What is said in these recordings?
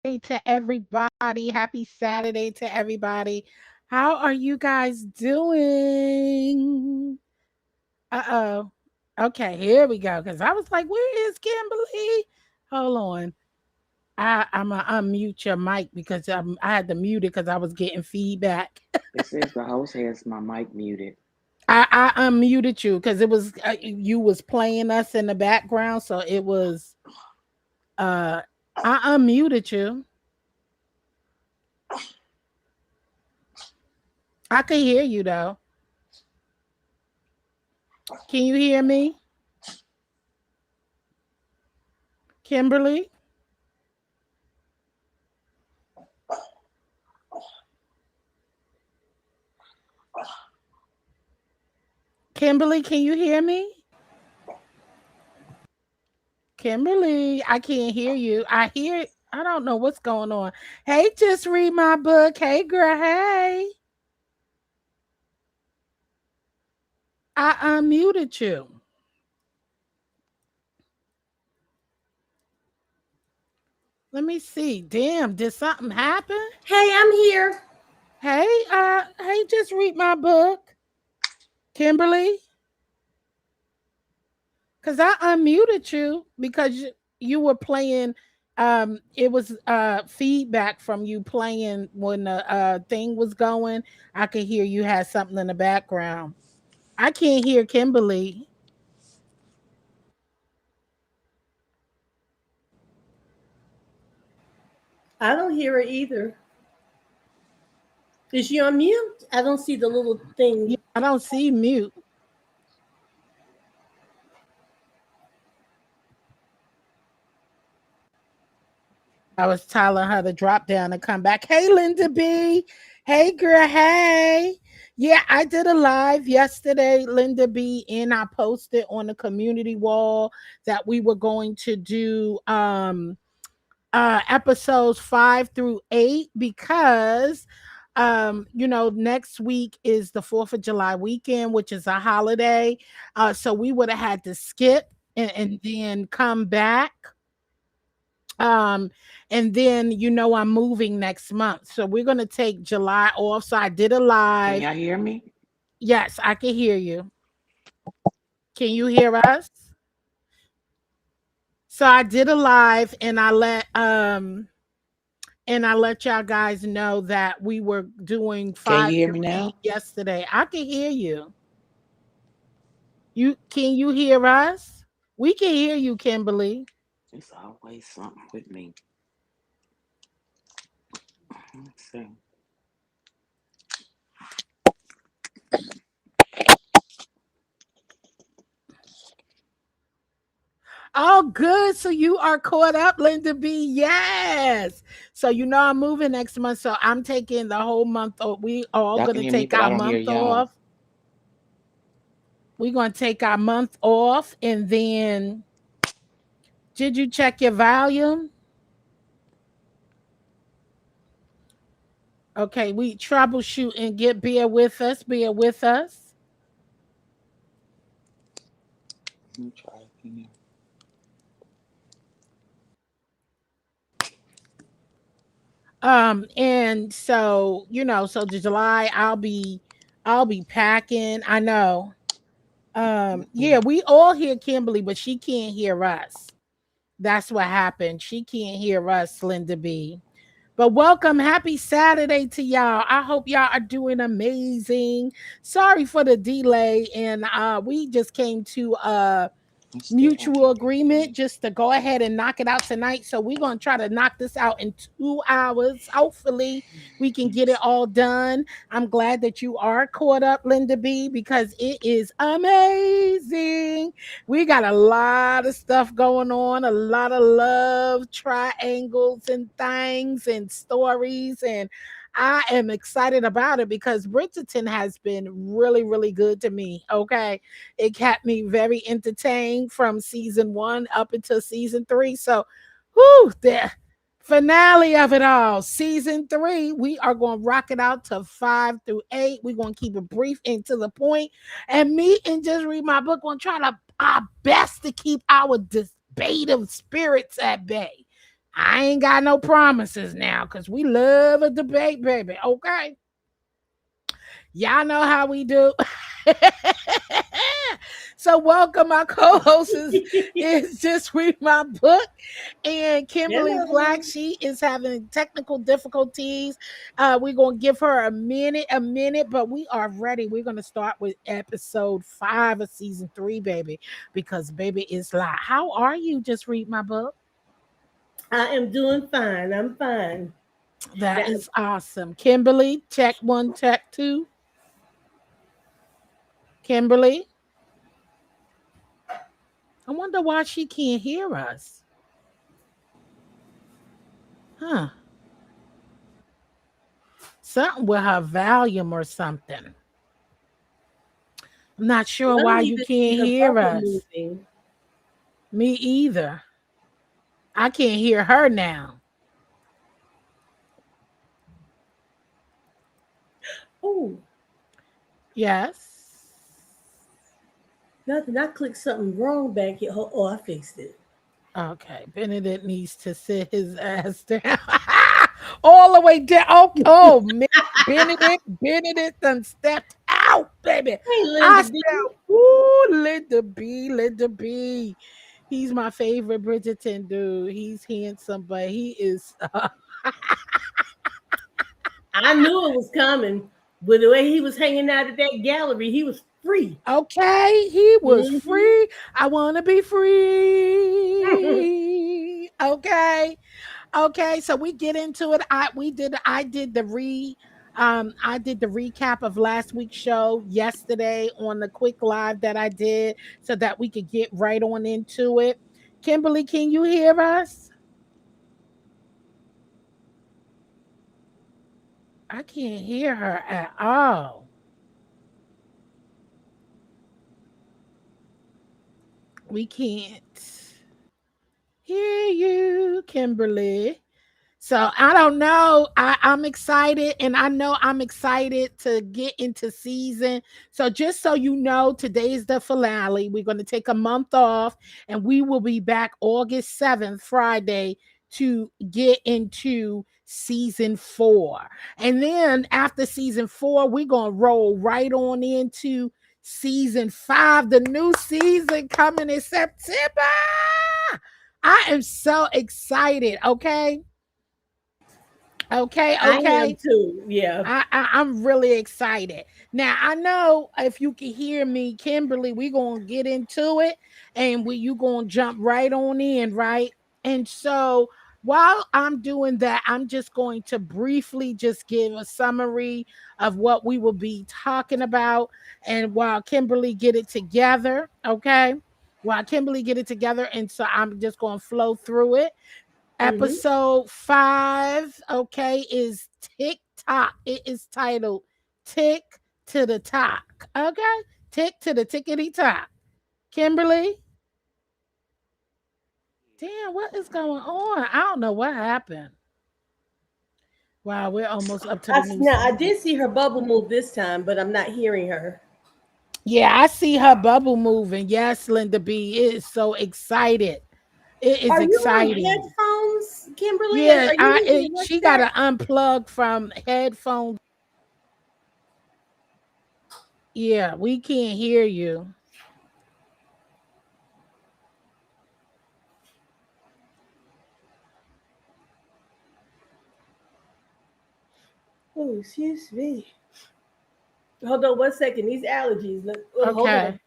Hey to everybody. Happy Saturday to everybody. How are you guys doing? Uh-oh. Okay, here we go. Because I was like, where is Kimberly? Hold on. I'm going to unmute your mic because I had to mute it because I was getting feedback. It says the host has my mic muted. I unmuted you because it was you was playing us in the background. So it was, uh, I unmuted you. I can hear you though. Can you hear me, Kimberly? Kimberly, can you hear me? Kimberly, I can't hear you. I don't know what's going on. Hey, just read my book. Hey, girl. Hey, I unmuted you. Let me see. Damn, did something happen? Hey, I'm here. Hey, just read my book, Kimberly, because I unmuted you because you were playing. It was feedback from you playing when the thing was going. I could hear you had something in the background. I can't hear Kimberly. I don't hear it either. Is she on mute? I don't see the little Yeah, thing. I don't see mute. I was telling her to drop down and come back. Hey, Linda B. Hey, girl. Hey. Yeah, I did a live yesterday, Linda B, and I posted on the community wall that we were going to do episodes 5 through 8 because next week is the 4th of July weekend, which is a holiday. So we would have had to skip and then come back. Um, and then I'm moving next month. So we're gonna take July off. So I did a Can live. y'all hear me? Yes, I can hear you. Can you hear us? So I did a live and I let y'all guys know that we were doing Can you five hear through me eight now? yesterday. I can hear you. You hear us? We can hear you, Kimberly. It's always something with me. Let's see. Oh, good. So you are caught up, Linda B. Yes. So I'm moving next month. So I'm taking the whole month off. We all Y'all can gonna hear me, take but I our don't hear month y'all. off. We're gonna take our month off, and then did you check your volume? Okay, we troubleshoot and get bear with us. Bear with us. Let me try again. And so, so July I'll be packing. I know. Yeah, Mm-mm. we all hear Kimberly, but she can't hear us. That's what happened. She can't hear us, Linda B. But welcome, happy Saturday to y'all. I hope y'all are doing amazing. Sorry for the delay, and we just came to I'm still gonna mutual keep that agreement green. just to go ahead and knock it out tonight. So we're going to try to knock this out in 2 hours. Hopefully, we can Let me get it see. all done. I'm glad that you are caught up, Linda B, because it is amazing. We got a lot of stuff going on, a lot of love triangles and things and stories. And I am excited about it because Bridgerton has been really, really good to me. Okay, it kept me very entertained from season one up until season three. So, the finale of it all, season three, we are going to rock it out to 5 through 8. We're going to keep it brief and to the point. And me and just read my book, going to try to our best to keep our debative spirits at bay. I ain't got no promises now because we love a debate, baby. Okay. Y'all know how we do. So welcome, my co-host is just read my book, and Kimberly Black. Hello. She is having technical difficulties. We're gonna give her a minute, but we are ready. We're gonna start with episode 5 of season 3, baby, because baby is live. How are you? Just read my book. I am doing fine. I'm fine. That Now, is awesome. Kimberly, check one, check two. Kimberly, I wonder why she can't hear us. Huh. Something with her volume or something. I'm not sure I why don't you even see can't her hear bubble us. moving. Me either. I can't hear her now. Oh, Yes. nothing. I clicked something wrong back here. Oh, I fixed it. Okay. Benedict needs to sit his ass down. All the way down. Oh, oh man. Benedict done stepped out, baby. Hey, I Linda B. said, ooh, Linda B. He's my favorite Bridgerton dude. He's handsome, but he is I knew it was coming. With the way he was hanging out at that gallery, he was free. okay. He was Hmm. free. I want to be free. Okay. Okay, so we get into it. I did the recap of last week's show yesterday on the quick live that I did so that we could get right on into it. Kimberly, can you hear us? I can't hear her at all. We can't hear you, Kimberly. So I don't know. I'm excited, and I know I'm excited to get into season. So just so you know, today is the finale. We're going to take a month off, and we will be back August 7th, Friday, to get into season 4. And then after season 4, we're going to roll right on into season 5, the new season coming in September. I am so excited. Okay. Okay, I am okay. too. Yeah. I'm really excited. Now I know if you can hear me, Kimberly, we gonna get into it, and you gonna jump right on in, right? And so while I'm doing that, I'm just going to briefly just give a summary of what we will be talking about, and while Kimberly get it together, okay? While Kimberly get it together, and so I'm just gonna flow through it. Hmm. Episode 5, okay, is TikTok. It is titled Tick to the Talk. Okay? Tick to the tickety tock. Kimberly? Damn, what is going on? I don't know what happened. Wow, we're almost up to the new Now I season. did see her bubble move this time, but I'm not hearing her. Yeah, I see her bubble moving. Yes, Linda B. It is so excited. It is Are you on exciting. headphones? Kimberly? Yeah, Are you using she got WhatsApp? to unplug from headphones. Yeah, we can't hear you. Oh, excuse me. Hold on 1 second. These allergies. Hold Okay. on.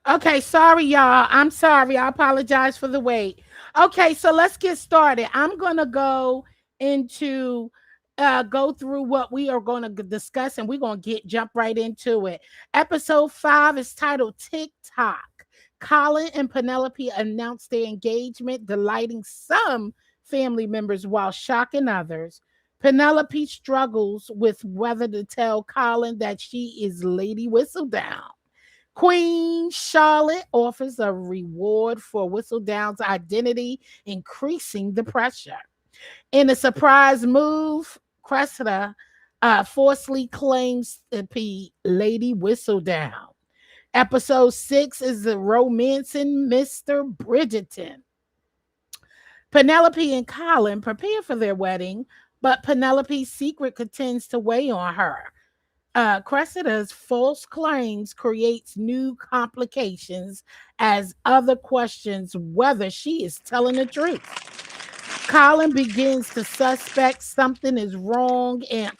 Okay, sorry, y'all. I'm sorry. I apologize for the wait. Okay, so let's get started. I'm gonna into go through what we are going to discuss, and we're gonna get jump right into it. Episode 5 is titled TikTok. Colin and Penelope announced their engagement, delighting some family members while shocking others. Penelope struggles with whether to tell Colin that she is Lady Whistledown. Queen Charlotte offers a reward for Whistledown's identity, increasing the pressure. In a surprise move, Cressida forcefully claims to be Lady Whistledown. Episode 6 is the romancing Mr. Bridgerton. Penelope and Colin prepare for their wedding, but Penelope's secret continues to weigh on her. Cressida's false claims creates new complications as other questions whether she is telling the truth. Colin begins to suspect something is wrong and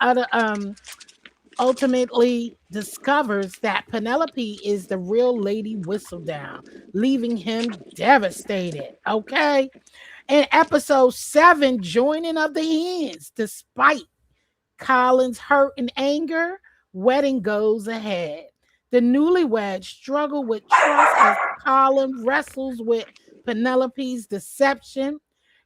ultimately discovers that Penelope is the real Lady Whistledown, leaving him devastated. Okay. In episode 7, joining of the hands, despite Colin's hurt and anger, wedding goes ahead. The newlyweds struggle with trust as Colin wrestles with Penelope's deception.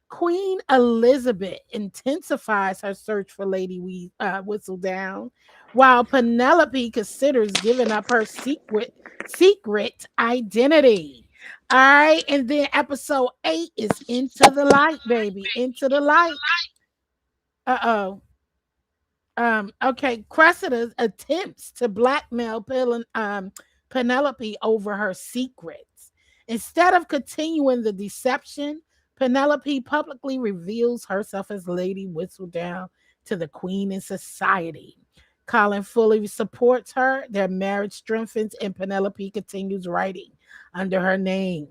Queen Elizabeth intensifies her search for Whistledown, while Penelope considers giving up her secret identity. All right, and then episode 8 is Into the Light, baby. Into the Light. Uh-oh. Okay, Cressida attempts to blackmail Penelope over her secrets. Instead of continuing the deception, Penelope publicly reveals herself as Lady Whistledown to the Queen and society. Colin fully supports her. Their marriage strengthens, and Penelope continues writing under her name.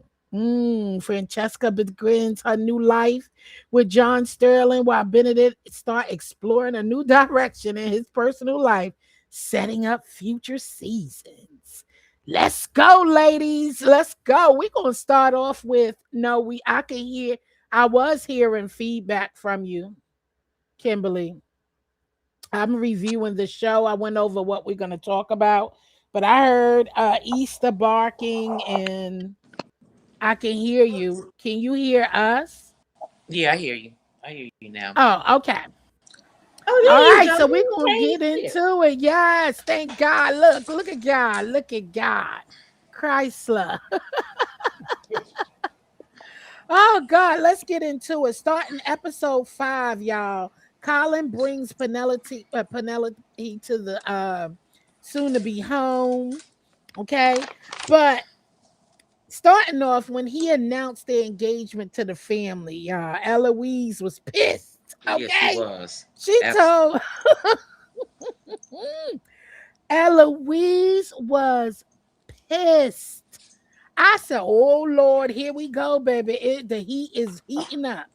Francesca begins her new life with John Sterling while Benedict start exploring a new direction in his personal life, setting up future seasons. Let's go, ladies. Let's go. We're gonna start off with no, I can hear I was hearing feedback from you, Kimberly. I'm reviewing the show. I went over what we're gonna talk about, but I heard Easter barking and I can hear you. Can you hear us? Yeah, I hear you. I hear you now. Oh, okay. All Oh, there right, you so go. we're gonna Hey, get into it. Yes, thank God. Look at God. Look at God. Chrysler. Oh God, let's get into it. Starting episode 5, y'all. Colin brings Penelope to the soon to be home. Okay. But starting off, when he announced their engagement to the family, y'all, Eloise was pissed. Yeah, she Okay. was. She Absolutely. told Eloise was pissed. I said, "Oh Lord, here we go, baby. The heat is heating up."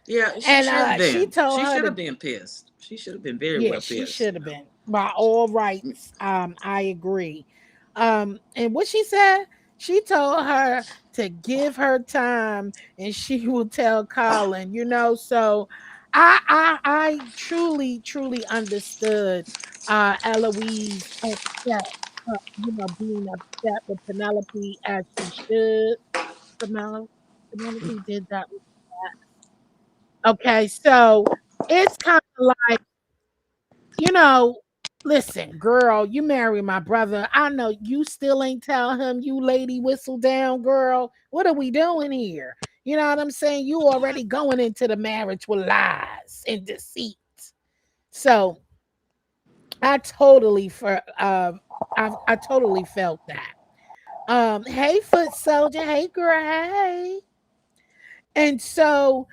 Yeah, she And should have she been. told She her should to, have been pissed. She should have been very yeah, well she pissed. should have been by all rights. I agree. And what she said, she told her to give her time, and she will tell Colin. So I truly understood Eloise upset, being upset with Penelope as she should. Penelope, Penelope did that. Okay, so it's kind of like, you know, listen, girl, you marry my brother. I know you still ain't tell him you Lady Whistledown, girl. What are we doing here? You know what I'm saying? You already going into the marriage with lies and deceit. So I totally for I totally felt that. Hey foot soldier, hey girl, hey. And so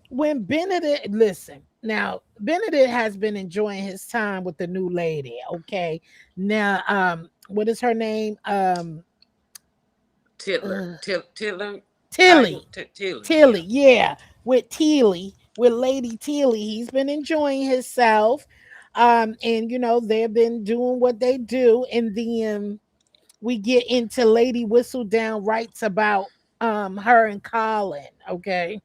when Benedict, listen, now Benedict has been enjoying his time with the new lady. Okay. Now what is her name? Titler. Uh, Titler. Title. Tilly. Tilly. Tilly, Yeah. yeah. With Tilly, with Lady Tilly. He's been enjoying himself. And they've been doing what they do. And then we get into Lady Whistledown writes about her and Colin. Okay.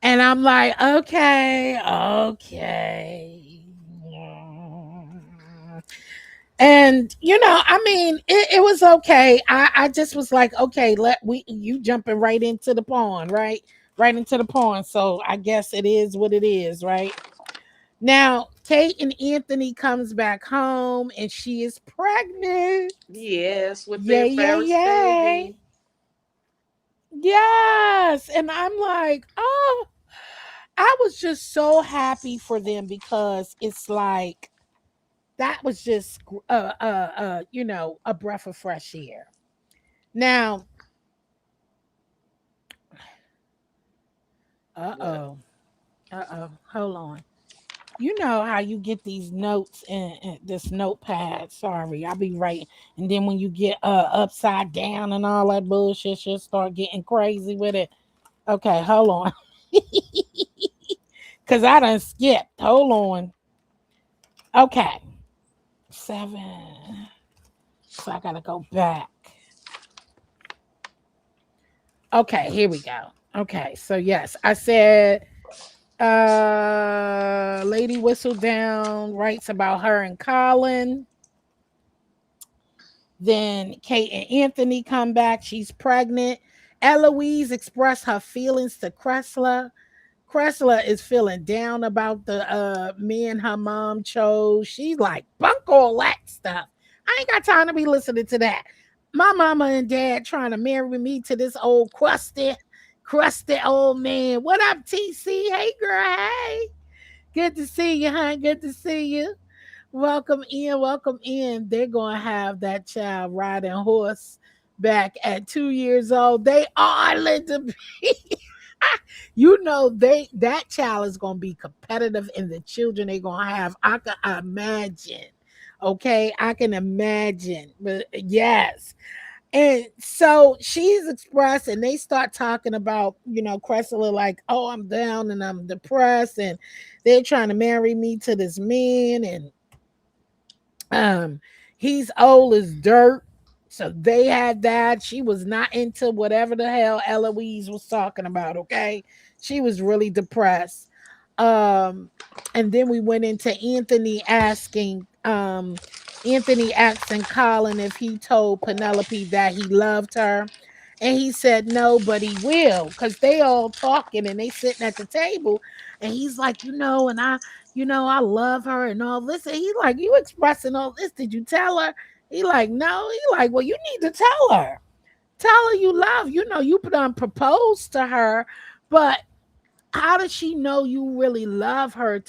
And I'm like, okay, okay. And I mean, it was okay. I just was like, okay, let we you jumping right into the pond, right? Right into the pond. So I guess it is what it is, right? Now, Kate and Anthony comes back home and she is pregnant. Yes, with their Yay, yay, first yay. baby. Yes. And I'm like, oh, I was just so happy for them because it's like that was just a breath of fresh air. Now, What? uh-oh. Uh-oh. Hold on. You know how you get these notes in this notepad. Sorry, I'll be writing. And then when you get upside down and all that bullshit, just start getting crazy with it. Okay, hold on. Cause I done skipped. Hold on. Okay. 7. So I gotta go back. Okay, here we go. Okay, so yes, I said Lady Whistledown writes about her and Colin. Then Kate and Anthony come back. She's pregnant. Eloise expressed her feelings to Cressler. Cressler is feeling down about the men her mom chose. She's like, bunk all that stuff. I ain't got time to be listening to that. My mama and dad trying to marry me to this old crusty old man. What up, TC? Hey, girl. Hey. Good to see you, huh? Good to see you. Welcome in, welcome in. They're gonna have that child riding horse back at 2 years old. They are Linda B. They that child is gonna be competitive in the children they're gonna have. I can imagine. Okay, I can imagine. But yes. And so she's expressed, and they start talking about, Cressler, like, oh, I'm down and I'm depressed, and they're trying to marry me to this man, and um, he's old as dirt. So they had that. She was not into whatever the hell Eloise was talking about. Okay. She was really depressed. Um, and then we went into Anthony asking Colin if he told Penelope that he loved her. And he said no, but he will, because they all talking and they sitting at the table. And he's like, I love her and all this. And he like, you expressing all this. Did you tell her? He like, no. He like, well, you need to tell her. Tell her you love. You put on propose to her, but how does she know you really love her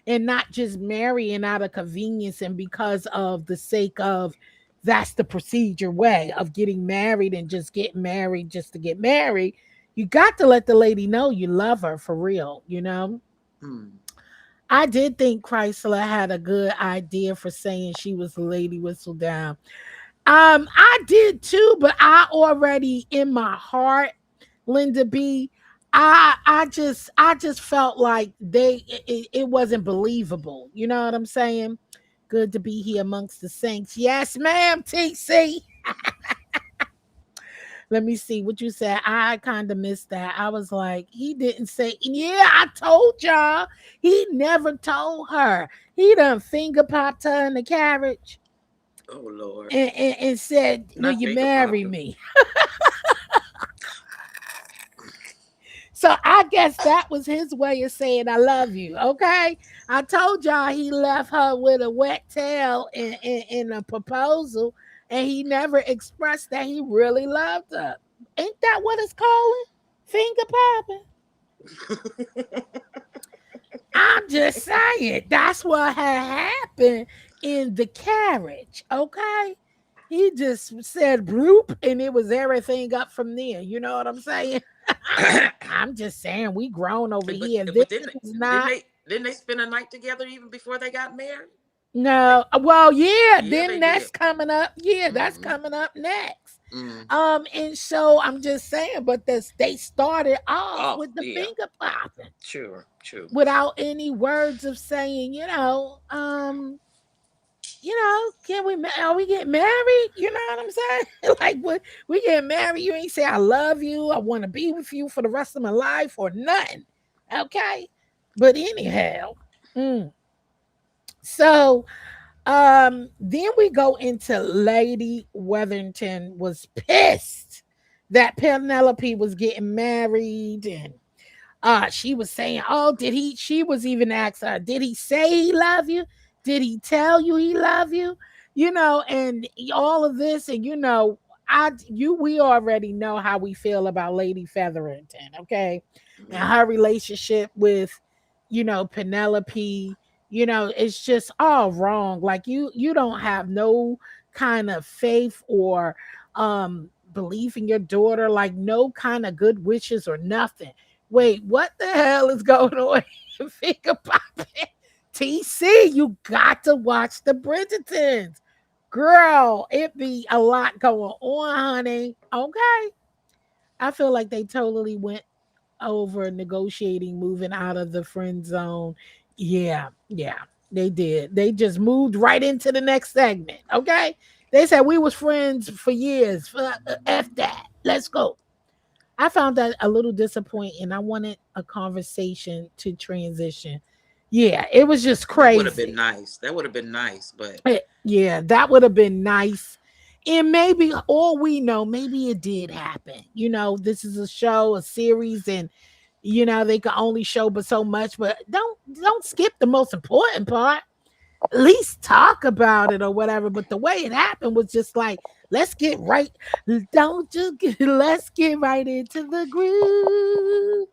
and not just marrying out of convenience and because of the sake of that's the procedure way of getting married and just getting married just to get married? You got to let the lady know you love her for real. Hmm. I did think Chrysler had a good idea for saying she was the Lady Whistledown. I did too, but I already in my heart, Linda B. I just felt like it wasn't believable. You know what I'm saying? Good to be here amongst the saints. Yes, ma'am, TC. Let me see what you said. I kind of missed that. I was like, he didn't say, yeah, I told y'all. He never told her. He done finger popped her in the carriage Oh Lord. and said, will Not you finger marry popping. me? So I guess that was his way of saying I love you. Okay. I told y'all he left her with a wet tail in a proposal, and he never expressed that he really loved her. Ain't that what it's calling? Finger popping. I'm just saying that's what had happened in the carriage. Okay. He just said bloop and it was everything up from there. You know what I'm saying? I'm just saying we grown over but here. This but didn't is they, didn't not they didn't they spend a night together even before they got married? They no. Well, yeah, Yeah, then they that's did. coming up. Yeah, that's Mm-hmm. coming up next. Mm. And so I'm just saying, but this they started off Oh with the yeah, finger popping sure, sure. without any words of saying, can are we getting married? You know what I'm saying? Like when we get married, you ain't say I love you, I want to be with you for the rest of my life or nothing. Okay. But anyhow, mm, so then we go into Lady Weatherington was pissed that Penelope was getting married and she was saying, "Oh, did he?" She was even asking her, "Did he say he love you? Did he tell you he love you?" And all of this, and we already know how we feel about Lady Featherington, okay, and Yeah. her relationship with, Penelope. It's just all wrong. Like you don't have no kind of faith or belief in your daughter, like no kind of good wishes or nothing. Wait, what the hell is going on? Finger popping. TC, you got to watch the Bridgertons. Girl, it be a lot going on, honey. Okay. I feel like they totally went over negotiating, moving out of the friend zone. Yeah, yeah, they did. They just moved right into the next segment. Okay. They said we was friends for years. F that. Let's go. I found that a little disappointing. I wanted a conversation to transition. Yeah, it was just That would have been crazy. nice. That would have been nice, but Yeah, that would have been nice. And maybe all we know, maybe it did happen. This is a show, a series, and they can only show but so much. But don't skip the most important part. At least talk about it or whatever. But the way it happened was just like, let's get right. Don't just get, let's get right into the groove.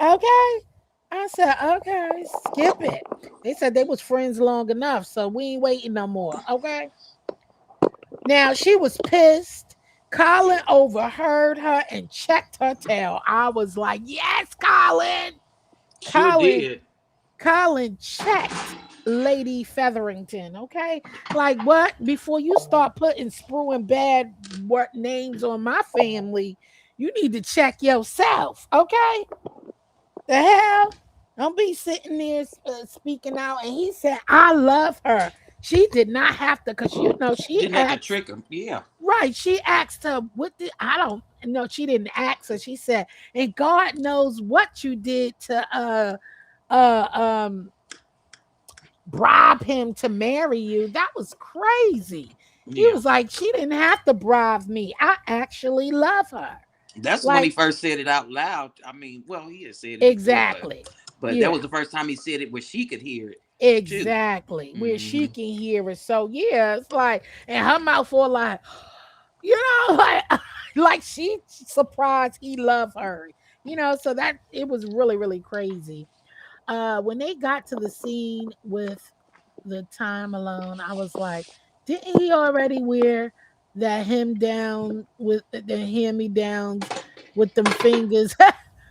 Okay. I said, okay, skip it. They said they was friends long enough, so we ain't waiting no more. Okay. Now she was pissed. Colin overheard her and checked her tail. I was like, yes, Colin. sure Colin did. Colin checked Lady Featherington, okay? Like what? Before you start putting screwing bad names on my family, you need to check yourself, okay? The hell? Don't be sitting there speaking out. And he said, I love her. She did not have to, because she Didn't have to asked, trick him. Yeah. right? She asked her, what did I don't know, she didn't ask her. She said, and God knows what you did to uh um bribe him to marry you. That was crazy. He Yeah. was like, she didn't have to bribe me. I actually love her. That's when he Like, first said it out loud. I mean, well, he had said it before, exactly. but that Yeah, was the first time he said it where she could hear it too. exactly. Where Hmm. she can hear it. So yeah, it's like, and her mouth full like, like like she surprised he loved her. So that it was really, really crazy. When they got to the scene with the time alone, I was like, didn't he already wear that hem down with the hand me downs with them fingers?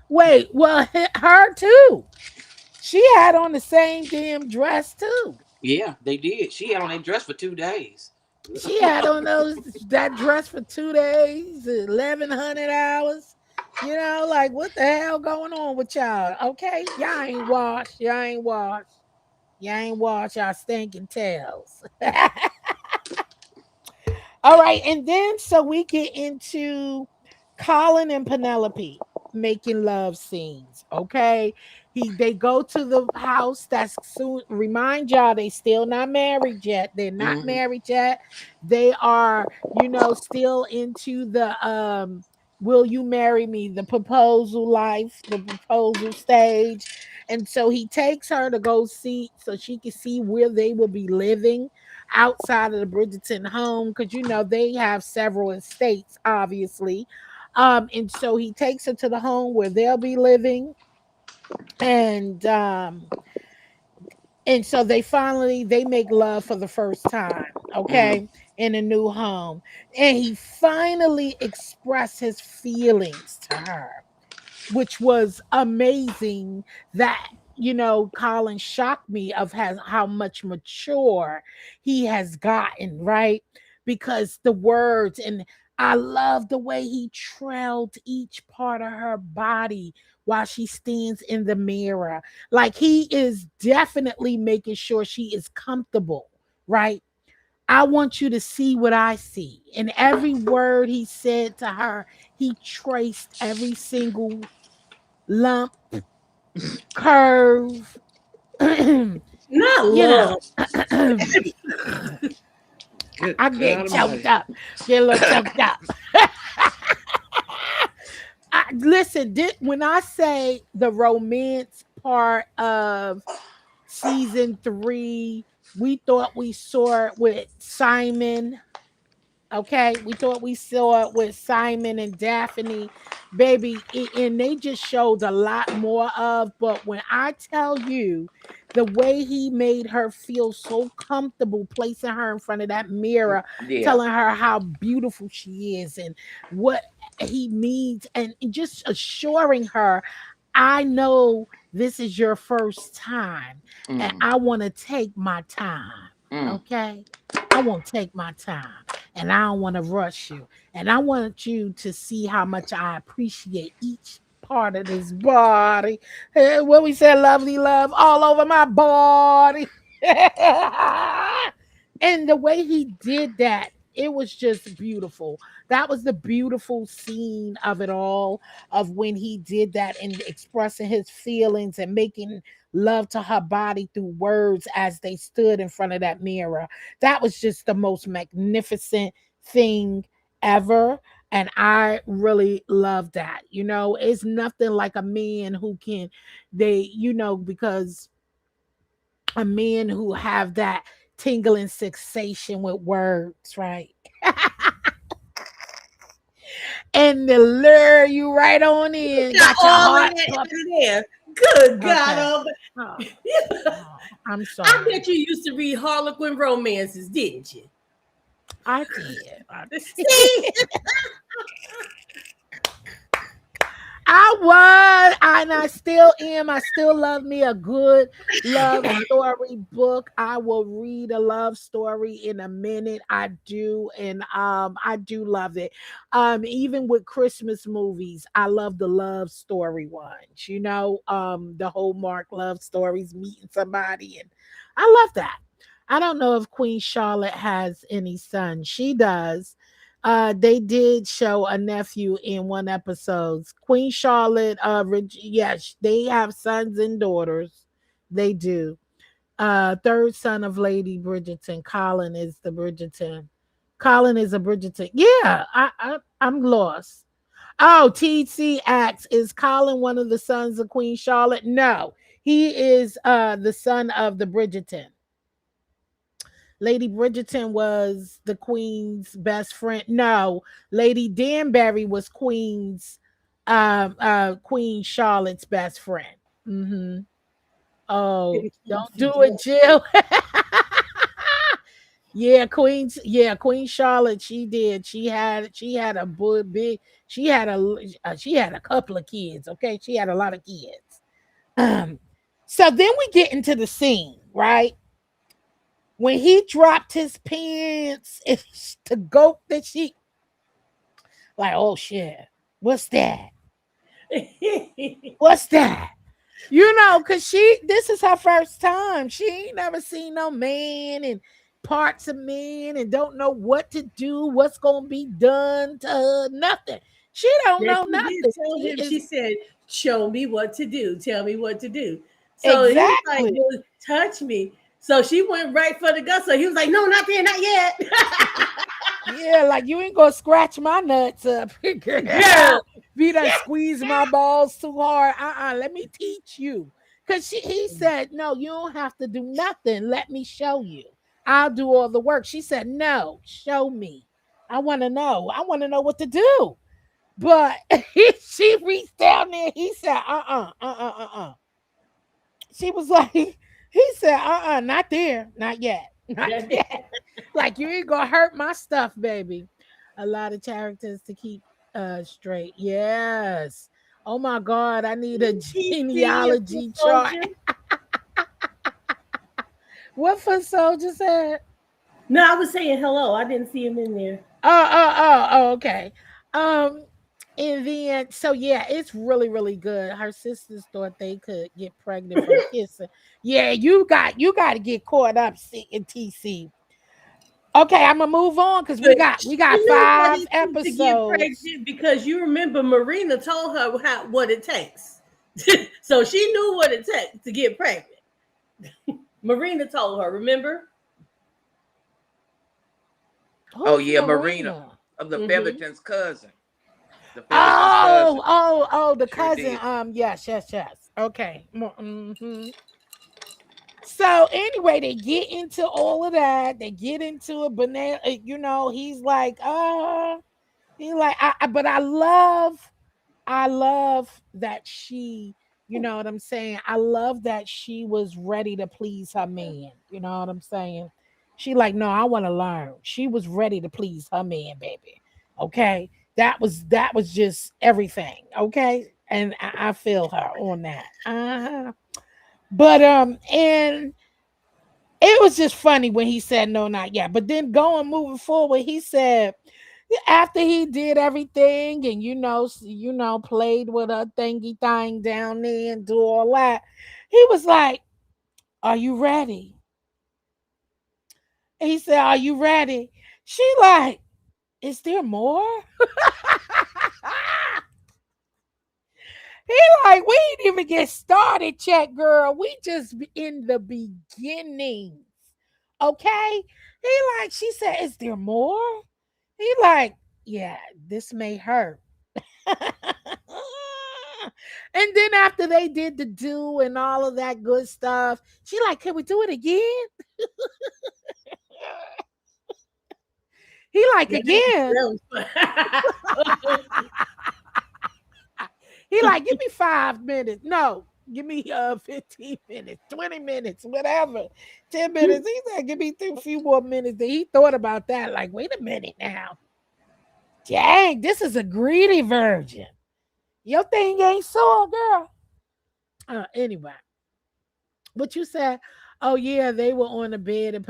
Wait, well, her too. She had on the same damn dress too. Yeah, they did. She had on that dress for 2 days. She had on that dress for 2 days, 1,100 hours. Like what the hell going on with y'all? Okay, y'all ain't washed. Y'all ain't washed. Y'all ain't washed y'all stinking tails. All right, and then so we get into Colin and Penelope making love scenes. Okay, they go to the house. That's soon. Remind y'all, they still not married yet. They're not Hmm. married yet. They are, still into the "Will you marry me?" the proposal life, the proposal stage. And so he takes her to go see, so she can see where they will be living outside of the Bridgerton home, because they have several estates, obviously. And so he takes her to the home where they'll be living. and so they make love for the first time, Mm. okay, in a new home, and he finally expressed his feelings to her, which was amazing. That, Colin shocked me of how much mature he has gotten, right? Because the words, and I love the way he trailed each part of her body while she stands in the mirror. Like, he is definitely making sure she is comfortable, right? I want you to see what I see. And every word he said to her, he traced every single lump, curve, you Not know. love. Good I'm getting God choked Almighty. up. Get a little choked up. Listen, when I say the romance part of season 3, we thought we saw it with Simon. Okay, we thought we saw it with Simon and Daphne, baby, and they just showed a lot more of. But when I tell you the way he made her feel so comfortable, placing her in front of that mirror, Yeah. telling her how beautiful she is and what he needs, and just assuring her, I know this is your first time, and Mm. I want to take my time. Mm. Okay, I want to take my time, and I don't want to rush you. And I want you to see how much I appreciate each part of this body. What we said, lovely love all over my body. And the way he did that, it was just beautiful. That was the beautiful scene of it all, of when he did that and expressing his feelings and making love to her body through words as they stood in front of that mirror. That was just the most magnificent thing ever. And I really love that. It's nothing like a man who can, because a man who have that tingling sensation with words, right? And they lure you right on in, Got got your all of heart that pumping. in there. Good God, Okay. oh, Oh, oh, I'm I sorry. bet you used to read Harlequin romances, didn't you? I did. I did. See, I was, and I still am. I still love me a good love story book. I will read a love story in a minute. I do, and I do love it. Even with Christmas movies, I love the love story ones. The Hallmark love stories, meeting somebody, and I love that. I don't know if Queen Charlotte has any sons. She does. They did show a nephew in one episode. Queen Charlotte, yes, they have sons and daughters. They do. Third son of Lady Bridgerton. Colin is the Bridgerton. Colin is a Bridgerton. Yeah, I'm lost. Oh, TC asks, is Colin one of the sons of Queen Charlotte? No, he is the son of the Bridgerton. Lady Bridgerton was the Queen's best friend. No, Lady Danbury was Queen Charlotte's best friend. Hmm. Oh, baby, keep my don't feet do it, up. Jill. Yeah, Queen Charlotte. She did. She had a big. She had a couple of kids. Okay, she had a lot of kids. Um, so then we get into the scene, right? When he dropped his pants, it's the goat that she, like, oh shit, what's that? What's that? Cause this is her first time. She ain't never seen no man and parts of men and don't know what to do, what's gonna be done to her, nothing. She don't Yes, know she did nothing. tell She him. is She said, "Show me what to do. Tell me what to do." So he was like, exactly. "Well, touch me." So she went right for the gun. So he was like, "No, not there, not yet." Yeah, like you ain't gonna scratch my nuts up, girl. Girl, Be done squeeze my balls too hard. Let me teach you. Cause he said, no, you don't have to do nothing. Let me show you. I'll do all the work. She said, no, show me. I want to know. I want to know what to do. But she reached down there. He said, She was like, he said, not there, not yet, not That yet. Like you ain't gonna hurt my stuff, baby. A lot of characters to keep straight. Yes. Oh my God, I need a TC and Foot genealogy chart. Soldier. What for soldier said? No, I was saying hello. I didn't see him in there. Okay. Um, and then so yeah, it's really, really good. Her sisters thought they could get pregnant from kissing. Yeah, you got to get caught up in TC. Okay, I'm gonna move on because we But got she we got knew what five it took to get episodes. pregnant because you remember Marina told her what it takes. So she knew what it takes to get pregnant. Marina told her, remember? Oh Who's yeah, Marina Marina? of the Mm-hmm. Featherton's cousin. The Featherton's cousin. Oh, the Sure cousin. did. Yes. Okay. So anyway, they get into all of that. They get into it, but he's like, but I love that she, you know what I'm saying? I love that she was ready to please her man. You know what I'm saying? She like, no, I want to learn. She was ready to please her man, baby. Okay. That was just everything. Okay. And I feel her on that. Uh-huh. But and it was just funny when he said no, not yet. But then moving forward, he said after he did everything and played with a thingy thing down there and do all that, he was like, "Are you ready?" And he said, "Are you ready?" She like, "Is there more?" He like, "We ain't even get started, check girl. We just in the beginning." Okay? He like, she said, "Is there more?" He like, "Yeah, this may hurt." And then after they did the do and all of that good stuff, she like, "Can we do it again?" He like, Yeah, "Again?" that was fun. He like, "Give me 5 minutes." No, give me 15 minutes, 20 minutes, whatever. 10 minutes. He said, "Give me a few more minutes." Then he thought about that, like, wait a minute now. Dang, this is a greedy virgin. Your thing ain't sore, girl. Anyway, what you said? Oh yeah, they were on the bed, and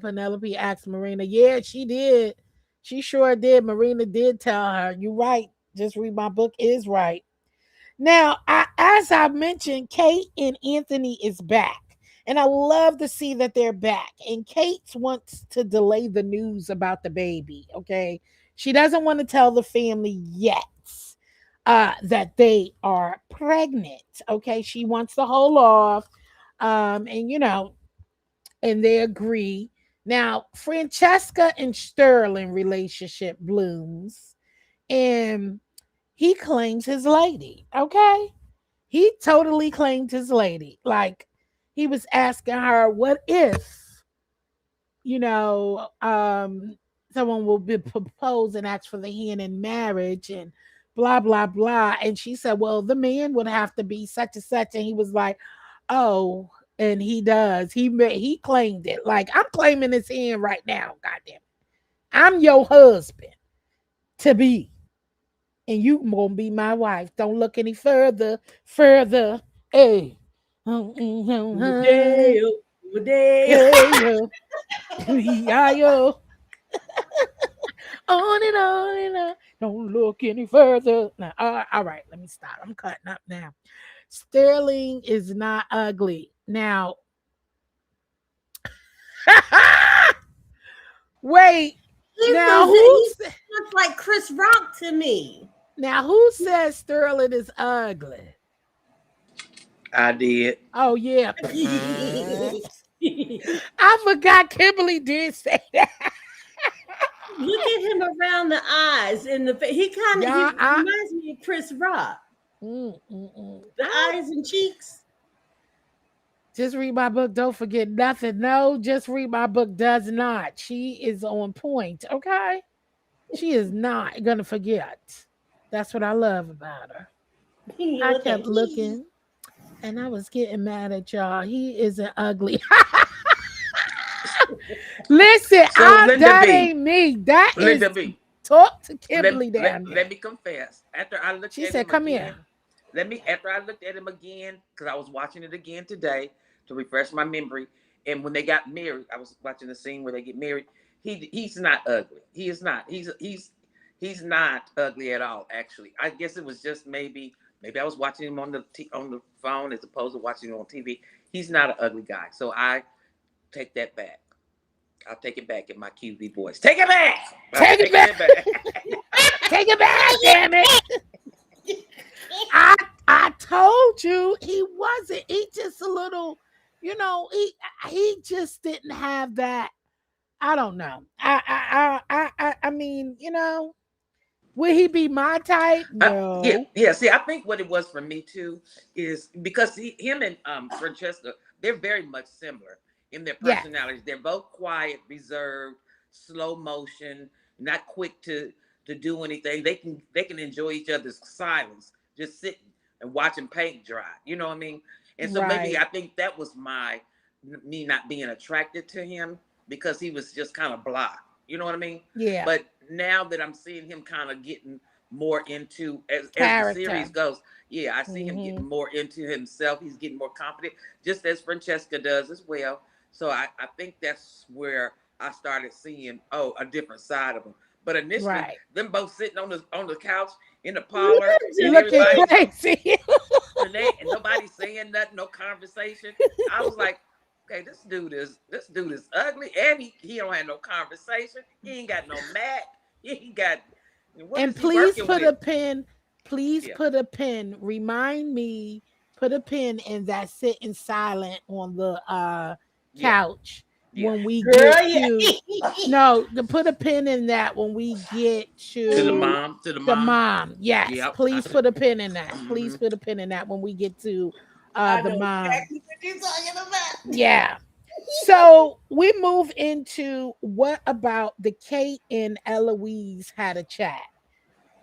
Penelope asked Marina. Yeah, she did. She sure did. Marina did tell her. You right. Just read my book is right. Now, as I mentioned, Kate and Anthony is back. And I love to see that they're back. And Kate wants to delay the news about the baby. Okay. She doesn't want to tell the family yet that they are pregnant. Okay. She wants to hold off. And, and they agree. Now, Francesca and Sterling relationship blooms. And he claims his lady. Okay. He totally claimed his lady. Like he was asking her, what if, you know, um, someone will be proposed and ask for the hand in marriage and blah, blah, blah. And she said, well, the man would have to be such and such. And he was like, oh, and he does. He claimed it. Like I'm claiming his hand right now. Goddamn. It. I'm your husband to be. And you gonna be my wife. Don't look any further. Hey, hey, Madeo, Madeo. yo, yeah, yo, on and on and on. Don't look any further. Now, all right, let me stop. I'm cutting up now. Sterling is not ugly. Now, wait. Now He looks like Chris Rock to me. who says Sterling is ugly? I did. Oh yeah. Mm-hmm. I forgot Kimberly did say that. Look at him around the eyes and the face. He Yeah, reminds me of Chris Rock. mm, mm, mm. The eyes and cheeks. Just read my book. Don't forget nothing. No, just read my book. Does not. She is on point. Okay, she is not gonna forget. That's what I love about her. You I look at kept looking and I was getting mad at y'all. He isn't ugly. Listen, So Linda that B, ain't me. That is Linda B, talk to let, Kimberly let, down let there. me confess. After I looked She at said, him "Come here." again, after I looked at him again, because I was watching it again today to refresh my memory. And when they got married, I was watching the scene where they get married. He's not ugly. He is not. He's not ugly at all. Actually, I guess it was just maybe I was watching him on the phone as opposed to watching him on TV. He's not an ugly guy. So I take that back. I'll take it back in my QB voice. Take it back. I'm Take it taking back. it back. Take it back. Damn it! I I told you he wasn't. He just a little. He just didn't have that. I don't know. I mean, would he be my type? Yeah, No. yeah. See, I think what it was for me too is because him and Francesca, they're very much similar in their Yes. personalities. They're both quiet, reserved, slow motion, not quick to do anything. They can enjoy each other's silence, just sitting and watching paint dry. You know what I mean? And so maybe Right. I think that was me not being attracted to him because he was just kind of blah. You know what I mean? Yeah. But now that I'm seeing him kind of getting more into as the series Character. goes. Yeah, I see him Hmm. getting more into himself. He's getting more confident, just as Francesca does as well. So I think that's where I started seeing a different side of him. But initially, Right. them both sitting on the couch in the parlor, and Looking everybody crazy. and nobody saying nothing, no conversation. I was like, okay, this dude is ugly, and he don't have no conversation. He ain't got no mat. He ain't got what And is he please working put with? a pin. Please Yeah, put a pin. Remind me. Put a pin in that sitting silent on the yeah, couch yeah. when we get girl, yeah. to. No, to put a pin in that when we get To the to mom, to the the mom. mom. Yes, Yep. please put a pin in that. Please Mm-hmm. put a pin in that when we get to I the know mom. exactly what you're talking about. Yeah. So we move into what about the Kate and Eloise had a chat.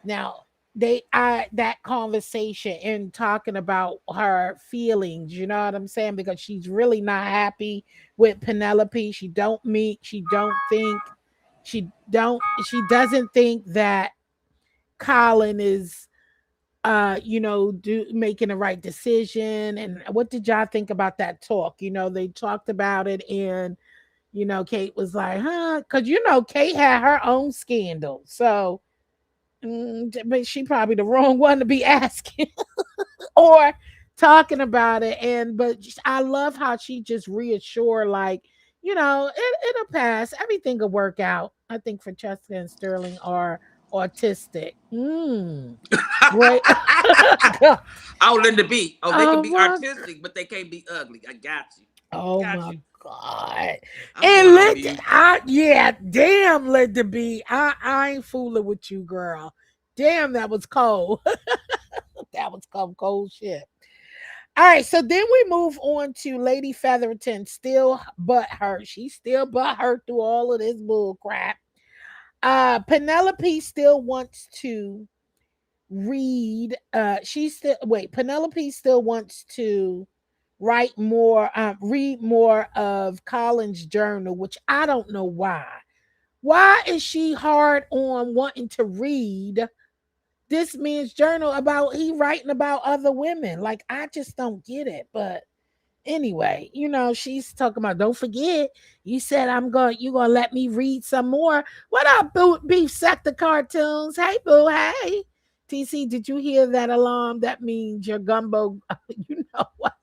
Now they I that conversation and talking about her feelings, you know what I'm saying? Because she's really not happy with Penelope. She doesn't think that Colin is do making the right decision. And what did y'all think about that talk? They talked about it, and Kate was like, huh? Because Kate had her own scandal. So but she probably the wrong one to be asking or talking about it. I love how she just reassured, like, it'll pass. Everything will work out. I think Francesca and Sterling are autistic. Great. Oh, Linda B. Oh, they can Oh be my artistic, but they can't be ugly. I got you. Oh Got my you. God. I'm And going on let mute. yeah, damn, let the be. I ain't fooling with you, girl. Damn, that was cold. That was cold shit. All right, so then we move on to Lady Featherton, still but hurt. She's still but hurt through all of this bull crap. Penelope still wants to Penelope still wants to read more of Colin's journal, which I don't know why. Why is she hard on wanting to read this man's journal about he writing about other women? Like, I just don't get it. But anyway, she's talking about, don't forget, you said you gonna let me read some more. What up, beef sector cartoons? Hey, boo, hey. TC, did you hear that alarm? That means your gumbo. You know what?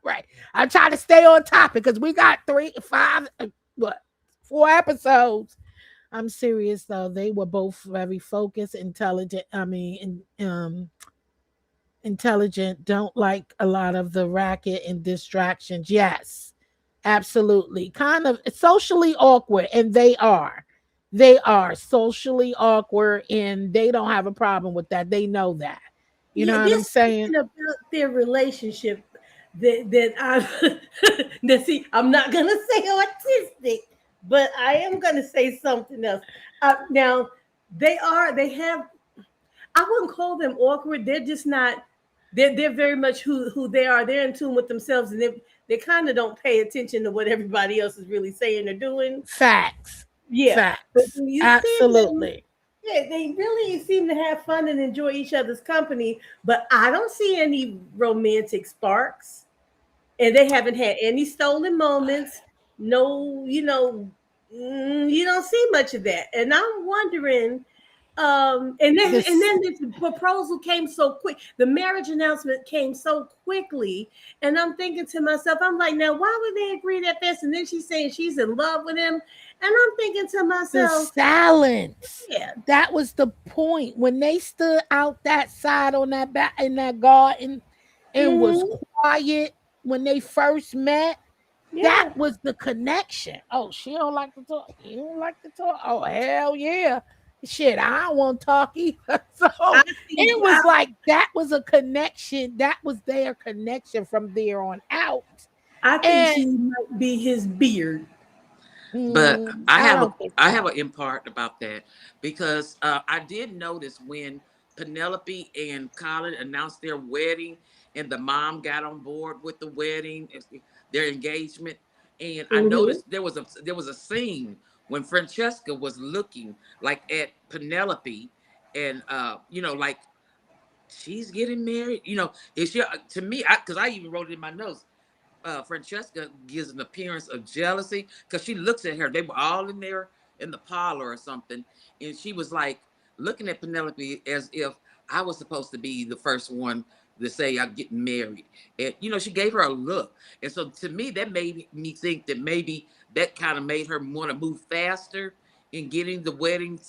Right. I'm trying to stay on topic because we got 4 episodes. I'm serious though. They were both very focused, intelligent. I mean, intelligent. Don't like a lot of the racket and distractions. Yes, absolutely. Kind of socially awkward, and they are. They are socially awkward, and they don't have a problem with that. They know that. You Yeah, know what I'm there's saying? something about their relationship that I that see. I'm not gonna say autistic, but I am gonna say something else. Now they have. I wouldn't call them awkward. They're just not. They're very much who they are. They're in tune with themselves, and they kind of don't pay attention to what everybody else is really saying or doing. Facts. Yeah, but Facts. when you see them, Absolutely. yeah, they really seem to have fun and enjoy each other's company. But I don't see any romantic sparks, and they haven't had any stolen moments. No, you don't see much of that, and I'm wondering. And then This this proposal came so quick. The marriage announcement came so quickly, and I'm thinking to myself, I'm like, now why would they agree that fast? And then she's saying she's in love with him, and I'm thinking to the myself, silence. yeah, That was the point when they stood out that side on that back in that garden and was hmm quiet when they first met. That yeah. was the connection. Oh, she don't like to talk. You don't like to talk. Oh, hell yeah. Shit, I don't want to talk either. I So think it was like that was a connection. That was their connection from there on out. I think And she might be his beard. But I don't think I have so. an impart about that because I did notice when Penelope and Colin announced their wedding and the mom got on board with the wedding, their engagement, and I hmm noticed there was a scene when Francesca was looking like at Penelope, and like she's getting married. Is she to me? Because I even wrote it in my notes. Francesca gives an appearance of jealousy because she looks at her. They were all in there in the parlor or something, and she was like looking at Penelope as if I was supposed to be the first one to say I'm getting married. And she gave her a look, and so to me that made me think that maybe that kind of made her want to move faster in getting the wedding,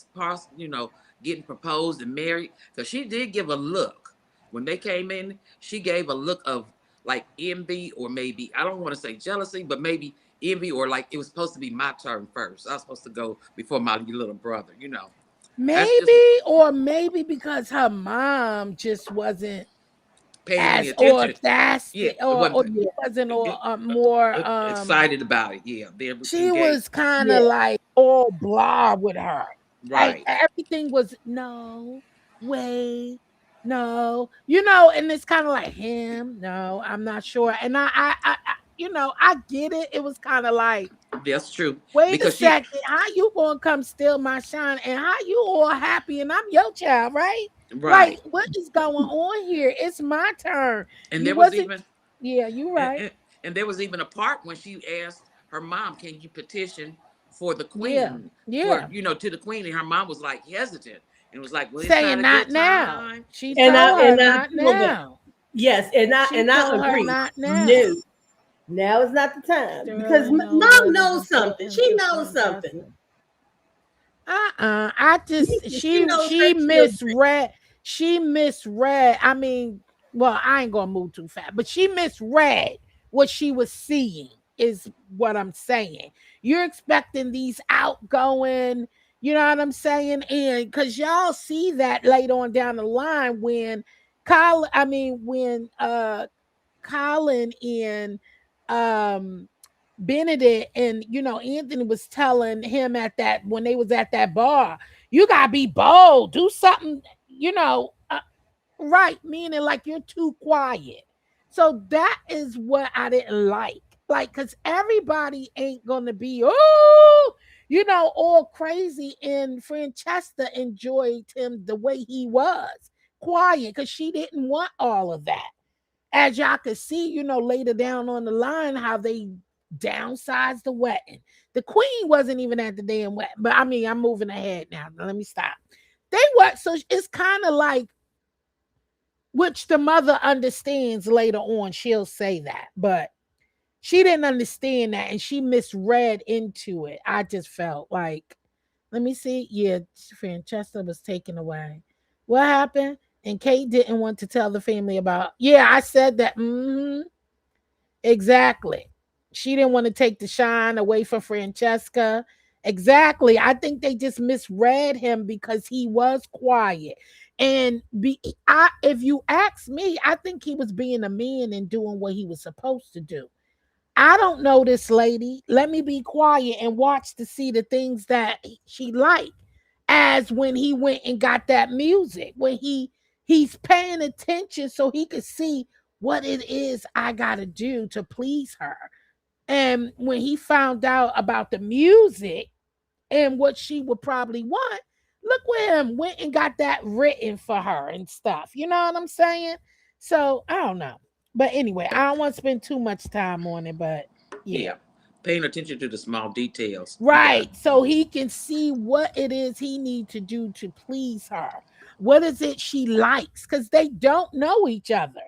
getting proposed and married because she did give a look when they came in. She gave a look of like envy or maybe I don't want to say jealousy, but maybe envy or like it was supposed to be my turn first. I was supposed to go before my little brother. That's just Maybe, or maybe because her mom just wasn't paying any as attention. Yeah, audacity, it or wasn't Yeah. she wasn't, or more excited about it. Yeah, they're she engaged. was kind Yeah. of like all blah with her. Like Right. everything was no, wait, no, and it's kind of like him. No, I'm not sure. And I get it. It was kind of like, That's true. wait a Because she second, how you gonna come steal my shine? And how you all happy? And I'm your child, right? Like, right. what is going on here? It's my turn. And You there was wasn't. even Yeah, you and, right. and, and there was even a part when she asked her mom, "Can you petition for the Yeah, queen yeah. to the queen?" And her mom was like hesitant and was like, "Well, it's not Saying a not good now. time." She And I told her and I not told her, now. yes, She and I told her agree. not now. No, now is not the time because Sterling no mom word is knows something. important She to knows something. Francesca. I just She knows her she children. misread. She misread. I mean, well, I ain't gonna move too fast, but she misread what she was seeing, is what I'm saying. You're expecting these outgoing, you know what I'm saying? And because y'all see that later on down the line when Colin and Benedict and Anthony was telling him at that when they was at that bar, you gotta be bold, do something, right, meaning like you're too quiet. So that is what I didn't like, because everybody ain't gonna be all crazy, and Francesca enjoyed him the way he was, quiet, because she didn't want all of that. As y'all could see, later down on the line, how they downsized the wedding. The queen wasn't even at the damn wedding. But I mean, I'm moving ahead now. Let me stop. They were, so it's kind of like, which the mother understands later on. She'll say that, but she didn't understand that, and she misread into it. I just felt like, let me see. Yeah, Francesca was taken away. What happened? And Kate didn't want to tell the family about. Yeah, I said that. Exactly. She didn't want to take the shine away from Francesca. Exactly. I think they just misread him because he was quiet. And if you ask me, I think he was being a man and doing what he was supposed to do. I don't know this lady. Let me be quiet and watch to see the things that she liked. as when he went and got that music, when he's paying attention so he could see what it is I gotta do to please her. And when he found out about the music and what she would probably want, look where him went and got that written for her and stuff. You know what I'm saying? So I don't know. But anyway, I don't want to spend too much time on it, but yeah. Yeah. Paying attention to the small details. You got. Right. So he can see what it is he needs to do to please her. What is it she likes? Because they don't know each other.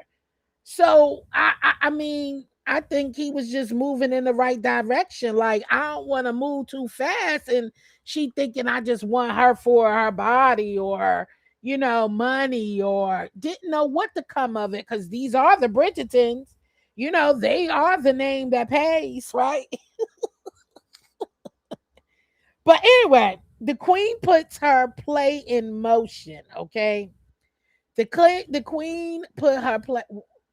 So I mean, I think he was just moving in the right direction. Like, I don't want to move too fast, and she thinking I just want her for her body or money, or didn't know what to come of it, because these are the Bridgertons. They are the name that pays, right? But anyway, the queen puts her play in motion. Okay, the queen put her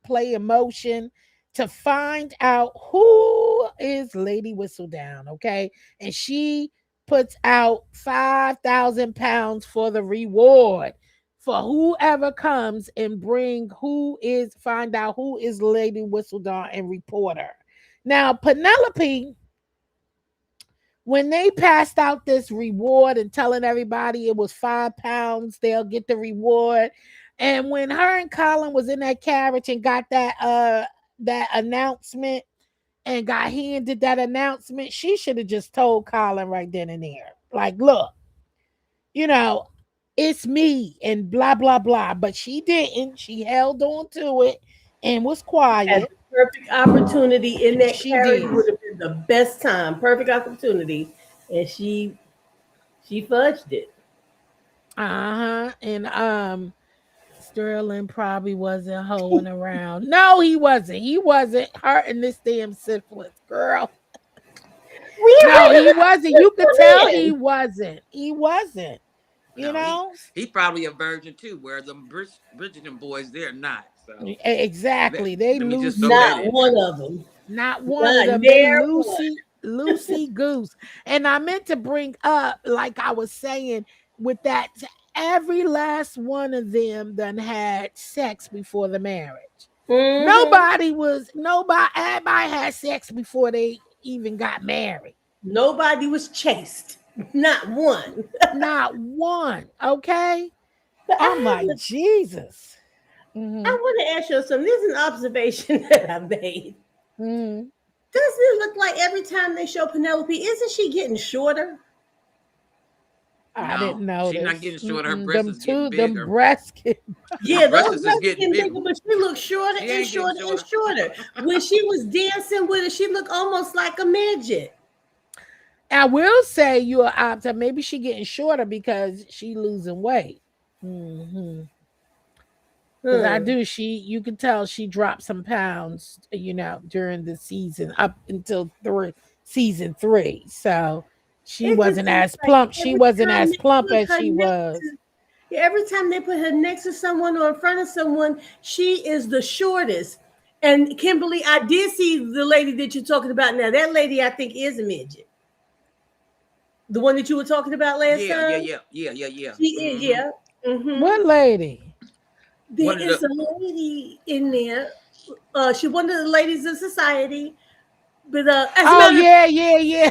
play in motion to find out who is Lady Whistledown. Okay, and she puts out £5,000 for the reward for whoever comes and find out who is Lady Whistledown and report her. Now Penelope, when they passed out this reward and telling everybody it was £5, they'll get the reward. And when her and Colin was in that carriage and got that announcement and got handed that announcement, she should have just told Colin right then and there, like, look, you know, it's me and blah blah blah. But she didn't. She held on to it and was Had quiet. the perfect opportunity in that She carriage, did. would have been the best time. Perfect opportunity, and she fudged it. Uh-huh. And Sterling probably wasn't hoeing around. No, he wasn't. He wasn't hurting this damn syphilis, girl. We No, heard he about wasn't. this You could tell he man. wasn't. He wasn't. You No, he know? he probably a virgin too. Where the Bridgerton boys, they're not. So let, Exactly. They let me just throw that loosey. Not in one there. of them. Not one of Not them. They near one. loosey goose. And I meant to bring up, like I was saying, with that, every last one of them done had sex before the marriage. Hmm. Nobody, everybody had sex before they even got married. Nobody was chased. Not one. Not one. Okay. But I'm like, Jesus. I Hmm. want to ask you something. This is an observation that I made. Hmm. Doesn't it look like every time they show Penelope, isn't she getting shorter? I No, didn't she's not getting notice. shorter. Her breast Them is getting two, them bigger. breasts. Her Yeah, breast those is breasts getting getting bigger. bigger, but she looks shorter She and ain't getting shorter and shorter. shorter. When she was dancing with her, she looked almost like a midget. I will say you're optim. Maybe she getting shorter because she losing weight. Hmm. Because I Hmm. do. You can tell she dropped some pounds, during the season up until season three. So she It just wasn't seems as like plump. She every wasn't time as they plump put as her she next was. to, yeah, every time they put her next to someone or in front of someone, she is the shortest. And Kimberly, I did see the lady that you're talking about now. That lady, I think, is a midget. The one that you were talking about last Yeah, yeah, time. yeah, yeah, yeah, yeah. She is, yeah. Mm-hmm. What lady? There One of is the a lady in there. She one of the ladies of society. But as a Oh matter of yeah, yeah, yeah,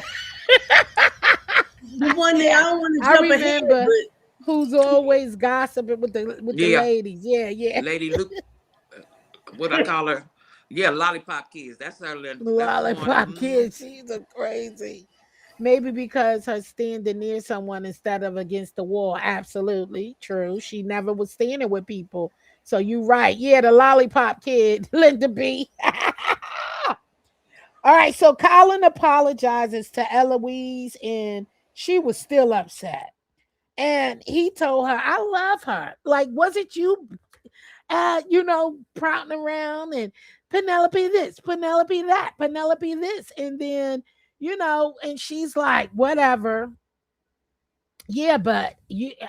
the one that I yeah. don't want to I jump ahead, remember. but Who's always gossiping with the yeah, ladies? Yeah, yeah. Lady Luke, what I call her? Yeah, lollipop kids. That's her. That's the one. Lollipop kid. She's a crazy. Maybe because her standing near someone instead of against the wall. Absolutely true. She never was standing with people. So you're right. Yeah, the lollipop kid, Linda B. All right. So Colin apologizes to Eloise, and she was still upset. And he told her, I love her. Like, was it you, prattling around and Penelope this, Penelope that, Penelope this. And then, and she's like, whatever. Yeah, but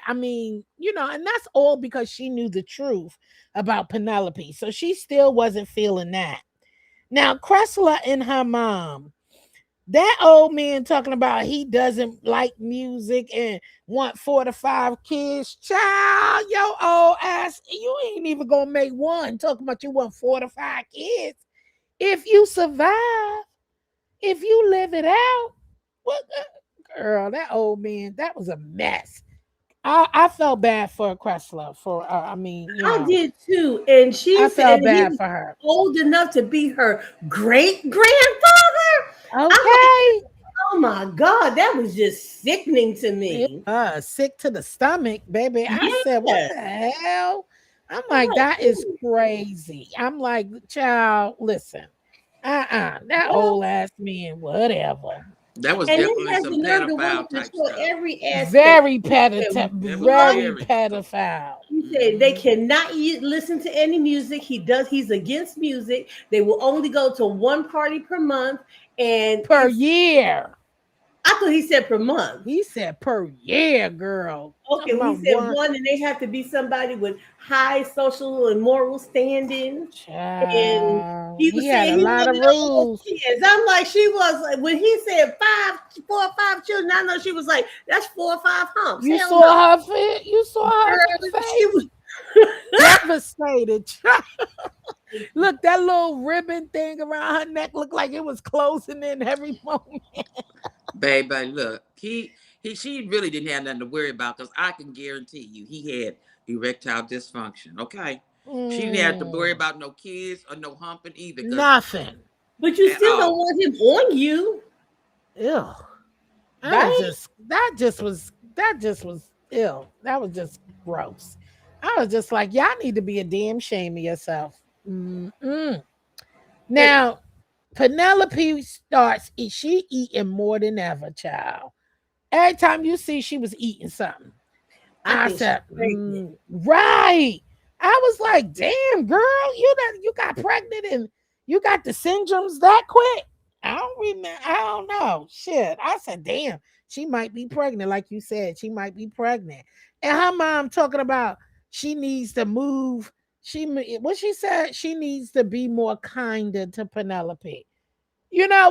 I mean, and that's all because she knew the truth about Penelope. So she still wasn't feeling that. Now, Cressler and her mom, That old man talking about he doesn't like music and want 4 to 5 kids. Child, yo old ass, you ain't even gonna make one. Talking about you want 4 to 5 kids. If you survive, if you live it out, what girl, that old man, that was a mess. I felt bad for Cressler for I mean, I did too. And she I said, felt and he bad was for her. old enough to be her great grandfather. I'm like, Okay. oh my God, that was just sickening to It me. was sick to the stomach, baby. I said, what Yeah. the hell? I'm I'm like, like, that is ooh, crazy. I'm like, child, listen. That well, old ass man, whatever. That was and then definitely has some the nerve to want pedophile to type show stuff. every aspect. Very And pedophile, That was one, very very. pedophile. he said they Mm-hmm. cannot listen to any music. He's against music. They will only go to one party per month. And Per year. I thought he said per month. He said per year, girl. Okay, Talking well, he about said one one, and they have to be somebody with high social and moral standing. And child. he He was had saying a he lot of wanted all those rules. kids. I'm like, she was like, when he said 4 or 5 children, I know she was like, that's 4 or 5 humps. You Hell no. saw her face. You saw her Girl, she face. was Devastated. Look, that little ribbon thing around her neck looked like it was closing in every moment. Baby, look, she really didn't have nothing to worry about because I can guarantee you he had erectile dysfunction. Okay, she didn't have to worry Mm, about no kids or no humping either, because nothing. but you at still don't all. want him on you, Ew. right? That just was ill. That was just gross. I was just like, y'all need to be a damn shame of yourself. Mm-mm. And Now, Penelope starts, she eating more than ever, child. Every time you see, she was eating something. I I think she's said, pregnant. right. I was like, damn, girl, you got pregnant and you got the syndromes that quick. I don't remember. I don't know. Shit. I said, damn, she might be pregnant. Like you said, she might be pregnant. And her mom talking about she needs to move. What she said, she needs to be more kinder to Penelope.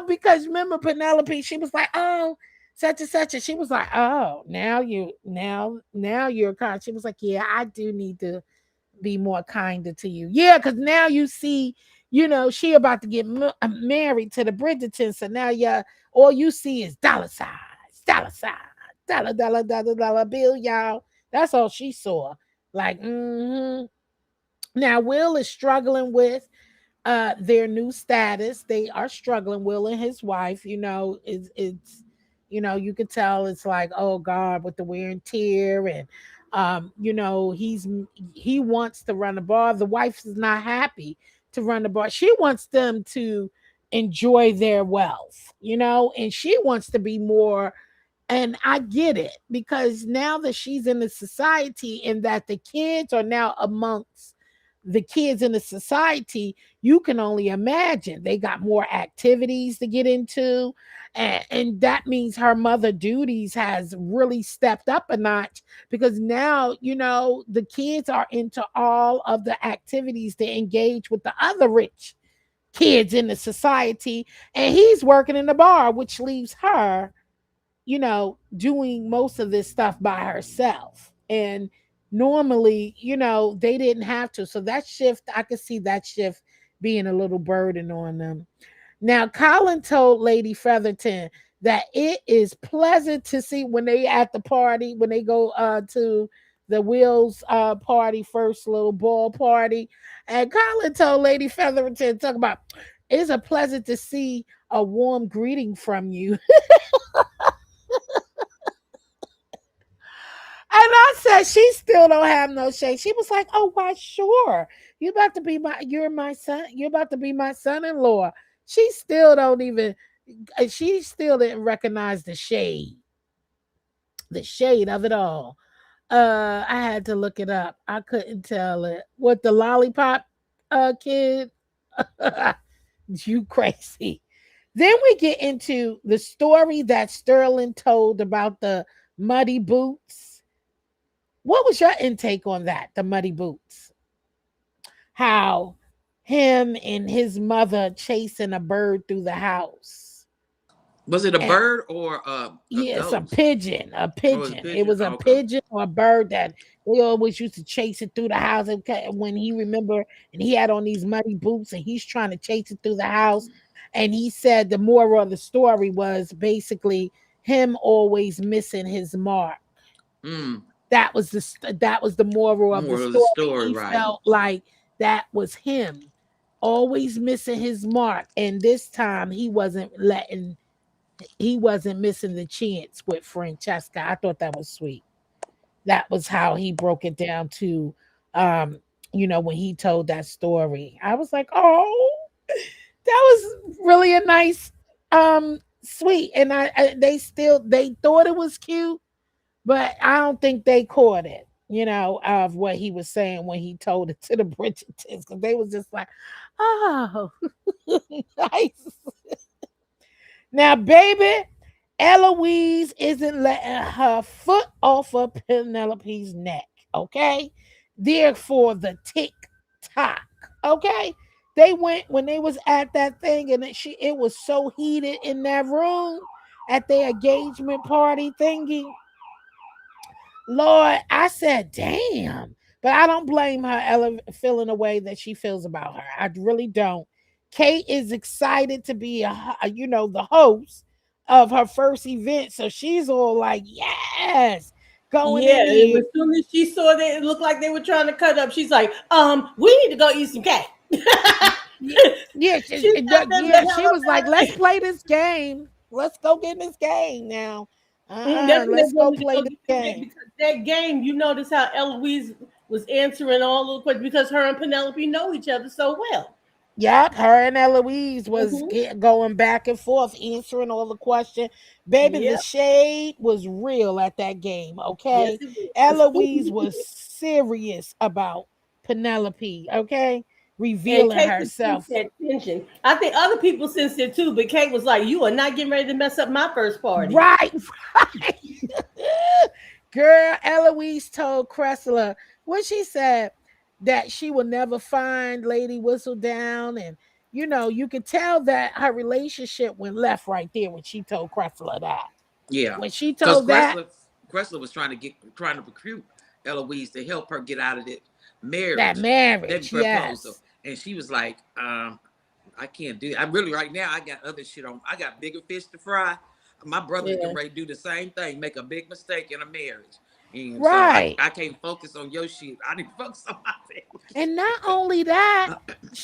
Because remember Penelope, she was like, oh, such and such. And she was like, oh, now you're kind. She was like, yeah, I do need to be more kinder to you. Yeah, because now you see, she about to get married to the Bridgerton. So now all you see is dollar signs, dollar bill, y'all. That's all she saw. Like, now Will is struggling with their new status. They are struggling. Will and his wife, it's you could tell it's like, oh God, with the wear and tear, and he wants to run the bar. The wife is not happy to run the bar. She wants them to enjoy their wealth, and she wants to be more. And I get it, because now that she's in the society and that the kids are now amongst the kids in the society, you can only imagine they got more activities to get into. And that means her mother duties has really stepped up a notch, because now, the kids are into all of the activities to engage with the other rich kids in the society. And he's working in the bar, which leaves her doing most of this stuff by herself. And normally, they didn't have to. So that shift, I could see that shift being a little burden on them. Now, Colin told Lady Featherton that it is pleasant to see when they at the party, when they go to the Will's party, first little ball party. And Colin told Lady Featherton, talk about, it's a pleasant to see a warm greeting from you. And I said, she still don't have no shame. She was like, oh, why, sure. You're my son. You're about to be my son-in-law. She still don't even, she still didn't recognize the shade of it all. I had to look it up. I couldn't tell it. What, the lollipop kid? You crazy. Then we get into the story that Sterling told about the muddy boots. What was your intake on that? The muddy boots. How him and his mother chasing a bird through the house. Was it a And bird or a yes, a ghost? pigeon, a Oh, it was a pigeon. It pigeon. was a Oh, okay. pigeon or a bird that they always used to chase it through the house. When he remember, and he had on these muddy boots, and he's trying to chase it through the house. And he said the moral of the story was basically him always missing his mark. Mm. That was the moral of the More of the story. story, He right? felt like that was him, always missing his mark, and this time he wasn't missing the chance with Francesca. I thought that was sweet. That was how he broke it down to, um, when he told that story. I was like, oh, that was really a nice, sweet. And they thought it was cute, but I don't think they caught it. Of what he was saying when he told it to the Bridgertons, because they was just like, oh, nice. Now, baby, Eloise isn't letting her foot off of Penelope's neck. Okay, therefore the tick tock. Okay, they went when they was at that thing, and it was so heated in that room at their engagement party thingy. Lord, I said, damn. But I don't blame her feeling the way that she feels about her. I really don't. Kate is excited to be the host of her first event. So she's all like, yes, going Yeah, in and here. as soon as she saw that it looked like they were trying to cut up, she's like, we need to go eat some cake. Yeah, yeah, She sat there the she hell up was like, out of let's play this game. Let's go get this game now. That's when they Let's go wanted to play go this get the cake game. because that game, you notice how Eloise was answering all the questions because her and Penelope know each other so well. Yep, her and Eloise was Hmm. going back and forth, answering all the questions. Baby, the Yep. shade was real at that game, Yes, okay? it was. Eloise was serious about Penelope, okay? And Revealing Kate could sense herself. that tension. I think other people sensed it too, but Kate was like, "You are not getting ready to mess up my first party." Right, right. Girl, Eloise told Cressler what she said, that she will never find Lady Whistledown. And, you could tell that her relationship went left right there when she told Cressler that. Yeah, When she because told that, Cressler was trying to recruit Eloise to help her get out of that that marriage, that marriage, proposal, yes. and she was like, I can't do it. I really right now I got other shit on. I got bigger fish to fry. My brother's Yeah. getting ready to do the same thing, make a big mistake in a marriage, and so Right. I can't focus on your shit. I need to focus on my And not only that,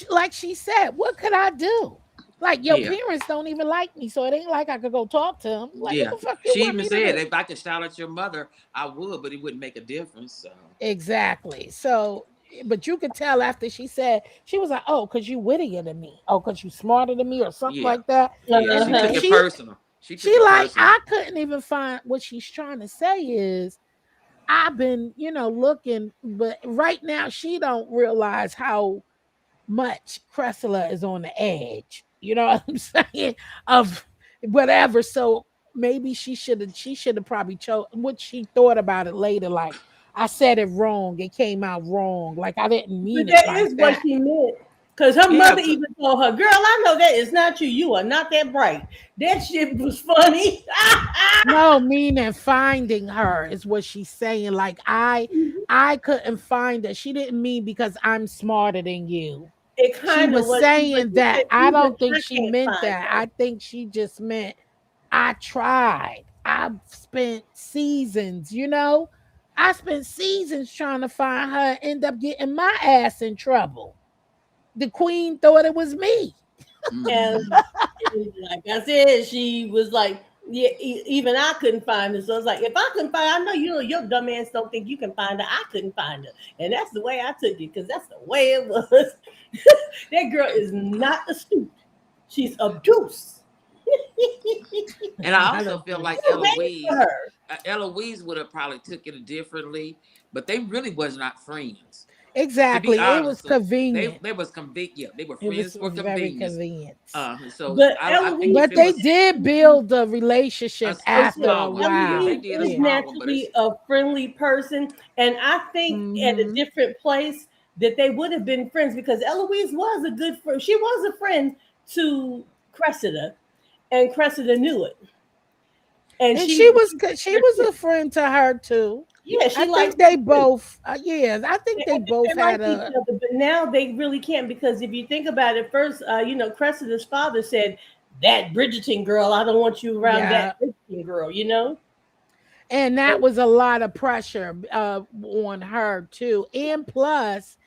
like she said, what could I do? Like, your yeah. parents don't even like me, so it ain't like I could go talk to them. Like, what Yeah, the fuck you she want even me to said do? if I could shout at your mother, I would, but it wouldn't make a difference. So Exactly. So, but you could tell after she said, she was like, "Oh, because you wittier than me. Oh, because you smarter than me, or something yeah, like that." yeah, And she took Uh-huh. it personal. She she took it like, personal. I couldn't even find what she's trying to say is, I've been, looking, but right now she don't realize how much Cressler is on the edge. You know what I'm saying? Of whatever. So maybe she should have probably chose what she thought about it later. Like, I said it wrong. It came out wrong. Like, I didn't But mean it that like is what that. she meant. Because her Yeah, mother even told her, "Girl, I know that is not you. You are not that bright." That shit was funny. No, meaning finding her is what she's saying. Like, I couldn't find her. She didn't mean because I'm smarter than you. It She kind of was was. But saying she that. said, I "Even don't think I she can't meant find that. her." I think she just meant I tried. I've spent seasons, I spent seasons trying to find her and end up getting my ass in trouble. The queen thought it was me. mm-hmm. And like I said, she was like, "Yeah, even I couldn't find her." So it's like, if I couldn't find, I know your dumb ass don't think you can find her. I couldn't find her, and that's the way I took it because that's the way it was. That girl is not astute; she's obtuse. And I Not also a feel like deuce. Feel bad for her. Eloise would have probably took it differently, but they really was not friends. To be Exactly. It was honest, so convenient. they was convict. Yeah, they were It was friends for very convenience. convenient. So But I think Eloise if But it they was did build the relationship a after a small one, yeah, they while. Eloise did a is Yeah. small one, but naturally it's a friendly person, and I think at a Hmm. different place that they would have been friends because Eloise was a good friend. She was a friend to Cressida, and Cressida knew it, and And she, she was a friend to her too. yeah, I she likes think her they too. both, yeah, I think they both They like had each a, other, but now they really can't because if you think about it, first, Cressida's father said, "That Bridgerton girl, I don't want you around that yeah, Bridgerton girl," you know. and that So, was a lot of pressure on her too. And plus,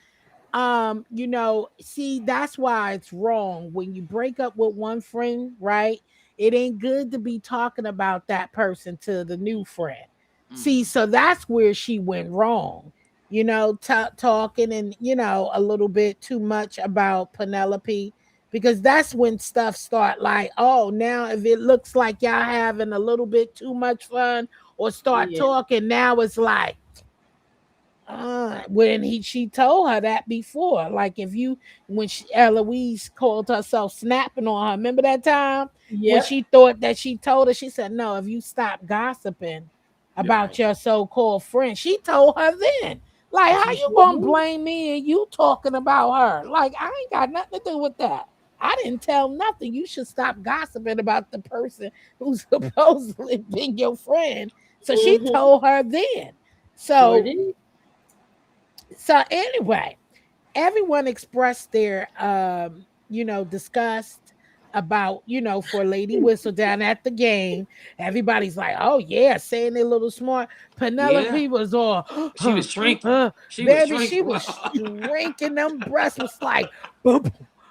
see, that's why it's wrong when you break up with one friend, right? It ain't good to be talking about that person to the new friend. See, Mm-hmm. so that's where she went wrong. Talking and a little bit too much about Penelope, because that's when stuff start like, oh, now if it looks like y'all having a little bit too much fun or start yeah, talking, now it's like, when she told her that before, like if you when Eloise called herself snapping on her, remember that time when yep, she thought that she told her, she said, no, if you stop gossiping You're about right. your so-called friend, she told her then, like, how she you sure gonna did. blame me and you talking about her? Like, I ain't got nothing to do with that. I didn't tell nothing. You should stop gossiping about the person who's supposedly been your friend. So she Hmm. told her then. Sure So did. anyway, everyone expressed their disgust about, for Lady Whistledown at the game. Everybody's like, oh yeah, saying they little smart. Yeah. Penelope was all She was shrinking. She was baby, she shrinking. was shrinking. Them breasts was like boom,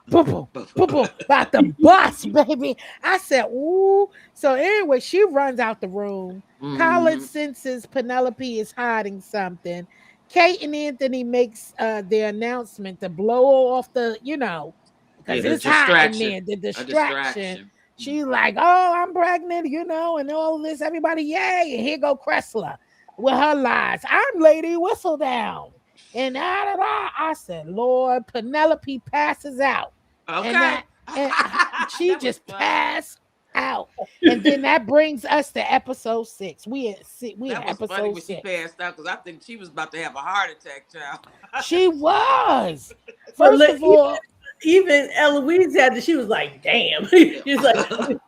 boom, boom, boom, boom, about the bust, baby. I said, ooh. So anyway, she runs out the room. Colin Mm-hmm. senses Penelope is hiding something. Kate and Anthony makes their announcement to blow off the, Yeah, because the it's hot in distraction. there, the A distraction. distraction. She's like, oh, I'm pregnant, and all of this. Everybody, yay. And here go Cressler with her lies. I'm Lady Whistledown. And I said, Lord, Penelope passes out. And Okay. that, and she That was just funny. passed out. And then that brings us to episode 6. We in That was funny episode when she 6. passed out because I think she was about to have a heart attack, child. She was. But First of all, even Eloise had to, she was like, damn. She's like,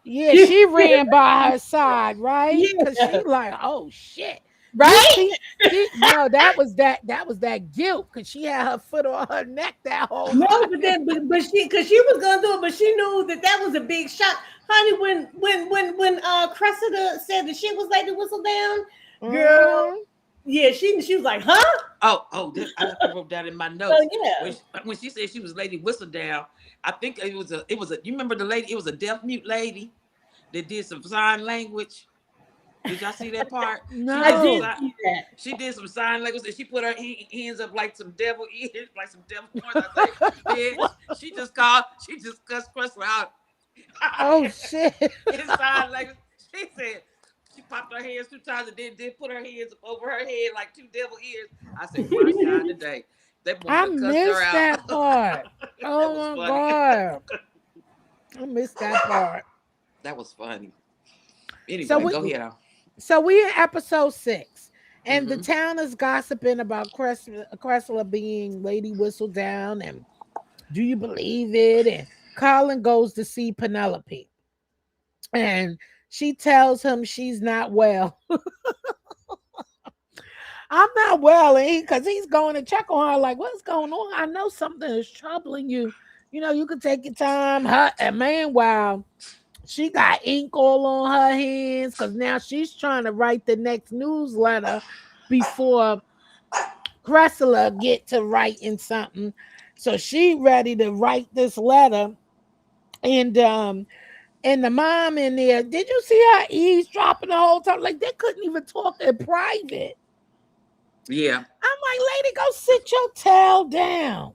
yeah, she ran by her side, right? Cause yeah, she like, oh shit. You right? see, no, that was that guilt because she had her foot on her neck that whole No, time. but then, but she, because she was gonna do it, but she knew that that was a big shock, honey. When Cressida said that she was Lady Whistledown, girl, Mhm. yeah, she was like, huh? I wrote that in my Oh notes yeah, when she said she was Lady Whistledown. I think it was a. You remember the lady? It was a deaf mute lady that did some sign language. Did y'all see that part? She I did some did No. sign. see that. She did some sign language and she put her hands up like some devil ears, like some devil horns. I say, bitch. She just cussed Crystal out Oh shit. in sign language. She said she popped her hands 2 times and then put her hands over her head like two devil ears. I said, my God, today that woman I done cussed her missed out. that part. That was Oh my funny. god. I missed that part. That was funny. So Anyway, we go ahead. so we in episode 6. And the Mm-hmm. town is gossiping about Cressler being Lady Whistledown, and do you believe it? And Colin goes to see Penelope, and she tells him she's not well. I'm not well, and because he's going to check on her, like, what's going on? I know something is troubling you. You could take your time. And meanwhile, she got ink all on her hands because now she's trying to write the next newsletter before Cressler get to writing something. So she ready to write this letter, and the mom in there. Did you see her eavesdropping the whole time? Like they couldn't even talk in private. Yeah. I'm like, lady, go sit your tail down.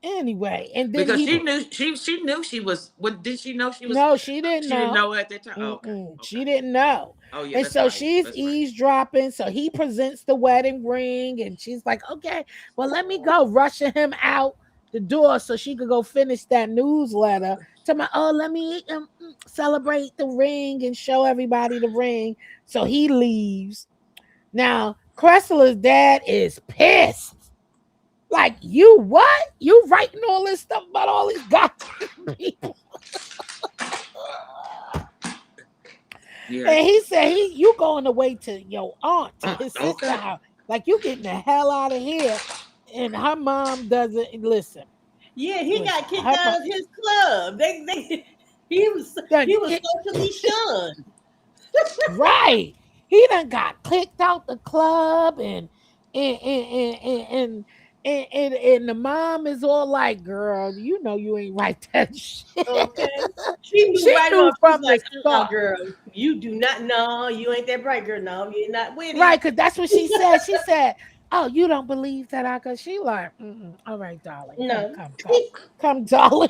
Anyway, and then Because he she knew she was. What did she know she was? no, she didn't She didn't know. know at that time. Oh, okay. She Okay. didn't know. Oh yeah, And that's so right. she's That's right. eavesdropping. So he presents the wedding ring and she's like, okay, well, let me go, rushing him out the door so she could go finish that newsletter. To my, oh, let me celebrate the ring and show everybody the ring. So he leaves. Now, Cressler's dad is pissed. Like, you what? You writing all this stuff about all these goddamn people? Yeah. And he said, you going away to your aunt, to his sister Okay. house. Like you getting the hell out of here. And her mom doesn't listen. Yeah, he Listen, got kicked her mom, out of his club. They he done was kick, socially shunned. right. He done got kicked out the club and and and and and, and the mom is all like, girl, you know you ain't right that shit. Okay. She knew She right knew off. She's from the like, start. girl, you do not know. You ain't that bright girl. No, you're not with Right, it. because that's what she said. She said, "Oh, you don't believe that I could?" She like, all right, darling, come, No. come, come, come, darling.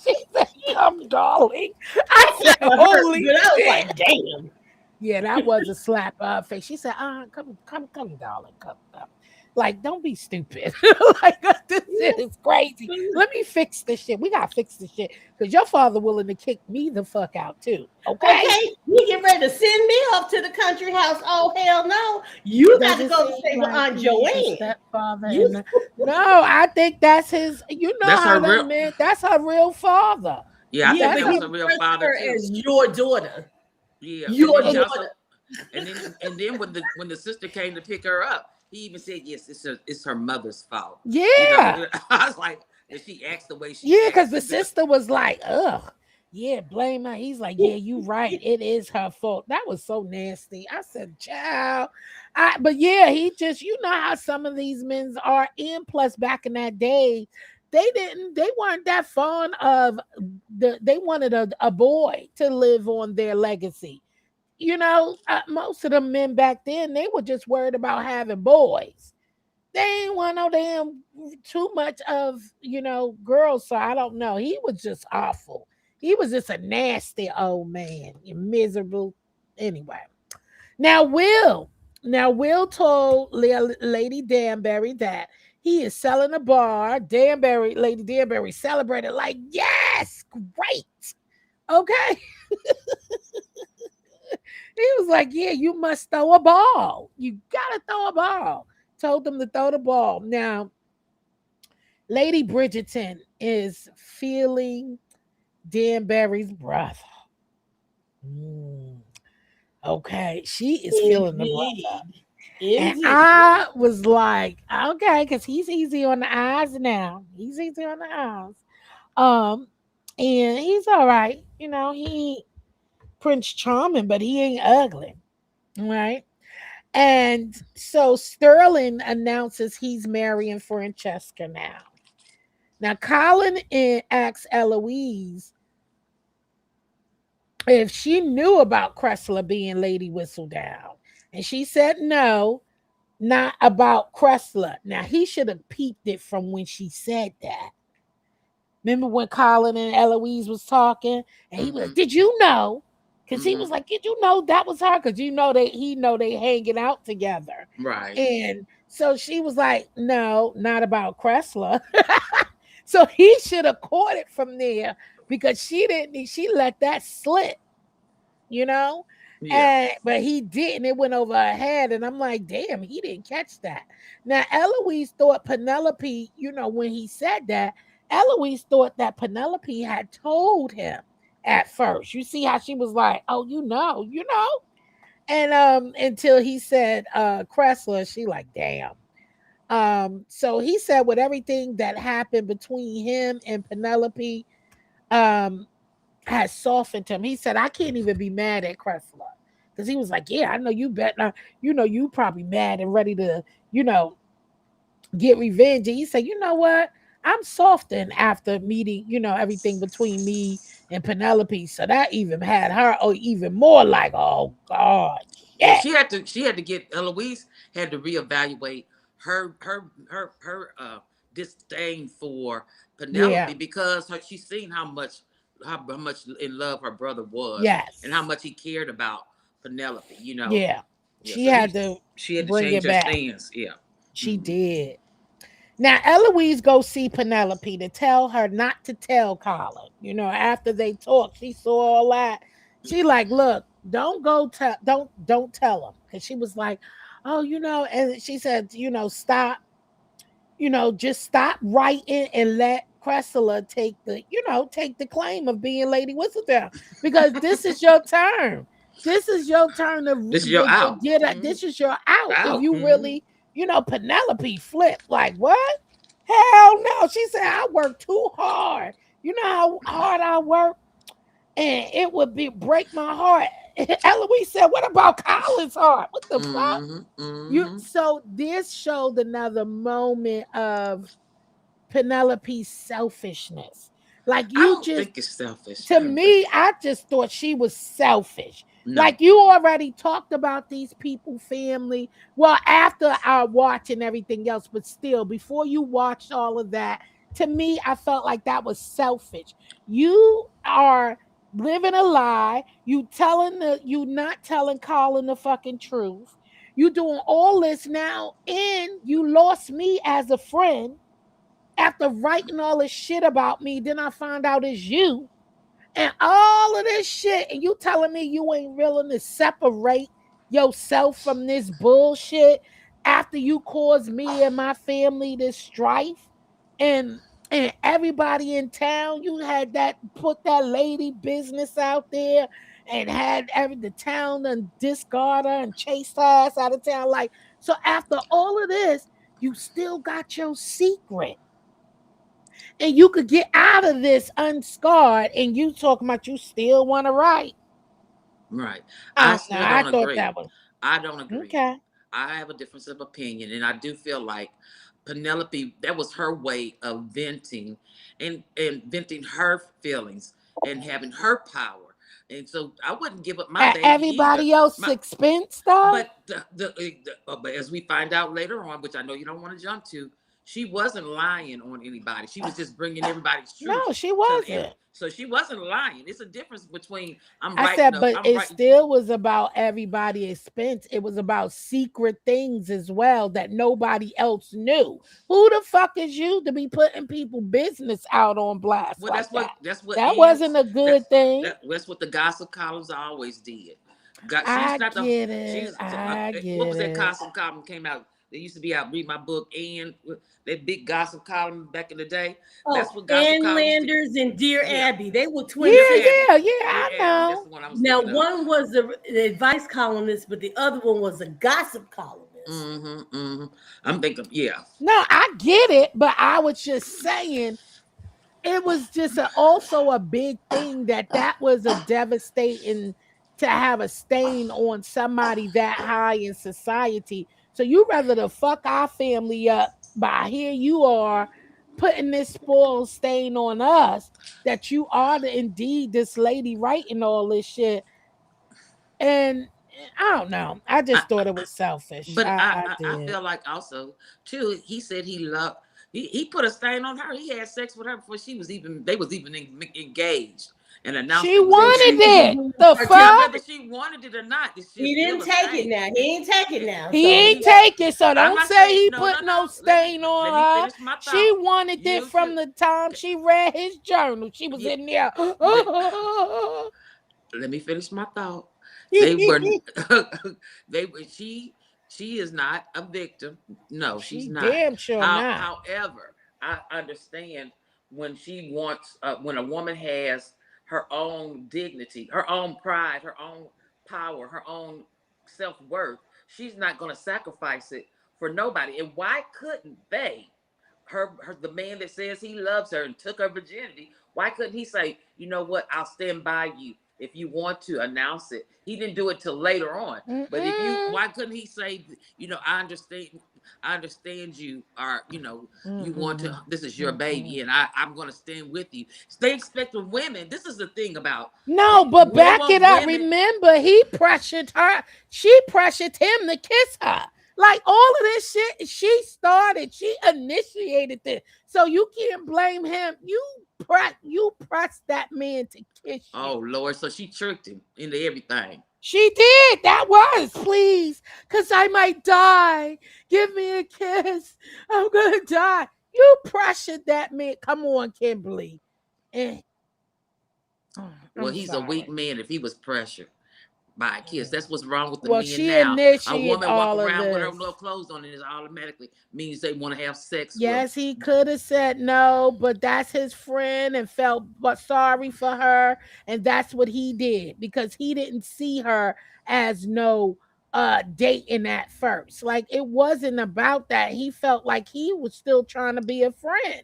She said, "Come, darling." I said, It hurt, "Holy but I was shit!" like, damn. Yeah, that was a slap face. She said, come, come, come, darling, come, come." Like, don't be stupid. Like, this shit is crazy. Let me fix this shit. We gotta fix this shit because your father willing to kick me the fuck out too. Okay. Okay, you get ready to send me off to the country house. Oh hell no! You got Does to it go seem stay with like Aunt he's a Joanne. stepfather? You And no, I think that's his. You know That's her how real. them men. That's her real father. Yeah, I Yeah, think but That's that her. he was a real refers to father her too. as your daughter. Yeah, and Your then he Ex- also, daughter. and then when the sister came to pick her up, he even said, "Yes, it's her mother's fault." You know, Yeah, I was like, that she acts the way she yeah. Because acts. the sister was like, "Ugh, yeah, blame her." He's like, "Yeah, you right. It is her fault." That was so nasty. I said, "Child," but yeah, he just, you know how some of these men are. And plus, back in that day, they weren't that fond of they wanted a boy to live on their legacy. You know, most of the men back then, they were just worried about having boys. They ain't want no damn too much of, girls. So I don't know. He was just awful. He was just a nasty old man, miserable. Anyway, now Will told Lady Danbury that he is selling a bar. Lady Danbury celebrated like, yes, great. Okay. He was like, yeah, you must throw a ball. You gotta throw a ball. Told them to throw the ball. Now, Lady Bridgerton is feeling Danbury's brother. Mm, okay, she is feeling the brother. Indeed. And Indeed. I was like, okay, because he's easy on the eyes now. He's easy on the eyes. Um, and he's all right. He ain't Prince Charming, but he ain't ugly. Right. And so Sterling announces he's marrying Francesca now. Now, Colin asks Eloise if she knew about Cressler being Lady Whistledown. And she said no, not about Cressler. Now, he should have peeped it from when she said that. Remember when Colin and Eloise was talking and he was Mm-hmm. like, did you know? Because he Mm-hmm. was like, did you know that was her? Because he know they hanging out together. Right. And so she was like, no, not about Cressler. So he should have caught it from there because she let that slip, you know? Yeah. And but he didn't. It went over her head. And I'm like, damn, he didn't catch that. Now Eloise thought Penelope, when he said that, Eloise thought that Penelope had told him at first. You see how she was like, oh, and until he said Cressler, she like, damn. So he said with everything that happened between him and Penelope, um, has softened him. He said, I can't even be mad at Cressler. Because he was like, yeah, I know you bet not, you probably mad and ready to, you know, get revenge. And he said, you know what? I'm softened after meeting, everything between me and Penelope. So that even had her even more like, oh God, Yeah, shit. she had to get Eloise had to reevaluate her disdain for Yeah. Penelope because she's seen how much in love her brother was and how Yes. much he cared about Penelope. Yeah. Yeah. She So had to she had to bring change it her back. stance. Yeah. She Hmm. did. Now Eloise goes see Penelope to tell her not to tell Colin. After they talked, she saw all that. She like, look, don't go tell, don't tell him, because she was like, oh, and she said, stop, just stop writing and let Cressler take the claim of being Lady Whistledown because this is your turn. This is your turn This is your to out. get it. Mm-hmm. This is your out. If Out. you Mm-hmm. really, Penelope flipped like what? Hell no. She said I work too hard. You know how hard I work, and it would be break my heart. Eloise said, "What about Colin's heart? What the fuck?" Mm-hmm. You Mm-hmm. so this showed another moment of Penelope's selfishness. Like I you don't just think it's selfish. to I don't think. me, I just thought she was selfish. No. Like you already talked about these people, family. Well, after our watch and everything else, but still, before you watched all of that, to me, I felt like that was selfish. You are living a lie. You not telling Colin the fucking truth. You doing all this now, and you lost me as a friend after writing all this shit about me. Then I find out it's you and all of this shit, and you telling me you ain't willing to separate yourself from this bullshit after you caused me and my family this strife, and everybody in town, you had that put that lady business out there and had the town and discard her and chased her ass out of town. Like, so after all of this, you still got your secret and you could get out of this unscarred, and you talking about you still want to write. Right. I I don't know. still I don't thought agree. that was I don't agree. okay. I have a difference of opinion, and I do feel like Penelope, that was her way of venting and venting her feelings and having her power. And so I wouldn't give up my At baby either. everybody else My, expense though. but but as we find out later on, which I know you don't want to jump to, she wasn't lying on anybody. She was just bringing everybody's truth No, she to every. wasn't. So she wasn't lying. It's a difference between I said, but I'm it writing. still was about everybody expense. It was about secret things as well that nobody else knew. Who the fuck is you to be putting people business out on blast Well, like that? that's what That ends. wasn't a That's good thing. that's what the gossip columns always did. God, she's I not the. get it. She's I what get was that it. gossip column came out? They used to be out read my book and that big gossip column back in the day. Oh, That's what gossip Ann columns did. Landers and Dear Yeah, Abby, they were Yeah, twin Dear sisters. Abby, yeah, yeah. Dear I Abby. That's know. the one I was Now, thinking of. one was the advice columnist, but the other one was a gossip columnist. Mm-hmm, mm-hmm. I'm thinking, yeah. No, I get it, but I was just saying it was just also a big thing that was a devastating to have a stain on somebody that high in society. So you rather to fuck our family up by here you are putting this spoil stain on us that you are indeed this lady writing all this shit. And I don't know. I I, just thought it was selfish. But I I did. feel like also too. He said he loved. He put a stain on her. He had sex with her before she was even. They was even engaged and announced She they was So wanted she engaged. was it. doing The Yeah, particular. fuck? whether she wanted it or not, it's He just still didn't a take it stain. now. He ain't take it Yeah, now. He So ain't he. take it, so I'm don't not say saying he no, no, put no no. Let me stain on let me her. finish my She thought. wanted it You from too. the time she read his journal. She was Yeah, in there. let, let me finish my thought. They were they were she is not a victim. No, she's She not. damn sure not. However, I understand when she wants when a woman has her own dignity, her own pride, her own power, her own self-worth, she's not going to sacrifice it for nobody. And why couldn't they the man that says he loves her and took her virginity, why couldn't he say, you know what, I'll stand by you if you want to announce it? He didn't do it till later on. But if you Mm-mm. why couldn't he say, I understand you are, you want to Mm-mm. this is your Mm-mm. baby and I'm gonna stand with you. They expecting women. This is the thing about No, but they back it want up. women. Remember, he pressured her. She pressured him to kiss her. Like all of this shit, she started. She initiated this. So you can't blame him. You pressed that man to kiss you. Oh Lord, so she tricked him into everything. She did. That was, please, because I might die. Give me a kiss. I'm gonna die. You pressured that man. Come on, Kimberly. Eh, oh, Well, I'm he's a weak sorry. man if he was pressured. by a kiss. That's what's wrong with the Well, men she now. A initiated woman walk all of around with her this. no clothes on, and it automatically means they want to have sex with them. Yes, he could have said no, but that's his friend and felt but sorry for her, and that's what he did because he didn't see her as no dating at first. Like it wasn't about that. He felt like he was still trying to be a friend.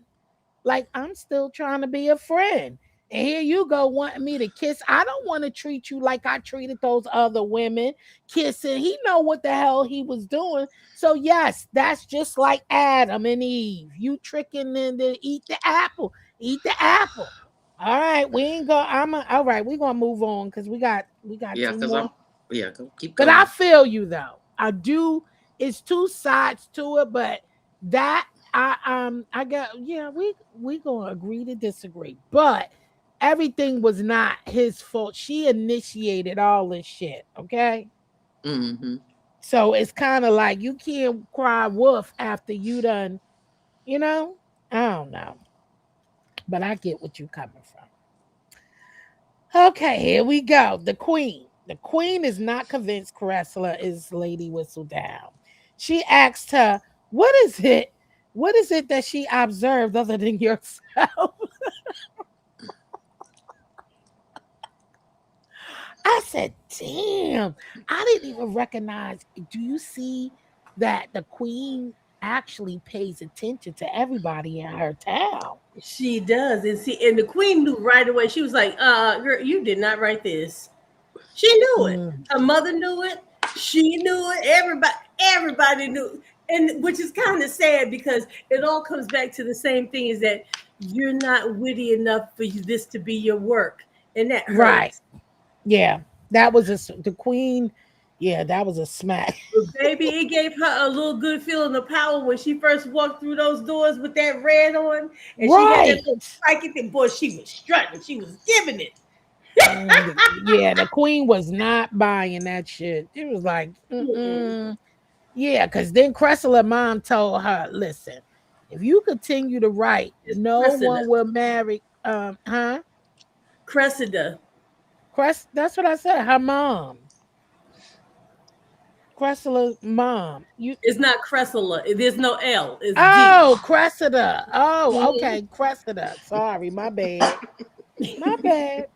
Like I'm still trying to be a friend. And here you go wanting me to kiss. I don't want to treat you like I treated those other women kissing. He know what the hell he was doing. So yes, that's just like Adam and Eve. You tricking them to eat the apple. Eat the apple. All right, we ain't go. All right, we're gonna move on because we got Yeah, two because more. keep But I going. feel you though. I do. It's two sides to it, but that I got yeah, we gonna agree to disagree. But everything was not his fault. She initiated all this shit, okay? Mm-hmm. So it's kind of like you can't cry wolf after you done, you know? I don't know. But I get what you coming from. Okay, here we go. The queen. The queen is not convinced Cressler is Lady Whistledown. She asked her, "What is it? What is it that she observed other than yourself?" I said, "Damn, I didn't even recognize. Do you see that the queen actually pays attention to everybody in her town?" She does, and see, and the queen knew right away. She was like, girl, you did not write this." She knew it. Mm, Her mother knew it. She knew it. Everybody knew. And which is kind of sad because it all comes back to the same thing: is that you're not witty enough for this to be your work, and that right. hurts. Yeah. That was the queen. Yeah, that was a smack. But baby, it gave her a little good feeling of power when she first walked through those doors with that red on, and she had that Right. little psychic. And boy, she was strutting. She was giving it. Yeah, the queen was not buying that shit. It was like, Mm-mm. mm-mm. Yeah, because then Cressler mom told her, listen, if you continue to write, It's no Cressida. one will marry. Huh? Cressida. That's what I said. Her mom, Cressler's mom. You It's not Cressida. There's no L. It's D. oh Cressida. Oh, Mhm. okay, Cressida. Sorry, my bad. My bad.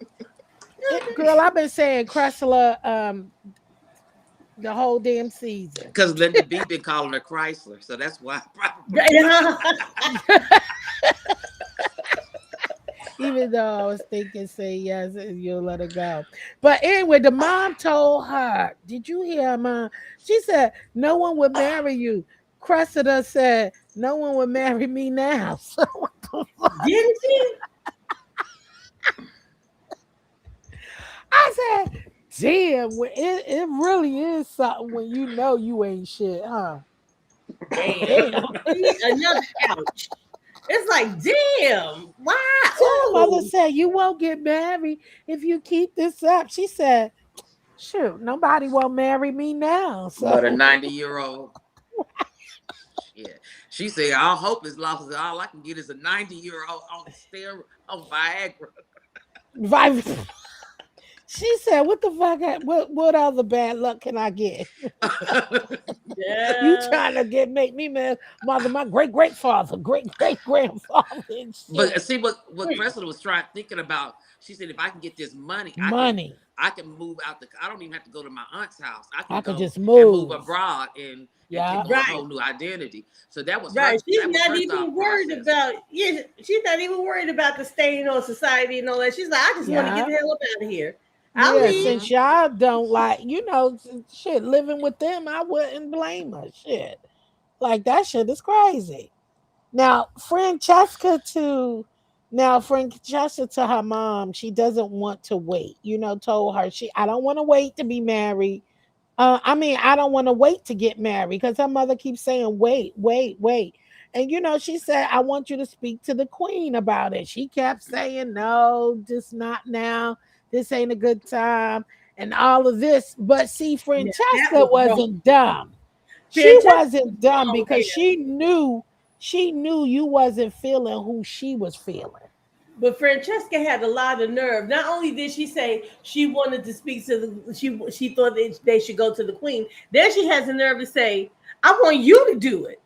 Girl, I've been saying Cressler the whole damn season. Because Linda B been calling her Chrysler, so that's why probably. Even though I was thinking, say yes, and you'll let her go. But anyway, the mom told her, "Did you hear, mom?" She said, "No one would marry you." Cressida said, "No one would marry me now." So what the fuck? Didn't she? I said, "Damn, it really is something when you know you ain't shit, huh?" Damn. Damn. See, another ouch. It's like, damn. Why? So mother Ooh. said, "You won't get married if you keep this up." She said, "Shoot, nobody will marry me now." But a So 90-year-old, yeah. She said, all hope is lost. All I can get is a 90-year-old on on Viagra. right. She said, "What the fuck? What other bad luck can I get? You Yeah. trying to make me mad, mother? My great father, great grandfather, and But shit, see what Cressida was trying thinking about. She said, if I can get this money, money. I can move out the. I don't even have to go to my aunt's house. I can I could go just and move move. abroad and Yeah, take on a Right. whole new identity. So that was Right. She's her not even thought worried process. about, yeah, she's not even worried about the stain on society and all that. She's like, I just want to get yeah, the hell up out of here. I'll yeah. leave. Mm-hmm. Since y'all don't like, shit, living with them, I wouldn't blame her. Shit, like that shit is crazy. Now, Francesca to her mom, she doesn't want to wait. Told her I don't want to wait to be married. I don't want to wait to get married because her mother keeps saying, wait, wait, wait. And she said, I want you to speak to the queen about it. She kept saying, no, just not now. This ain't a good time. And all of this. But see, Now, that Francesca was wrong. wasn't dumb. She Fantastic was wasn't dumb wrong because here. she knew you wasn't feeling who she was feeling. But Francesca had a lot of nerve. Not only did she say she wanted to speak to she thought that they should go to the queen. Then she has the nerve to say, "I want you to do it."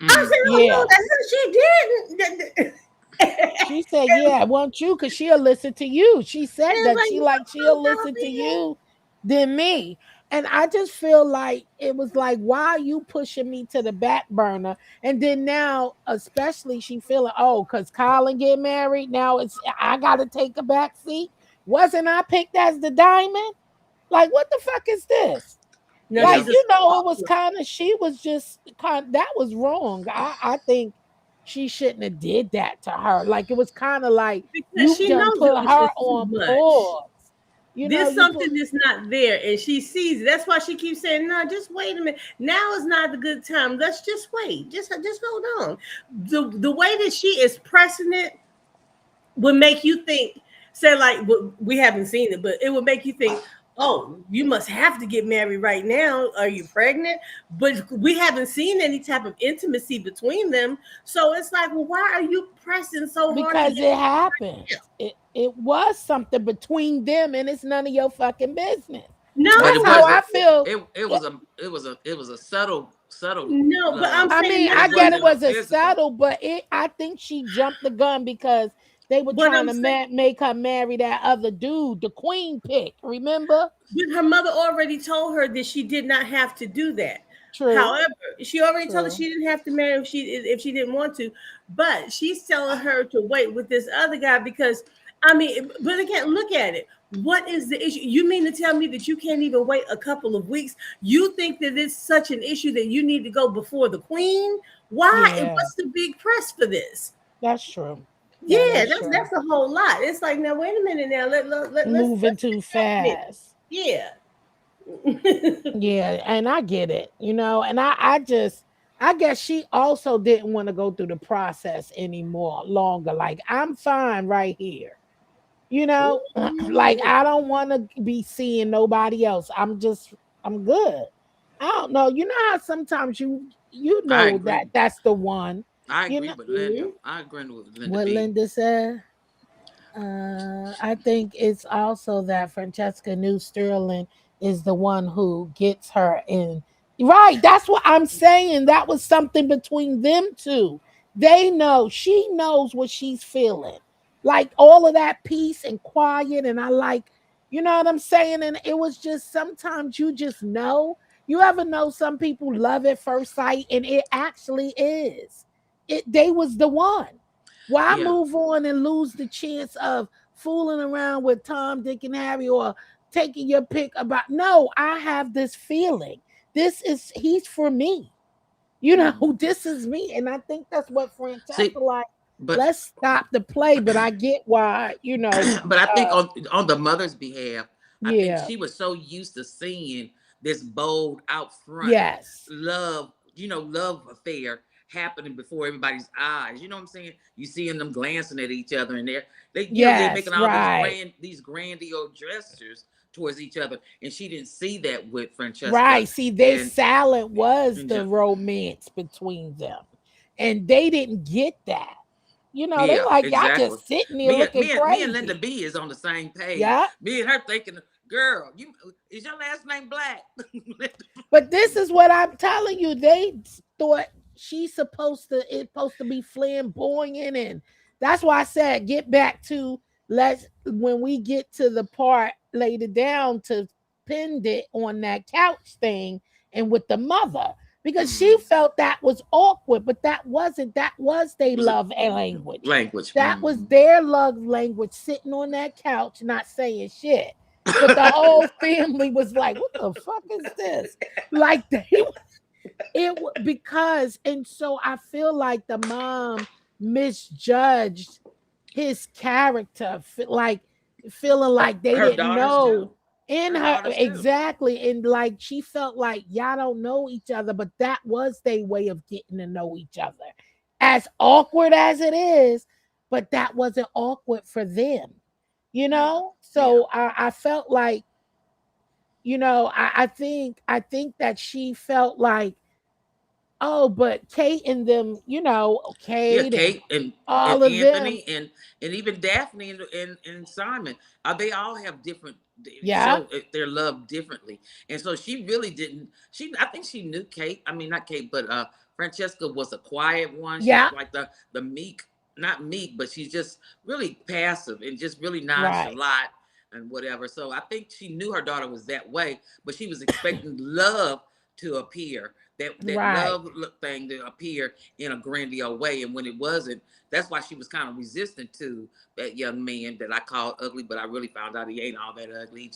I Mm. said, "Oh no, Yeah. that's what she did." She said, "Yeah, I want you," because she'll listen to you. She said It's that like, she what like she'll the listen to hell? you than me. And I just feel like it was like, why are you pushing me to the back burner? And then now, especially she feeling, oh, because Colin get married. Now I gotta take a back seat. Wasn't I picked as the diamond? Like, what the fuck is this? No, Yeah. Like, she's a it was stalker kind of she was just kind that was wrong. I think she shouldn't have did that to her. Like, it was kind of like because you she done knows put it was her just too on much. pause. There's You put something that's not there, and she sees it. That's why she keeps saying, "No, just wait a minute. Now is not the good time. Let's just wait. Just hold on." The way that she is pressing it would make you think. Say like we haven't seen it, but it would make you think, "Oh, you must have to get married right now. Are you pregnant?" But we haven't seen any type of intimacy between them, so it's like, well, why are you pressing so hard to because get it married happened. now? It was something between them, and it's none of your fucking business. But That's it No, how I wasn't. feel. It was a subtle no, but I'm love, I saying mean, not but I it get just it wasn't a was a physical. subtle, but I think she jumped the gun because they were what trying I'm to saying. make her marry that other dude, the queen pick. Remember? But her mother already told her that she did not have to do that. True, However, she already told her true. she didn't have to marry if she didn't want to. But she's telling her to wait with this other guy because I mean, but again, look at it. What is the issue? You mean to tell me that you can't even wait a couple of weeks? You think that it's such an issue that you need to go before the queen? Why? Yeah, What's the big press for this? that's true. That Yeah, is that's true. that's a whole lot. It's like now, wait a minute. Now Moving let's too take that a minute. fast. Yeah. Yeah, and I get it, and I guess she also didn't want to go through the process anymore longer. Like, I'm fine right here. Like, I don't want to be seeing nobody else. I'm good. I don't know. You know how sometimes I that agree. that's the one. I You agree know with Linda. Mhm. I agree with Linda what B. Linda said? I think it's also that Francesca knew Sterling is the one who gets her in. Right. That's what I'm saying. That was something between them two. They know. She knows what she's feeling. Like, all of that peace and quiet. And I like, you know what I'm saying? And it was just sometimes you just know. You ever know some people love at first sight? And it actually is. They was the one. Why Yeah, move on and lose the chance of fooling around with Tom, Dick, and Harry, or taking your pick about? No, I have this feeling. He's for me. mhm. This is me. And I think that's what Francesca See, like. but Let's stop the play, but I get why, but I think on the mother's behalf, I think yeah. she was so used to seeing this bold, out front Yes. love, love affair happening before everybody's eyes. You know what I'm saying? You seeing them glancing at each other, and they're Yes, making all right. these grandiose gestures towards each other, and she didn't see that with Francesca, Right. See, their and, salad was and the ju- romance between them. And they didn't get that. They yeah, like, y'all exactly. just sitting here Me and looking me and me and Linda crazy. B is on the same page. Yeah. Me and her thinking, girl, you is your last name Black? But this is what I'm telling you. They thought it's supposed to be flamboyant, and that's why I said get back to let's when we get to the part later down to pin it on that couch thing and with the mother. Because she Mm, felt that was awkward, but that was their was it love and language. language? That was their love language, sitting on that couch, not saying shit. But the whole family was like, "What the fuck is this?" Like, because, and so I feel like the mom misjudged his character, like feeling like they Her didn't daughters too. know in Her her daughters too. exactly, and like she felt like y'all don't know each other, but that was their way of getting to know each other. As awkward as it is, but that wasn't awkward for them, Yeah, yeah, So I felt like, I think that she felt like Oh, but Kate and them, Yeah, Kate and Kate and all of them. Anthony and even Daphne and Simon. They all have different, they Yeah, show their love differently. And so she really didn't. I think she knew Kate. I mean, not Kate, but Francesca was a quiet one. She's yeah, like the meek, not meek, but she's just really passive and just really right, nonchalant and whatever. So I think she knew her daughter was that way, but she was expecting love to appear, that right. love thing to appear in a grandiose way. And when it wasn't, that's why she was kind of resistant to that young man that I called ugly, but I really found out he ain't all that ugly.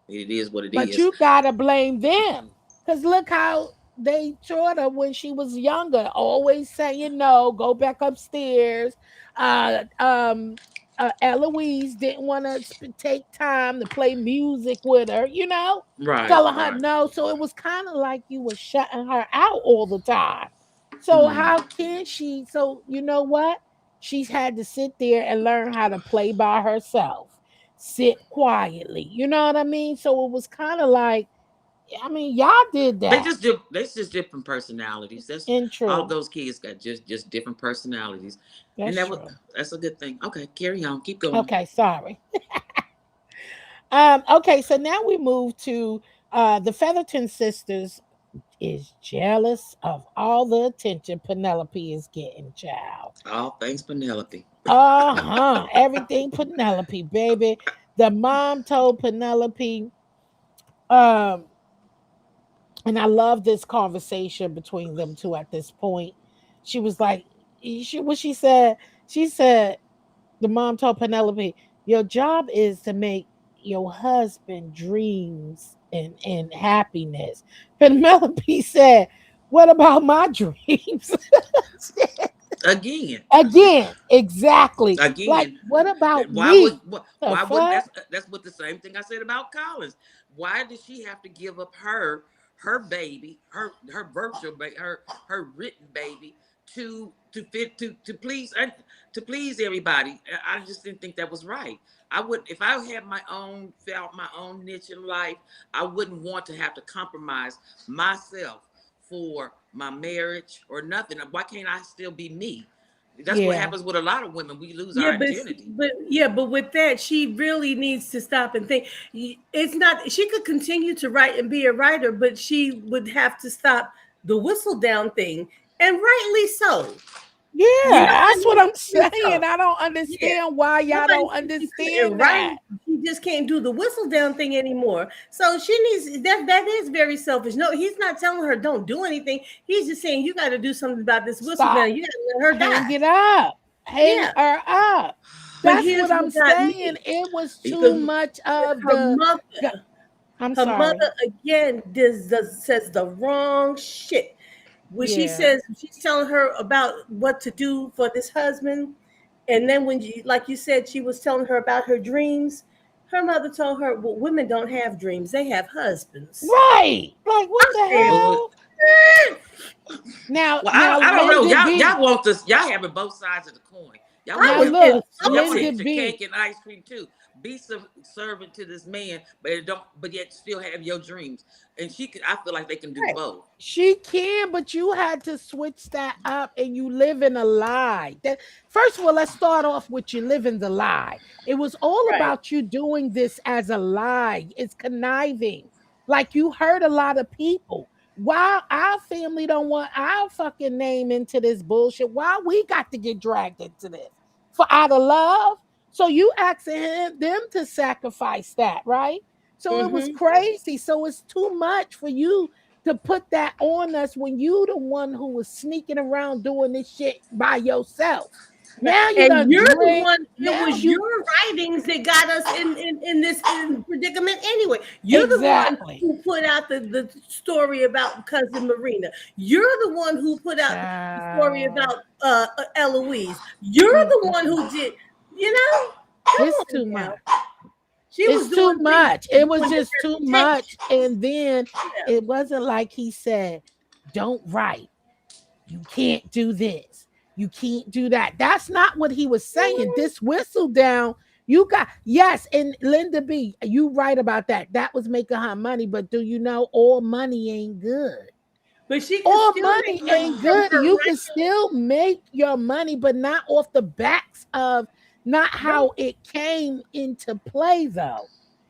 It is what it But is. you gotta blame them. Cause look how they taught her when she was younger, always saying no, go back upstairs. Uh um Eloise didn't want to take time to play music with her, Right, telling her right. no. So it was kind of like you were shutting her out all the time. So Hmm. how can she? So you know what? She's had to sit there and learn how to play by herself, sit quietly. You know what I mean? So it was kind of like, I mean, y'all did that. That's just different personalities. That's And all true. those kids got, just different personalities, and That's true. that's a good thing. Okay, carry on, keep going. Okay, sorry. Okay, so now we move to the Featherton sisters is jealous of all the attention Penelope is getting, child. All thanks Penelope. Uh-huh. Everything Penelope, baby. The mom told Penelope, um, and I love this conversation between them two at this point. She was like, what she said, the mom told Penelope, your job is to make your husband dreams and happiness. Penelope said, what about my dreams? Again, Again, exactly. Like, again, what about why would me? The why wouldn't fuck? that's what the same thing I said about Collins. Why did she have to give up her baby, her virtual baby, her written baby to fit to please everybody? I just didn't think that was right. I would, if I had my own, felt my own niche in life, I wouldn't want to have to compromise myself for my marriage or nothing. Why can't I still be me? That's what Yeah. happens with a lot of women. We lose our Yeah, identity. but with that, she really needs to stop and think. It's not. She could continue to write and be a writer, but she would have to stop the whistle down thing, and rightly so. Yeah, You know what I that's what mean? I'm Rightly saying. so. I don't Yeah. understand why y'all Nobody don't said she couldn't understand write. that. She just can't do the whistle down thing anymore. So she needs that. That is very selfish. No, he's not telling her don't do anything. He's just saying you got to do something about this whistle Stop. down. You got to let her Hang die. it up. Hang Yeah. her up. But That's here's what I'm what got saying. me It was too because much of her the. mother G- I'm her sorry. mother again says the wrong shit when Yeah. she's telling her about what to do for this husband, and then when you, like you said, she was telling her about her dreams. Her mother told her, well, women don't have dreams, they have husbands. Right. Like, what I the said, Well, hell? Now, well, now, I don't know. Linda B. Y'all want this. Y'all having both sides of the coin. Y'all I want Now, was your look, y'all want to Linda get insulted. your B. cake and ice cream too. Be servant to this man, but it don't. But yet still have your dreams. And she could. I feel like they can do Right. both. She can, but you had to switch that up and you live in a lie. That first of all, let's start off with you living the lie. It was all Right. about you doing this as a lie. It's conniving. Like you hurt a lot of people. Why our family don't want our fucking name into this bullshit? Why we got to get dragged into this? For out of love? So you asking them to sacrifice that, right? So it was Mm-hmm. crazy. So it's too much for you to put that on us when you the one who was sneaking around doing this shit by yourself. Now you And done you're the drink. one, it Now was you your writings that got us in this predicament anyway. You're the one exactly. who put out the story about cousin Marina. You're the one who put out the story Child. about Eloise. You're the one Mm-mm. who did, you know, come It's on too now. much. She was It's too doing things much. It was doing just too much. dissertation. And then Yeah. it wasn't like he said, don't write. You can't do this. You can't do that. That's not what he was saying. This whistle down, you got, yes. And Linda B, you right about that. That was making her money. But do you know all money ain't good? But she could All still money make money ain't from good. her You can record. still make your money, but not off the backs of not Right. how it came into play, though.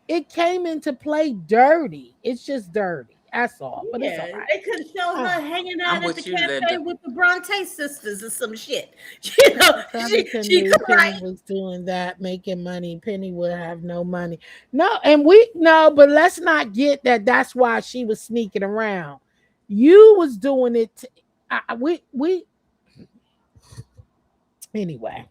It came into play dirty. It's just dirty. That's all. But it's all Yeah, right. they could show Oh, her hanging I'm out at the with you, cafe Linda. with the Bronte sisters or some shit. You know, Tabitha she knew could Penny write. was doing that, making money. Penny would have no money. No, and we no, but let's not get that. That's why she was sneaking around. You was doing it. We anyway.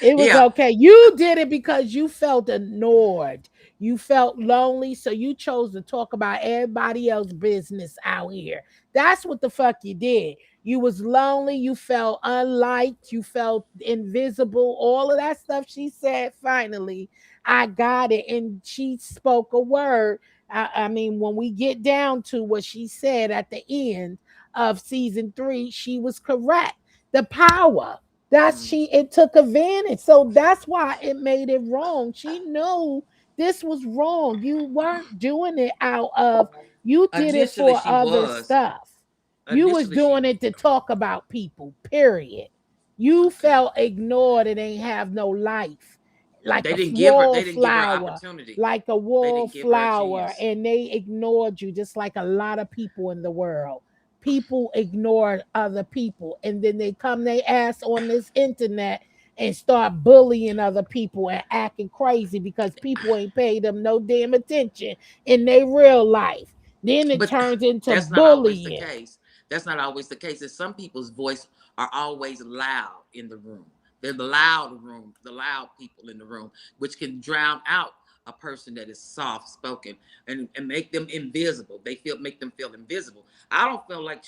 It was Yeah. okay. You did it because you felt annoyed. You felt lonely, so you chose to talk about everybody else's business out here. That's what the fuck you did. You was lonely, you felt unliked, you felt invisible, all of that stuff she said finally. I got it. And she spoke a word. I mean, when we get down to what she said at the end of season 3, she was correct. The power. That's Mhm. she it took advantage. So that's why it made it wrong. She knew this was wrong. You weren't doing it out of you did it Initially, for she other was. stuff. You was Initially, she. doing it to talk about people, period. You Okay. felt ignored and ain't have no life. Like They a didn't give her. They didn't give her wallflower, opportunity. like a They didn't give her a wallflower, chance. and they ignored you just like a lot of people in the world. People ignore other people, and then they come they ass on this internet and start bullying other people and acting crazy because people ain't paid them no damn attention in their real life. Then it But turns into that's not always the bullying. case. That's not always the case. And some people's voice are always loud in the room. They're the loud people in the room, which can drown out a person that is soft spoken and make them invisible. They feel make them feel invisible. I don't feel like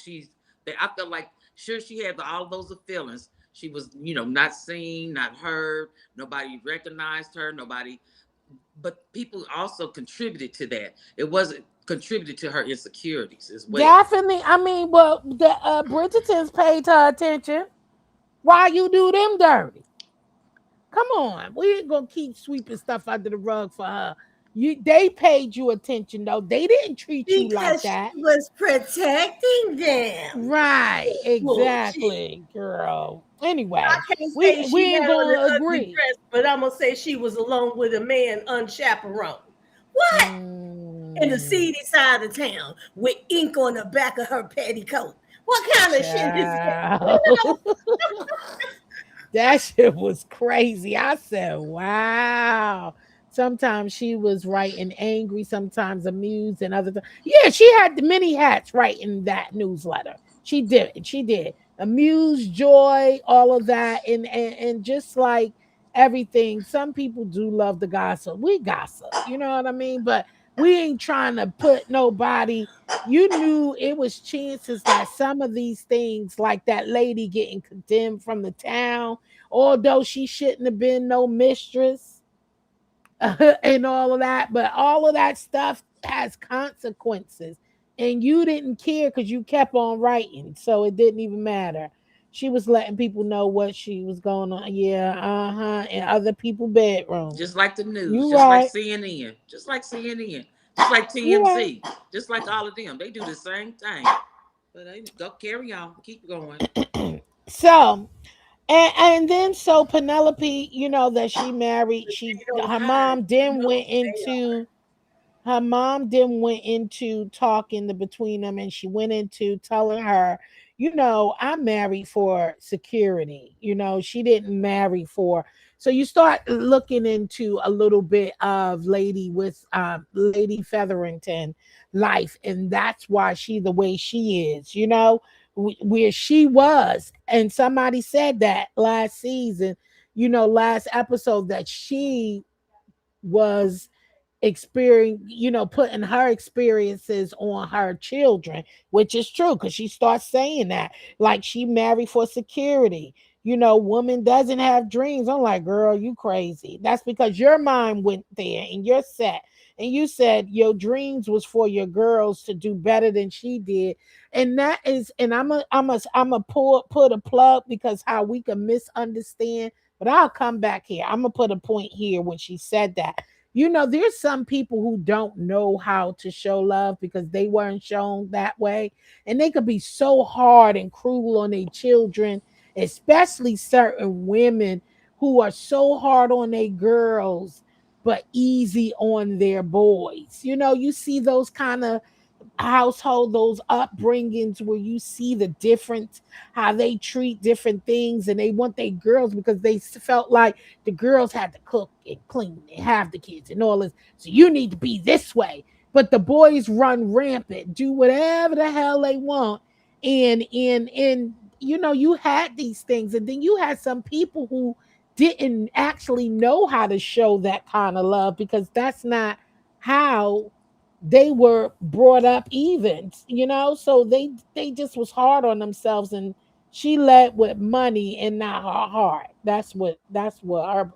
I feel like sure she had all those feelings. She was, not seen, not heard, nobody recognized her, nobody, but people also contributed to that. It wasn't contributed to her insecurities as well. Definitely. I mean, well, the Bridgerton's paid her attention. Why you do them dirty? Come on, we ain't gonna keep sweeping stuff under the rug for her. They paid you attention though. They didn't treat you like Because that. she was protecting them. Right, Bullshit. exactly, girl. Anyway, I can't we say we she ain't had on an gonna ugly agree. dress, but I'm gonna say she was alone with a man unchaperoned. What? In the Mm, seedy side of town with ink on the back of her petticoat. What kind of shit is that? child. That shit was crazy. I said, wow. Sometimes she was writing angry, sometimes amused, and other times. Yeah, she had the many hats writing that newsletter. She did. She did. Amused, joy, all of that. And just like everything, some people do love the gossip. We gossip, you know what I mean? But we ain't trying to put nobody. You knew it was chances that some of these things, like that lady getting condemned from the town, although she shouldn't have been no mistress and all of that, but all of that stuff has consequences. And you didn't care because you kept on writing, so it didn't even matter. She was letting people know what she was going on. Yeah, in other people's Just bedrooms. like the news, You just like right. CNN, just like CNN, just like You right. TMZ, just like all of them. They do the same thing. But they go carry on, keep going. So and then so Penelope, that she married, They she don't her hide. mom You then know went who they are. into her mom then went into talking the between them, and she went into telling her, I'm married for security. She didn't marry for. So you start looking into a little bit of Lady Featherington life, and that's why she the way she is, where she was. And somebody said that last season, last episode, that she was putting her experiences on her children, which is true because she starts saying that, like, she married for security. Woman doesn't have dreams. I'm like, girl, you crazy. That's because your mind went there and you're set, and you said your dreams was for your girls to do better than she did. And that is, and I'm a put a plug, because how we can misunderstand. But I'll come back here. I'm gonna put a point here when she said that. there's some people who don't know how to show love because they weren't shown that way. And they could be so hard and cruel on their children, especially certain women who are so hard on their girls, but easy on their boys. You see those kind of household, those upbringings where you see the difference, how they treat different things, and they want their girls because they felt like the girls had to cook and clean and have the kids and all this. So you need to be this way. But the boys run rampant, do whatever the hell they want. And you had these things, and then you had some people who didn't actually know how to show that kind of love because that's not how they were brought up even, so they just was hard on themselves, and she led with money and not her heart. That's what our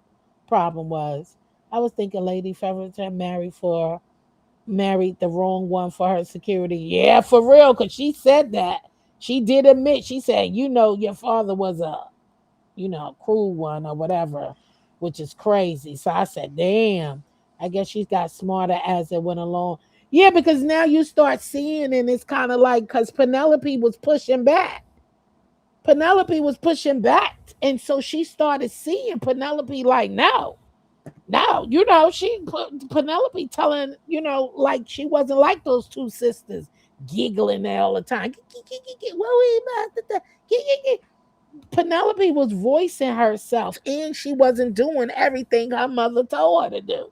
problem was. I was thinking Lady Featherton married the wrong one for her security. Yeah, for real, because she said that. She did admit, she said, your father was a cruel one or whatever, which is crazy. So I said, damn, I guess she's got smarter as it went along. Yeah, because now you start seeing, and it's kind of like, because Penelope was pushing back. Penelope was pushing back. And so she started seeing Penelope like, no, no, Penelope telling, like she wasn't like those two sisters giggling there all the time. Penelope was voicing herself, and she wasn't doing everything her mother told her to do.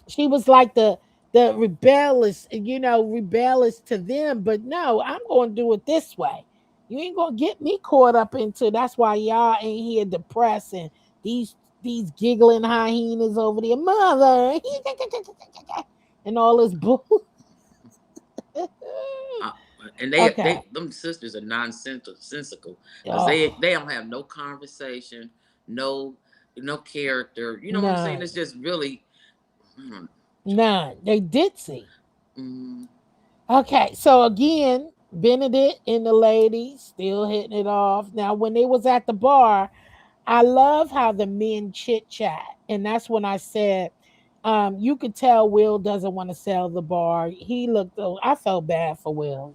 She was like the rebellious to them, but no, I'm going to do it this way. You ain't going to get me caught up into. That's why y'all ain't here depressed and these giggling hyenas over there, mother, and all this bull. And Okay. them sisters are nonsensical because Oh, they don't have no conversation, no character. You know what I'm saying? none, It's just really. mm, none. They ditzy. mm, Okay, so again, Benedict and the lady still hitting it off. Now, when they was at the bar, I love how the men chit chat, and that's when I said, you could tell Will doesn't want to sell the bar. He looked. I felt bad for Will,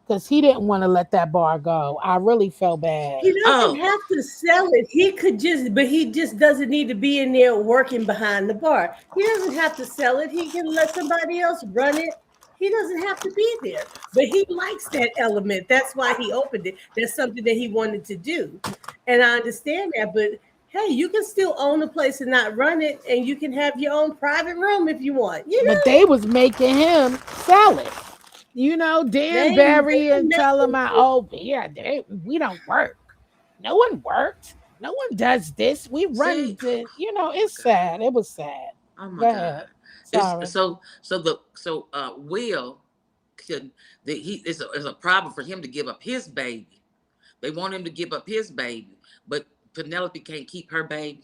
because he didn't want to let that bar go. I really felt bad. He doesn't oh, have to sell it. He could but he just doesn't need to be in there working behind the bar. He doesn't have to sell it. He can let somebody else run it. He doesn't have to be there. But he likes that element. That's why he opened it. That's something that he wanted to do. And I understand that. But hey, you can still own a place and not run it. And you can have your own private room if you want. But they was making him sell it. Dan They Barry can and make tell him, them. oh yeah, we don't work. No one worked. No one does this. We run see, the. oh my It's god, sad. It was sad. oh my Go god. ahead. It's Sorry. Will could it's a problem for him to give up his baby. They want him to give up his baby, but Penelope can't keep her baby.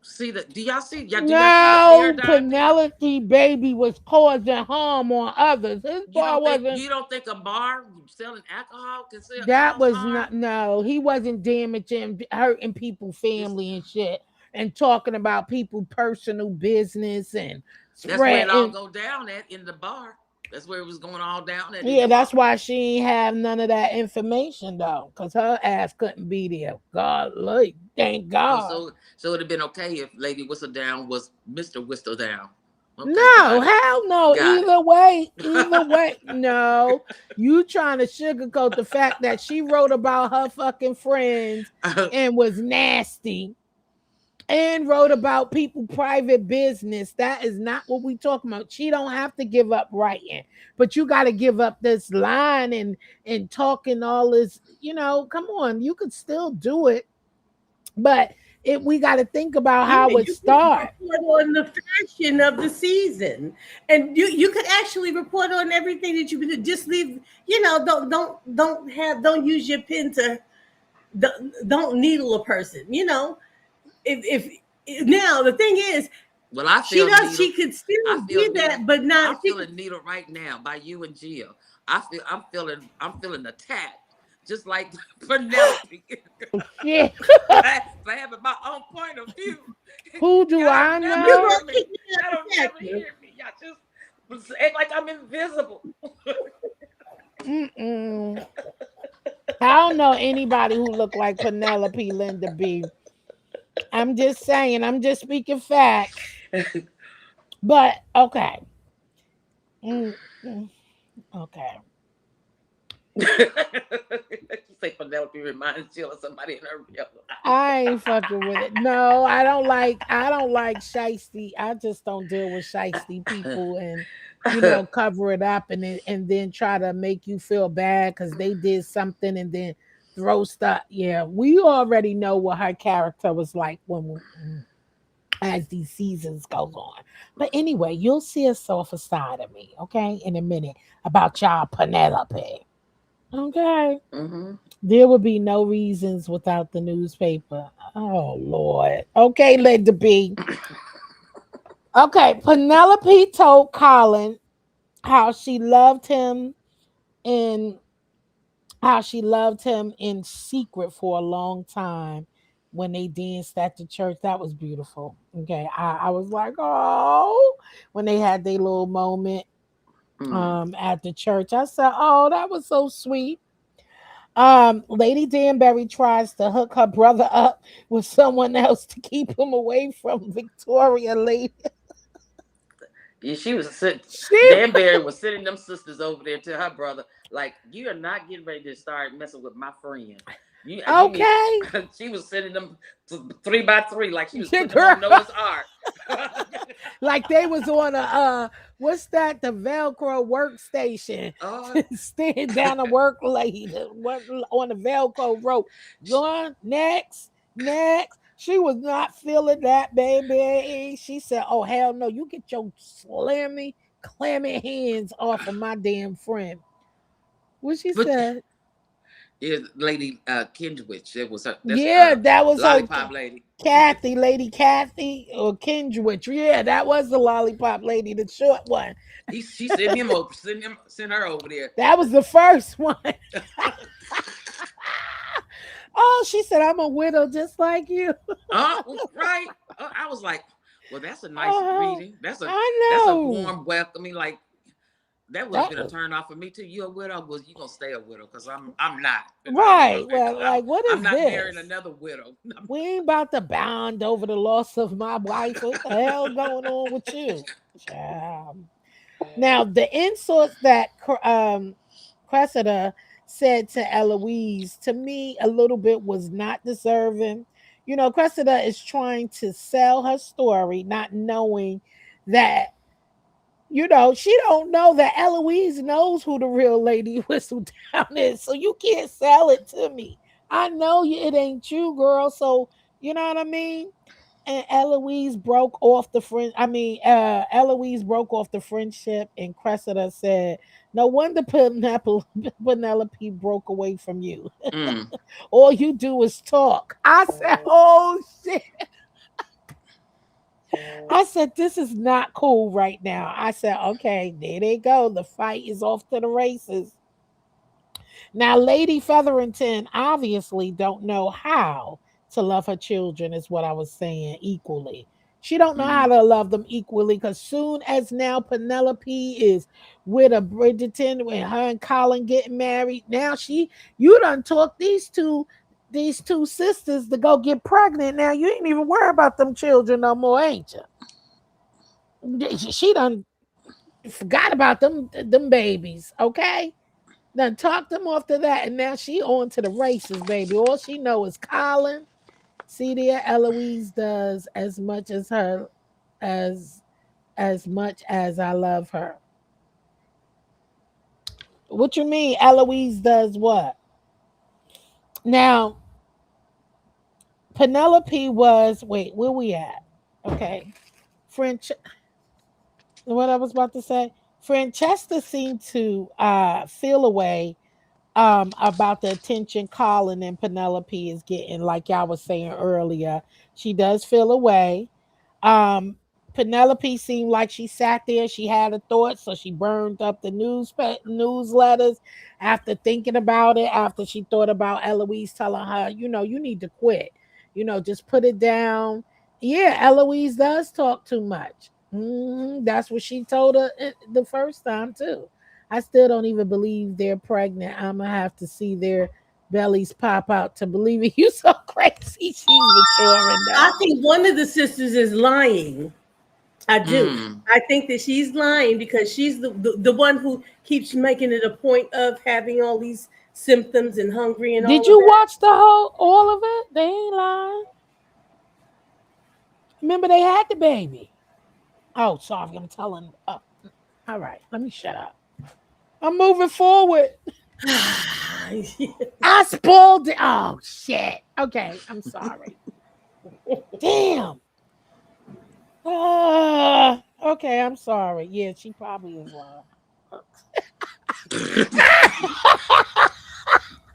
See that? Do y'all see the No, paradigm there? Penelope baby was causing harm on others. His bar wasn't. You don't think a bar selling alcohol can That cause was harm? not. No, he wasn't damaging, hurting people, It's family and shit, and talking about people personal business and That's where it all spreading. go down at in the bar. That's where it was going all down at in Yeah, the that's bar. why she ain't have none of that information though, cause her ass couldn't be there. God, look, thank Oh, God. so it'd have been okay if Lady Whistle Down was Mr. Whistle Down. Okay, No, got it, hell no. got it. Either way, no. You trying to sugarcoat the fact that she wrote about her fucking friends and was nasty and wrote about people private business. That is not what we talking about. She don't have to give up writing, but you got to give up this line and talking all this. Come on, you could still do it, but we got to think about Yeah, how it you could started. report on the fashion of the season, and you could actually report on everything that you could just leave. Don't use your pen to don't needle a person. If now the thing is, Well, I feel she needle. could I still feel be needle. that, but not I'm she could. feeling needle right now by you and Jill. I'm feeling attacked, just like Penelope Shit. for having my own point of view. Who do Y'all I don't never You know? hear gonna me. kick me out Y'all don't the never sector. hear me. Y'all just act like I'm invisible. Mm-mm. I don't know anybody who look like Penelope Linda B. I'm just saying. I'm just speaking facts. But okay. Mm, mm, okay. You say Penelope reminds you of somebody in her real life. I ain't fucking with it. No, I don't like shiesty. I just don't deal with shiesty people and cover it up and then try to make you feel bad because they did something and then throw stuff. Yeah, we already know what her character was like as these seasons goes on. But anyway, you'll see a softer side of me, okay, in a minute about y'all Penelope. Okay. Hmm. There would be no reasons without the newspaper. Oh Lord. Okay, let the be. Okay, Penelope told Colin how she loved him and how she loved him in secret for a long time when they danced at the church. That was beautiful. Okay. I was like, oh, when they had their little moment Mm. at the church. I said, oh, that was so sweet. Lady Danbury tries to hook her brother up with someone else to keep him away from Victoria. Lady, Yeah, she was sitting. she Danbury was sending them sisters over there to her brother. Like, you are not getting ready to start messing with my friend. You need. okay, She was sending them three by three, like she was yeah, putting them girl. on Noah's Ark. Like they was on a what's that? The Velcro workstation. Oh, Stand down and work lady on the Velcro rope. Going next, next. She was not feeling that, baby. She said, "Oh hell no! You get your slammy, clammy hands off of my damn friend." What she but said? yeah, Lady Kindwich, it was her. That's Yeah, that was her, lollipop lady. Kathy, Lady Kathy, or Kindred. Yeah, that was the lollipop lady, the short one. She sent him over, sent her over there. That was the first one. Oh, she said, I'm a widow just like you. Right. I was like, well, that's a nice Oh, greeting. That's a I that's a know. warm welcoming. Like, that would have That been a was turn off for me too. You a widow? Was you gonna stay a widow? Because I'm not, and right. Well, I'm like, what I'm is not marrying this? another widow. We ain't about to bond over the loss of my wife. What the hell going on with you? Child. Now, the insults that Cressida said to Eloise, to me, a little bit was not deserving. Cressida is trying to sell her story, not knowing that, she don't know that Eloise knows who the real Lady Whistledown is. So you can't sell it to me. I know it ain't you, girl. So, you know what I mean? And Eloise broke off the friend. I mean, Eloise broke off the friendship, and Cressida said, "No wonder Penelope broke away from you. Mm. All you do is talk." I said, "Oh shit." I said, "This is not cool right now." I said, "Okay, there they go. The fight is off to the races." Now, Lady Featherington obviously don't know how to love her children, is what I was saying, equally. She don't know how Mm. to love them equally because soon as now Penelope is with a Bridgerton, when her and Colin getting married, now you done talk these two sisters to go get pregnant. Now you ain't even worry about them children no more, ain't you? She done forgot about them babies, okay? Then talked them off to that, and now she on to the races, baby. All she know is Colin. See there, Eloise does as as much as I love her. What you mean, Eloise does what? Now, Penelope was wait, where we at? Okay, French. What I was about to say, Francesca seemed to feel away about the attention Colin and Penelope is getting, like y'all was saying earlier. She does feel away. Um Penelope seemed like she sat there, she had a thought, so she burned up the newsletters after thinking about it, after she thought about Eloise telling her, you need to quit. Just put it down. Yeah, Eloise does talk too much. That's what she told her the first time too. I still don't even believe they're pregnant. I'm gonna have to see their bellies pop out to believe it. You so crazy. She's maturing I though. think one of the sisters is lying. I do. Mm. I think that she's lying because she's the one who keeps making it a point of having all these symptoms and hungry and Did all of you that. watch the whole all of it? They ain't lying. Remember they had the baby. Oh, sorry, I'm telling. All right, let me shut up. I'm moving forward. I spoiled it. Oh shit. Okay, I'm sorry. Damn. Okay, I'm sorry. Yeah, she probably is lying.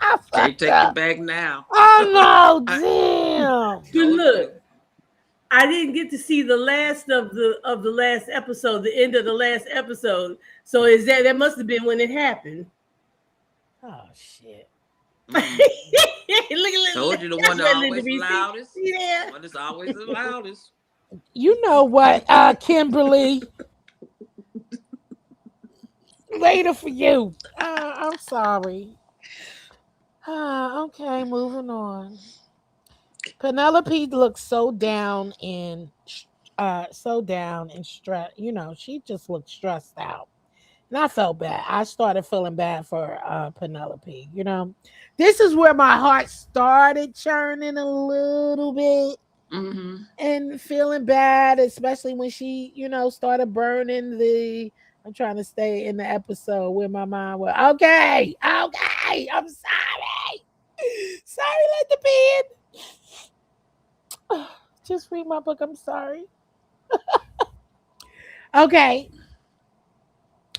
I Can't fucked take it up. back now. Oh no, I damn. But told you. look, I didn't get to see the last of the last episode, the end of the last episode. So is that must have been when it happened? Oh shit. Mm. Look, Told you the one that's that right, Linda always the B. loudest. See The there? one that's always the loudest. You know what, Kimberly? Later for you. I'm sorry. Okay, moving on. Penelope looks so down and stressed. You know, she just looked stressed out. And I felt bad. I started feeling bad for Penelope. You know, this is where my heart started churning a little bit Mm-hmm. and feeling bad, especially when she, started burning the. I'm trying to stay in the episode where my mind was. Okay, okay, I'm sorry. Sorry, let the pen. Just read my book. I'm sorry. Okay,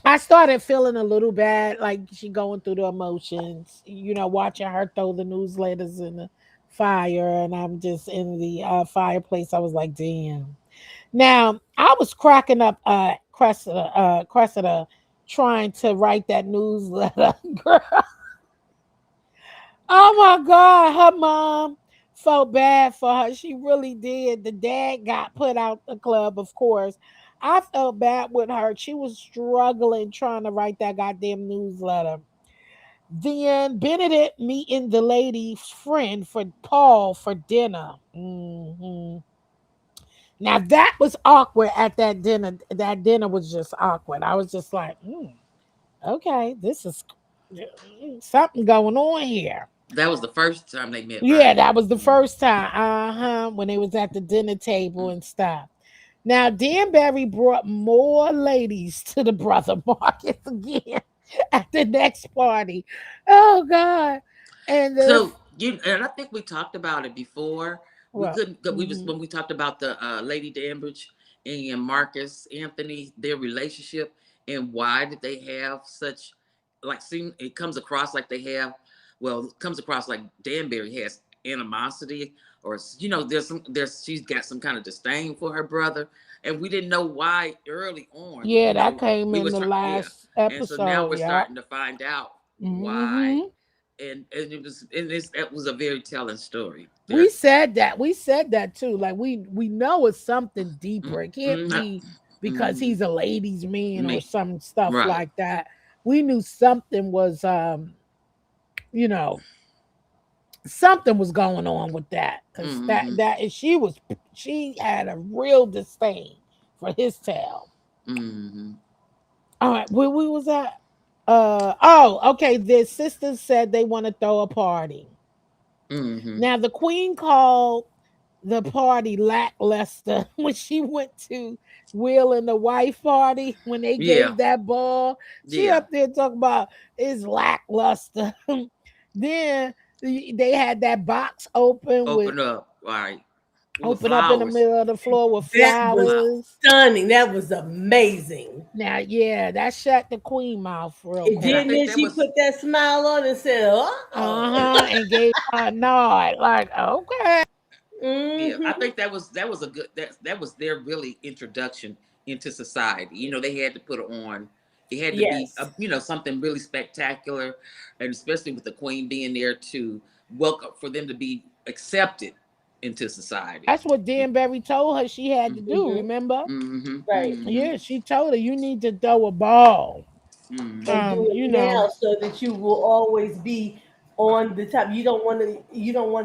I started feeling a little bad, like she going through the emotions, watching her throw the newsletters in the fire, and I'm just in the fireplace. I was like, damn. Now I was cracking up Cressida trying to write that newsletter. Girl, oh my God, her mom felt bad for her. She really did. The dad got put out the club, of course. I felt bad with her. She was struggling trying to write that goddamn newsletter. Then Benedict meeting the lady's friend for Paul for dinner. Now that was awkward at that dinner. That dinner was just awkward. I was just like, okay, this is something going on here. That was the first time they met, Yeah, right? that was the Mm. first time. When they was at the dinner table and stuff. Now, Danbury brought more ladies to the brother Marcus again at the next party. Oh God! And the So you and I think we talked about it before. We well, couldn't. We was when we talked about the Lady Danbridge and Marcus Anthony, their relationship, and why did they have such like? Seem it comes across like they have. Well, it comes across like Danbury has animosity, or there's she's got some kind of disdain for her brother, and we didn't know why early on. yeah, that came We in was the trying, yeah, last and so now episode. we're Yeah. starting to find out why, hmm and that was a very telling story. We There, said that. We said that too. Like we know it's something mm, deeper. It can't mm, be because mm, he's a ladies' man or me, some stuff right. like that. We knew something was you know, something was going on with that because that Mm-hmm, that she had a real disdain for his tail. mm-hmm, All right, where we was at? Oh, okay. The sisters said they want to throw a party. mm-hmm. Now the queen called the party lackluster when she went to Will and the wife party when they Yeah, gave that ball. She yeah. up there talking about it's lackluster. Then they had that box Open up, right? With open up in the flowers, middle of the floor with That was flowers. stunning. That was amazing. Now, yeah, that shut the queen mouth real And and I quick. think then that she was put that smile on and said, "Oh." And gave her a nod, like, okay. yeah. I Hmm. think that was a good that was their really introduction into society. They had to put it on. It had to be Yes. something really spectacular, and especially with the queen being there to welcome for them to be accepted into society. That's what Danbury told her she had to do. Mhm. Remember? Mm-hmm. Right. Mm-hmm. Yeah, she told her you need to throw a ball. Mm-hmm. And do it You know, now so that you will always be on the top. You don't want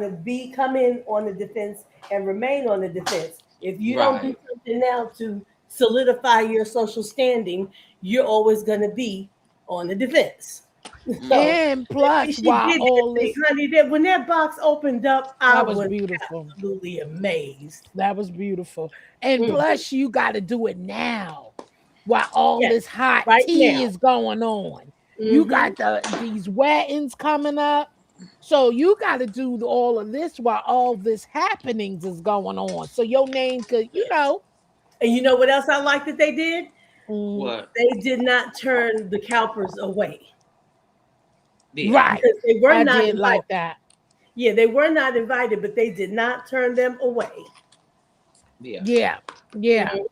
to be come in on the defense and remain on the defense. If you don't do Right. something now to solidify your social standing, you're always going to be on the defense. Mm-hmm. So and plus, she while did that all thing, this, honey. That when that box opened up, I that was was beautiful. absolutely amazed. That was beautiful. And Mhm. plus, you got to do it now while all Yes, this hot right tea now. is going on. You Hmm. got these weddings coming up. So you got to do all of this while all this happenings is going on. So your name could, And you know what else I like that they did? mm, What? They did not turn the Cowpers away Yeah. right. because they were I not did invited. like that. Yeah, they were not invited, but they did not turn them away. Yeah. Yeah. Yeah. Mhm.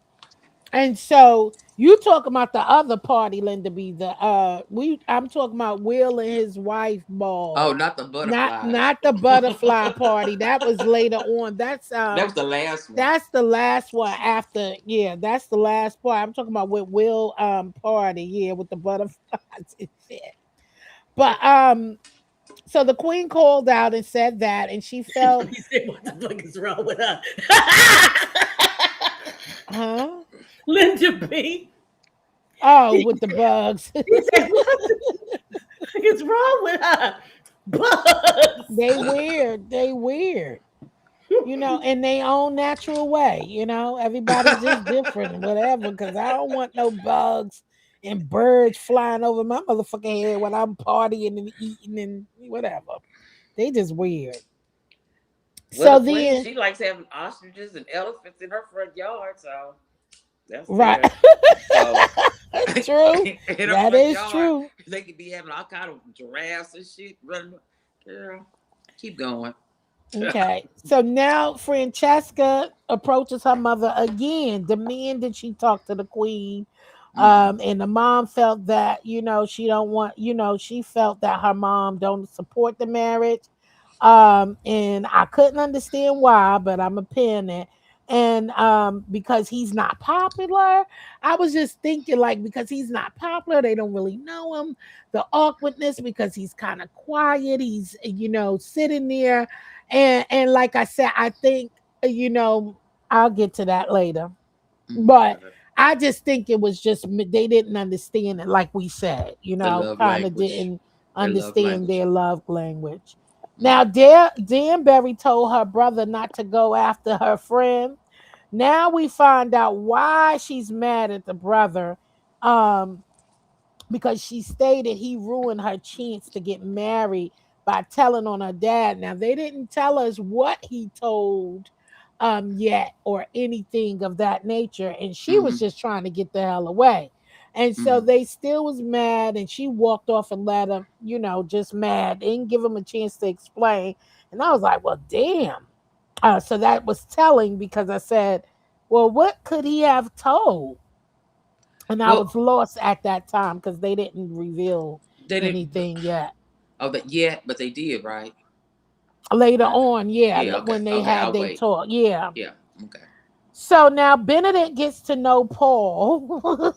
And so you talking about the other party, Linda B. I'm talking about Will and his wife Oh, ball. not the Not butterflies. not the butterfly party. That was later on. That was the last one. That's the last one after, yeah, that's the last part. I'm talking about with Will party, yeah, with the butterflies and shit. But so the queen called out and said that, and she felt, He said, "What the fuck is wrong with her?" huh? Linda B. Oh, He, with the bugs. he said, "What the fuck is wrong with her?" Bugs. They weird. They weird. In their own natural way. Everybody's just different, whatever. Because I don't want no bugs and birds flying over my motherfucking head when I'm partying and eating and whatever. They just weird. Well, So the queen, then, she likes having ostriches and elephants in her front yard, so that's right, there. So true. in her That front is yard, true. they could be having all kind of giraffes and shit running. Girl, keep going. Okay. So now Francesca approaches her mother again, demanding she talk to the queen. Mm-hmm. And the mom felt that, she don't want, she felt that her mom don't support the marriage. And I couldn't understand why, but I'm a pin it. And because he's not popular, I was just thinking like because he's not popular, they don't really know him. The awkwardness because he's kind of quiet, he's sitting there and like I said, I think I'll get to that later. Mm-hmm. But I just think it was just they didn't understand it, like we said, The love kind of language. didn't Their love understand language. their love language. Now, Mm-hmm. Danbury told her brother not to go after her friend. Now we find out why she's mad at the brother. Um, because she stated he ruined her chance to get married by telling on her dad. Now they didn't tell us what he told yet or anything of that nature, and she was Mm-hmm. just trying to get the hell away. And so Mm-hmm. they still was mad, and she walked off and let him, just mad. They didn't give him a chance to explain. And I was like, well, damn. So that was telling because I said, well, what could he have told? And I was Well, lost at that time because they didn't reveal they didn't. anything yet. Oh, but yeah, but they did, right? Later Uh, on, yeah, yeah. Okay. when they Okay. had I'll they wait. talk, yeah. Yeah. Okay. So now Benedict gets to know Paul.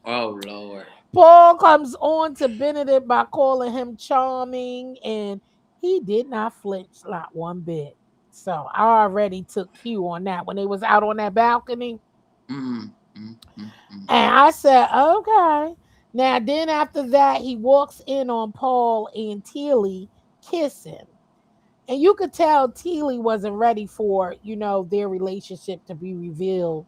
Oh Lord. Paul comes on to Benedict by calling him charming, and he did not flinch not one bit. So I already took cue on that when they was out on that balcony. Mm-hmm. Mm-hmm. And I said, okay. Now, then after that, he walks in on Paul and Tilly kissing. And you could tell Tilly wasn't ready for, their relationship to be revealed,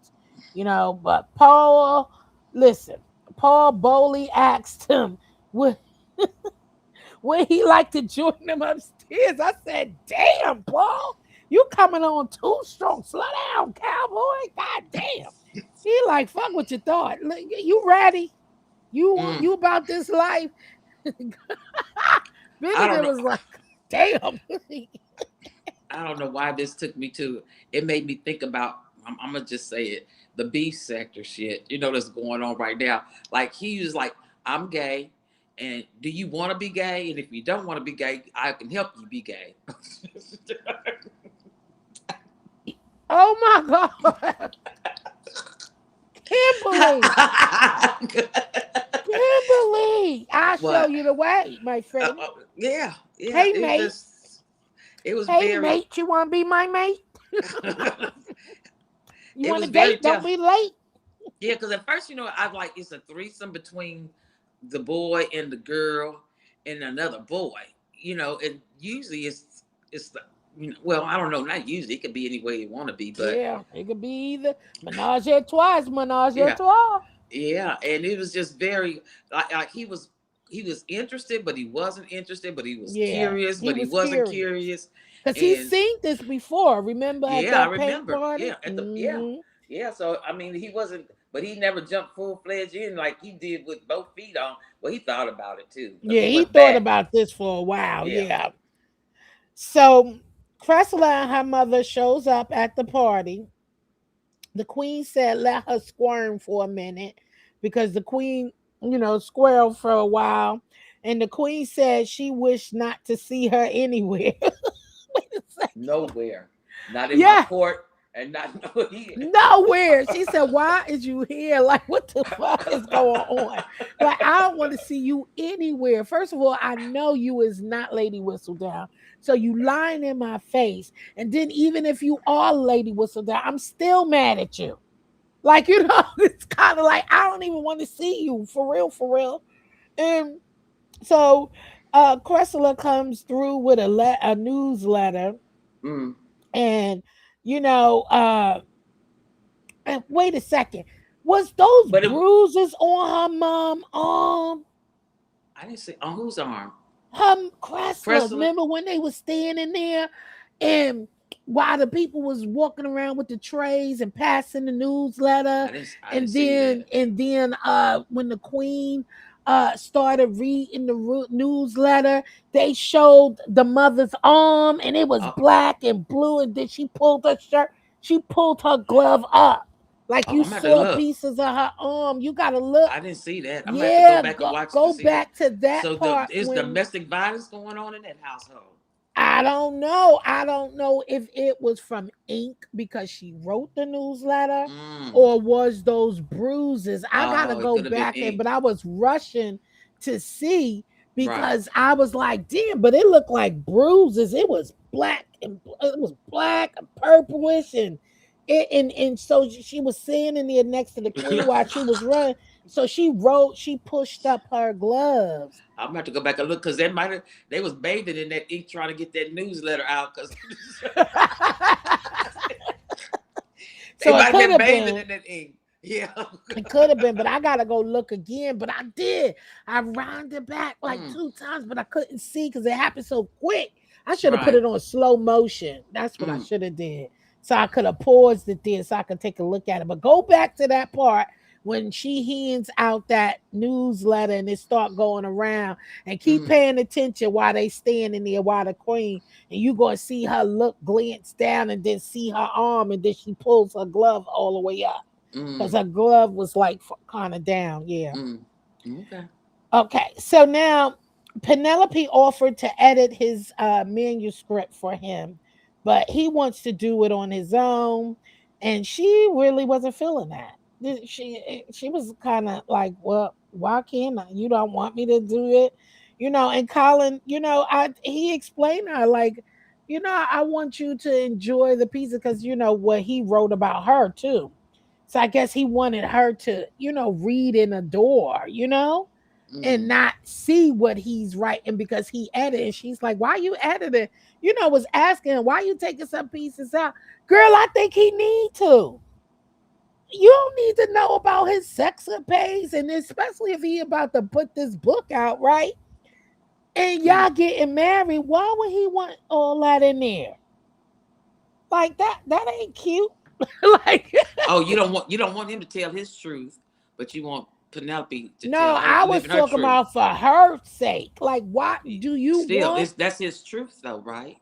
But Paul, listen, Paul boldly asked him, would, would he like to join them upstairs? I said, damn, Paul, you coming on too strong. Slow down, cowboy. God damn. He like, fuck what you thought. You ready? Mm. You about this life? I don't Benedict know. was like, damn. I don't know why this took me to. It made me think about. I'm gonna just say it. The beef sector shit. That's going on right now. Like he was like, I'm gay, and do you want to be gay? And if you don't want to be gay, I can help you be gay. Oh my God. Kimberly. Kimberly. I'll show What? you the way, my Uh, friend. uh, yeah, yeah. Hey, It mate. just, it was Hey, very, mate. You want to be my mate? You it want was to very date? Don't tough. be late. Yeah, because at first, I was like, it's a threesome between the boy and the girl and another boy. And usually it's the, well, I don't know, not usually. It could be any way you want to be, but Yeah, it could be either menage a trois, menage a yeah, trois. yeah. And it was just very like he was interested, but he wasn't interested, but he was Yeah, curious, he but he was wasn't curious. curious. Because he's And seen this before. Remember at yeah, I that paint remember. party? Yeah, at the yeah, Hmm. yeah. So I mean, he wasn't, but he never jumped full fledged in like he did with both feet on. Well, he thought about it too because Yeah, he he went thought back. about this for a while. Yeah, Yeah. So Cressida and her mother shows up at the party. The queen said let her squirm for a minute because the queen, squirreled for a while. And the queen said she wished not to see her anywhere. Wait a second. nowhere, not in my Yeah, court, and not no here. nowhere. She said, "Why is you here? Like, what the fuck is going on? Like, I don't want to see you anywhere. First of all, I know you is not Lady Whistledown, so you lying in my face. And then even if you are Lady Whistledown, I'm still mad at you. Like, it's kind of like I don't even want to see you for real, for real." And so, Cressida comes through with a newsletter, Mm. and you know, uh and wait a second. Was those But it, bruises on her mom I didn't say on whose arm. her Chrysler? Cressler. Remember when they was standing there and while the people was walking around with the trays and passing the newsletter, I didn't and see then that. and then when the queen started reading the newsletter, they showed the mother's arm and it was Oh, black and blue, and then she pulled her glove up. Like oh, you I'm gonna have to saw look. pieces of her arm. You gotta look. I didn't see that. I'm gonna have to go Yeah, back and watch to go see that. back to that So the part is when domestic violence going on in that household? I don't know. I don't know if it was from ink because she wrote the newsletter Mm. or was those bruises. I got to Oh, it go could have been back and ink. but I was rushing to see Right. because I was like, "Damn, but it looked like bruises. It was black and it was black and purplish and so she was standing there next to the queen while she was running. So she pushed up her gloves. I'm gonna have to go back and look because they was bathing in that ink trying to get that newsletter out because they So might it have could been have bathing been. in that ink. Yeah. It could have been, but I gotta go look again. But I did. I rounded it back like Mm. 2 times, but I couldn't see because it happened so quick. I should have put Right. it on slow motion. That's what I Mm. should have did. So I could have paused it there so I could take a look at it. But go back to that part when she hands out that newsletter and it start going around and keep Mm. paying attention while they standing there while the queen and you gonna see her look glance down and then see her arm and then she pulls her glove all the way up because Mm. her glove was like kind of down. Yeah. Mm. Okay. Okay. So now Penelope offered to edit his manuscript for him, but he wants to do it on his own, and she really wasn't feeling that. She was kind of like, well, why can't I? You don't want me to do it, And Colin, he explained to her like, I want you to enjoy the piece because what he wrote about her too. So I guess he wanted her to, read and adore, and Mm. not see what he's writing because he edited. And she's like, why you editing? Was asking why you taking some pieces out. Girl, I think he need to. You don't need to know about his sex appeals, and especially if he about to put this book out, right? And Mm. y'all getting married, why would he want all that in there? Like that ain't cute. Like You don't want him to tell his truth, but you want Penelope to no, tell her I was living her talking truth. about for her sake. Like, why do you Still, want? it's that's his truth though, right?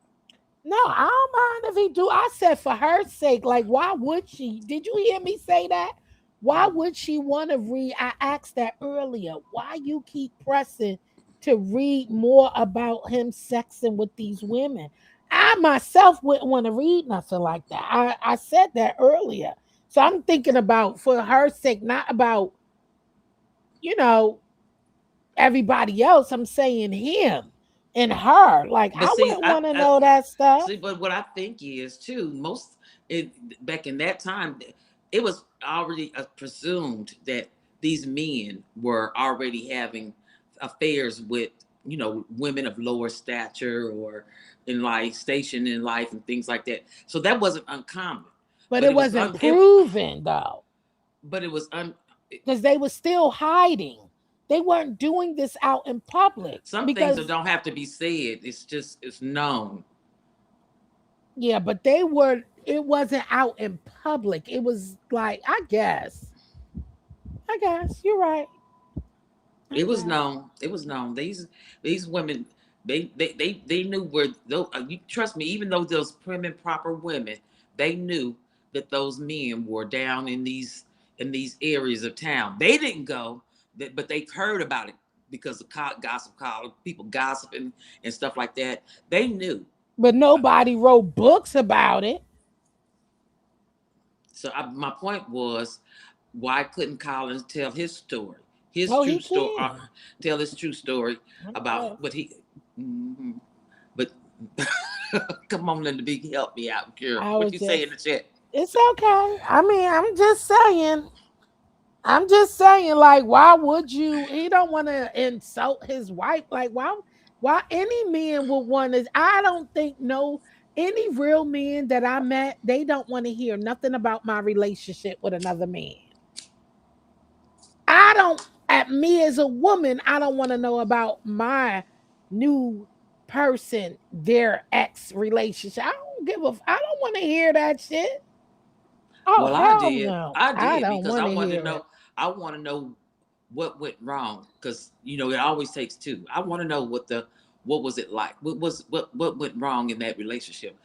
No, I don't mind if he do. I said for her sake. Like, why would she? Did you hear me say that? Why Mm. would she want to read? I asked that earlier. Why you keep pressing to read more about him sexing with these women? I myself wouldn't want to read nothing like that. I said that earlier. So I'm thinking about for her sake, not about, you know, everybody else. I'm saying him and her. Like But I see, wouldn't want to know that stuff. see, but what I think is too, back in that time, it was already presumed that these men were already having affairs with, women of lower stature or in life, station in life, and things like that. So that wasn't uncommon, But but it it was wasn't proven though. but it was Because they were still hiding. They weren't doing this out in public some things that because don't have to be said. It's known. yeah, but they were it wasn't out in public. It was like I guess you're right. I It was guess. known. It was known. These women, they knew where. Though you trust me, even though those prim and proper women, they knew that those men were down in these areas of town. They didn't go, but they heard about it because of gossip column, people gossiping and stuff like that. They knew. But nobody wrote books about it. So my point was, why couldn't Collins tell his story, his Oh, true he story, can. tell his true story Okay. about what he. Mhm. But come on, Linda B, help me out, girl. I What was you say in just the chat? it's okay. I mean, I'm just saying. I'm just saying, like, why would you? He don't want to insult his wife. Like, why any man would want to? I don't think no any real men that I met, they don't want to hear nothing about my relationship with another man. I don't. At me as a woman, I don't want to know about my new person, their ex relationship. I don't give a. I don't want to hear that shit. Oh Well, I hell did. no! I I did don't because want I to wanted to hear it. know. I want to know what went wrong because it always takes two. I want to know what was it like? What went wrong in that relationship?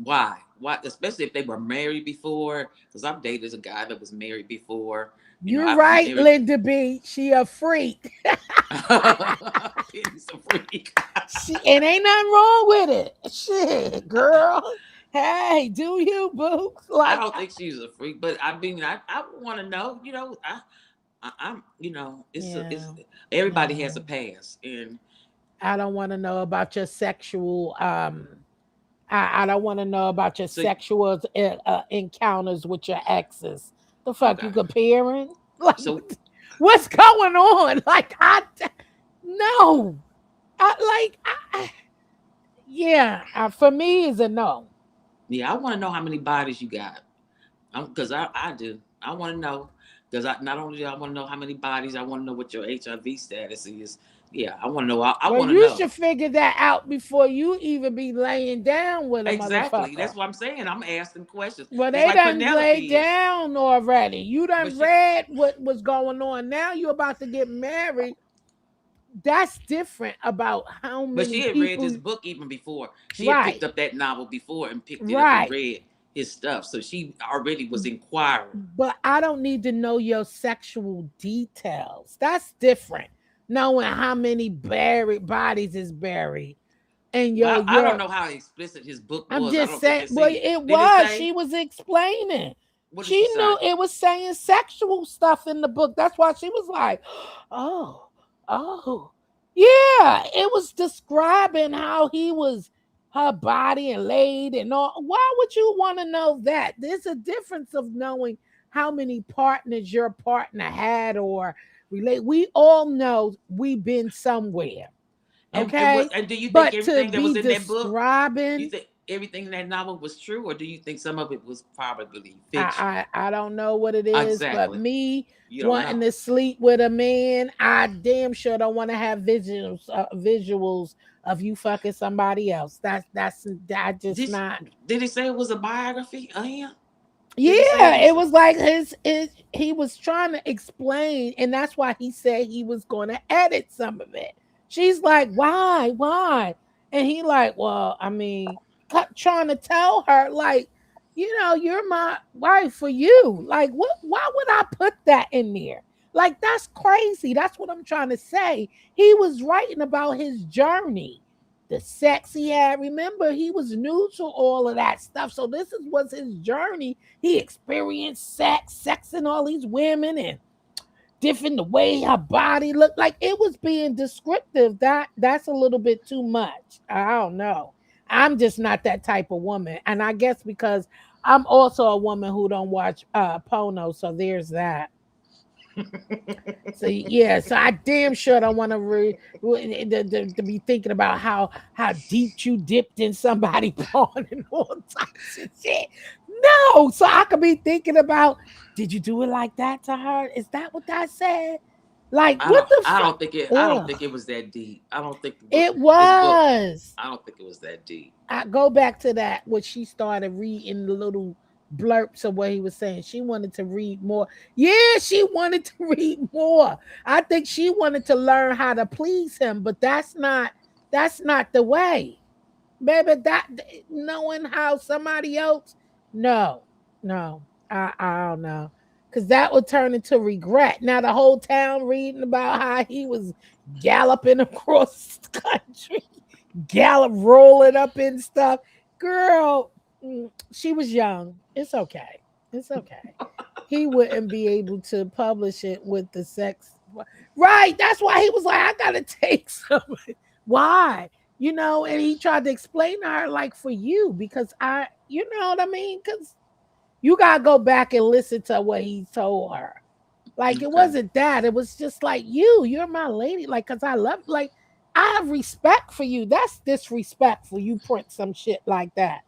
Why? Why? Especially if they were married before. Because I've dated a guy that was married before. You're I've right, married. Linda B. She a freak. Penny's a freak. She and ain't nothing wrong with it. Shit, girl. Hey, do you, boo? I Like, don't think she's a freak, but I mean, I want to know. I'm. It's yeah, everybody yeah. has a past, and I don't want to know about your sexual. I don't want to know about your so sexual encounters with your exes. The fuck okay. you comparing? Like, So what's going on? Like, no. Yeah. For me, is a no. yeah, I want to know how many bodies you got. Because I do. I want to know because I not only do I want to know how many bodies. I want to know what your HIV status is. Yeah, I want to know. I Well, want to you know should figure that out before you even be laying down with a exactly. motherfucker. That's what I'm saying. I'm asking questions. Well, Just they like done lay Penelope is, down already. You but done she. read what was going on. Now you're about to get married. That's different about how But many she had read people. his book even before. She had picked Right, up that novel before and picked it up and right. read his stuff. So she already was inquiring. But I don't need to know your sexual details. That's different. Knowing how many buried bodies is buried and Well, I don't your know how explicit his book I'm was. I just don't think saying, it well, said. it Did it was. say? She was explaining. What did She she say? knew it was saying sexual stuff in the book. That's why she was like, oh, oh. Yeah, it was describing how he was her body and laid and all. Why would you want to know that? There's a difference of knowing how many partners your partner had or relate. We all know we've been somewhere. And what? Okay. And do you think But to everything that be was in that book? Do you describing think everything in that novel was true, or do you think some of it was probably fiction? I don't know what it is, but Exactly. me You don't wanting know. to sleep with a man, I damn sure don't want to have visuals of you fucking somebody else. That just Did not. did it say it was a biography of him? Did it say Yeah, it it was? was like his he was trying to explain, and that's why he said he was going to edit some of it. She's like, why? And he like, well, I mean, trying to tell her like, you're my wife for you. Like, what? Why would I put that in there? Like, that's crazy. That's what I'm trying to say. He was writing about his journey the sex he had. Remember, he was new to all of that stuff. So was his journey. He experienced sexing all these women and different the way her body looked. Like it was being descriptive. That's a little bit too much. I don't know. I'm just not that type of woman. And I guess because I'm also a woman who don't watch porno, so there's that. So yeah, so I damn sure don't want to be thinking about how deep you dipped in somebody porn and all types of shit. No, so I could be thinking about, did you do it like that to her? Is that what I said? Like what the fuck? I don't Ugh, think it was that deep. I don't think the book it this book was. I don't think it was that deep. I go back to that when she started reading the little blurps of what he was saying. She wanted to read more. Yeah, she wanted to read more. I think she wanted to learn how to please him, but that's not the way. Baby, that knowing how somebody else, no, no, I don't know. Cause that would turn into regret. Now the whole town reading about how he was galloping across the country, gallop rolling up and stuff. Girl, she was young. It's okay. It's okay. He wouldn't be able to publish it with the sex. Right. That's why he was like, I gotta take some. Why? And he tried to explain to her, like, for you, because you know what I mean? Because you gotta go back and listen to what he told her. Like, it Okay. wasn't that. It was just like, you're my lady. Like, because I love, like, I have respect for you. That's disrespectful. You print some shit like that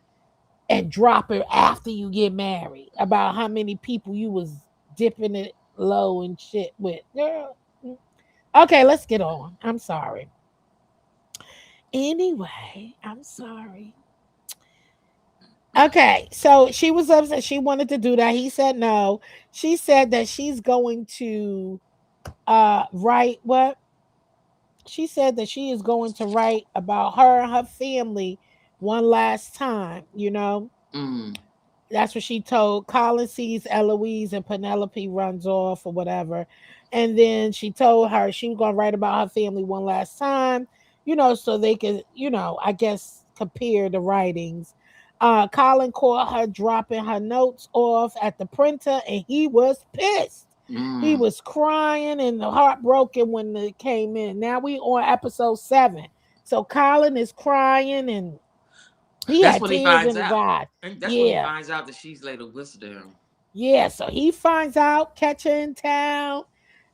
and drop it after you get married about how many people you was dipping it low and shit with. Girl. Okay, let's get on. I'm sorry. Anyway, I'm sorry. Okay, so she was upset. She wanted to do that. He said no. She said that she's going to write what? She said that she is going to write about her and her family one last time. Mm. That's what she told. Colin sees Eloise and Penelope runs off or whatever. And then she told her she was going to write about her family one last time, so they could, I guess compare the writings. Colin caught her dropping her notes off at the printer and he was pissed. He Mm. was crying and heartbroken when it came in. Now we on episode 7. So Colin is crying and he That's had when he tears finds in his out. eyes. And that's when he Yeah. finds out that she's laid a whistle down. Yeah, so he finds out, catch her in town,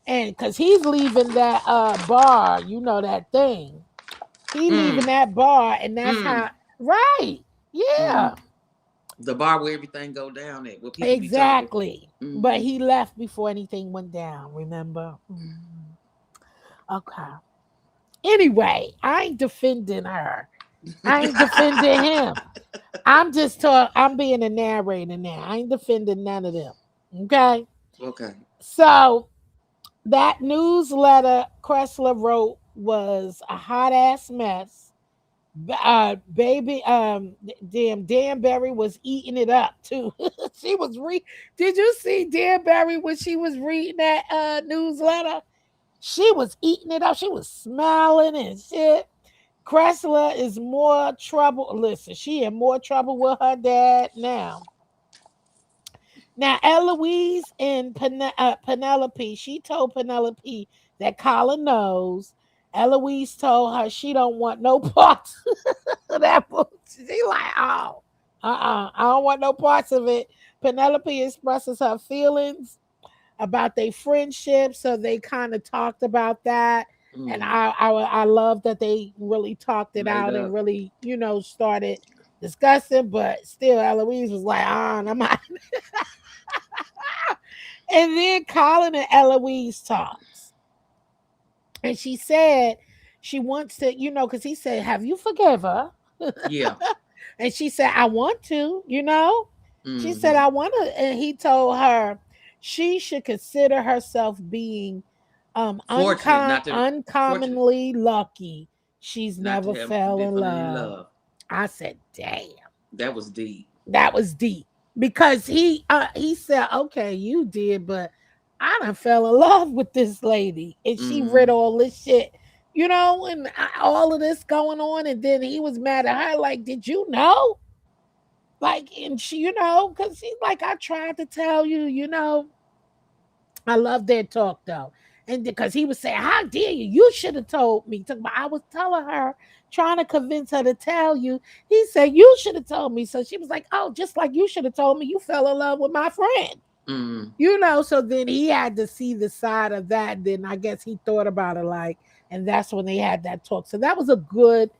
and because he's leaving that bar, that thing. He leaving Mm. that bar, and that's Mm. how right. Yeah, Mm. The bar where everything go down at, where people be talking. exactly. But Mm-hmm. he left before anything went down, remember? Mhm. Okay. Anyway, I ain't defending her. I ain't defending him. I'm being a narrator now. I ain't defending none of them. Okay. Okay. So that newsletter Cressler wrote was a hot ass mess. Baby, damn, Danbury was eating it up too. She was Did you see Danbury when she was reading that newsletter? She was eating it up. She was smiling and shit. Cressler is more trouble. Listen, she in more trouble with her dad now. Now, Eloise and Penelope, she told Penelope that Colin knows. Eloise told her she don't want no parts of that book. She like, oh, I don't want no parts of it. Penelope expresses her feelings about their friendship, so they kind of talked about that. And Mm. I love that they really talked it Made out and up. really, started discussing. But still, Eloise was like, I'm out. And then Colin and Eloise talks. And she said she wants to, because he said, have you forgive her? Yeah. And she said, I want to. She said, Mm-hmm. I want to. And he told her she should consider herself being Fortunate not to. Fortunate uncommonly lucky. She's not to never have fell been in feeling in love. love. I said, damn. That was deep. That was deep because he said, okay, you did, but I done fell in love with this lady and she read Mm. all this shit. and all of this going on. And then he was mad at her, like, did you know? Like, and she, because he's like, I tried to tell you, I love their talk though. And because he was saying, how dare you? You should have told me. I was telling her, trying to convince her to tell you. He said, you should have told me. So she was like, oh, just like you should have told me you fell in love with my friend. Mm. So then he had to see the side of that. Then I guess he thought about it like, and that's when they had that talk. So that was a good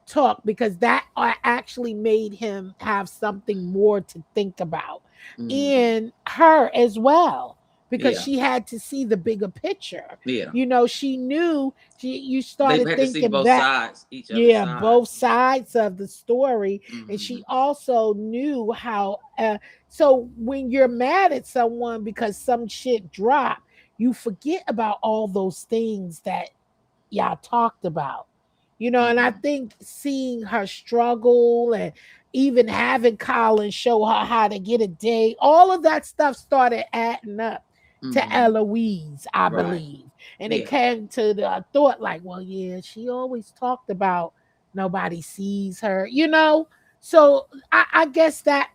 talk because that actually made him have something more to think about Mm. and her as well because Yeah. she had to see the bigger picture. Yeah. She knew you They started had to see thinking both back, sides, each other's yeah, side. both sides of the story. And Mm-hmm. she also knew how so when you're mad at someone because some shit dropped, you forget about all those things that y'all talked about. And I Mm-hmm. think seeing her struggle and even having Colin show her how to get a date, all of that stuff started adding up to Mm-hmm. Eloise, I Right. believe. And it Yeah. came to the thought, like, well, yeah, she always talked about nobody sees her. So I guess that,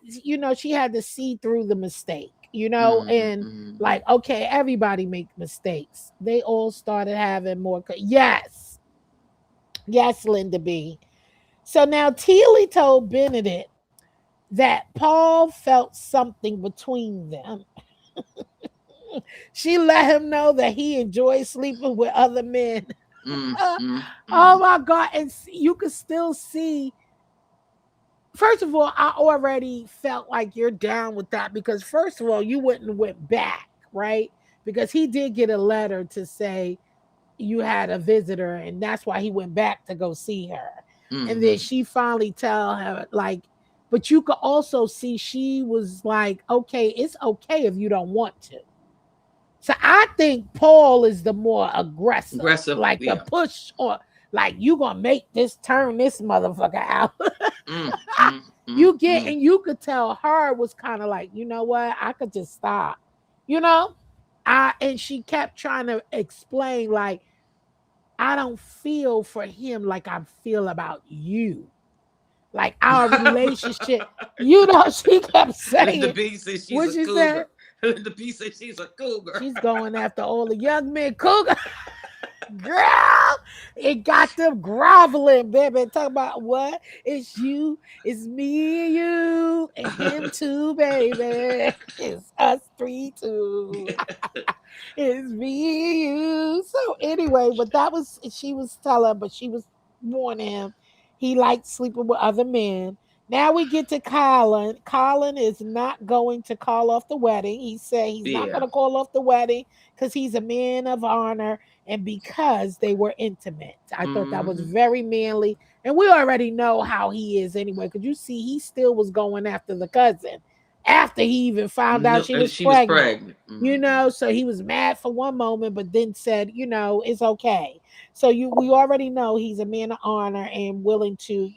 she had to see through the mistake, Mm-hmm. and Mm-hmm. like, okay, everybody make mistakes. They all started having more. Yes. Yes, Linda B. So now Teely told Benedict that Paul felt something between them. She let him know that he enjoyed sleeping with other men. Mm-hmm. Oh my God. And you could still see, first of all, I already felt like you're down with that because, first of all, you wouldn't have went back, right? Because he did get a letter to say, you had a visitor and that's why he went back to go see her. And then Mm-hmm. she finally tell her like, but you could also see she was like, okay, it's okay if you don't want to. So I think Paul is the more aggressive, Aggressive. like the Yeah. push or like you gonna make this turn this motherfucker out. Mm, mm, mm, You get, mm. and you could tell her was kind of like, you know what, I could just stop, you know. And she kept trying to explain like, I don't feel for him like I feel about you. Like our relationship, she kept Linda saying, B says she's what a she said? cougar. Linda B says she's a cougar. She's going after all the young men. Cougar, girl, it got them groveling, baby. Talk about what? It's you, it's me and you, and him too, baby. It's us three too. It's me and you. So anyway, but that was she was telling, but she was warning him. He liked sleeping with other men. Now we get to Colin. Colin is not going to call off the wedding. He said he's not going Yeah. to call off the wedding because he's a man of honor and because they were intimate. I thought that was Mm-hmm. very manly. And we already know how he is anyway, because you see, he still was going after the cousin after he even found out No, she was she was pregnant. pregnant. Mm-hmm. So he was mad for one moment, but then said, it's okay. So we already know he's a man of honor and willing to,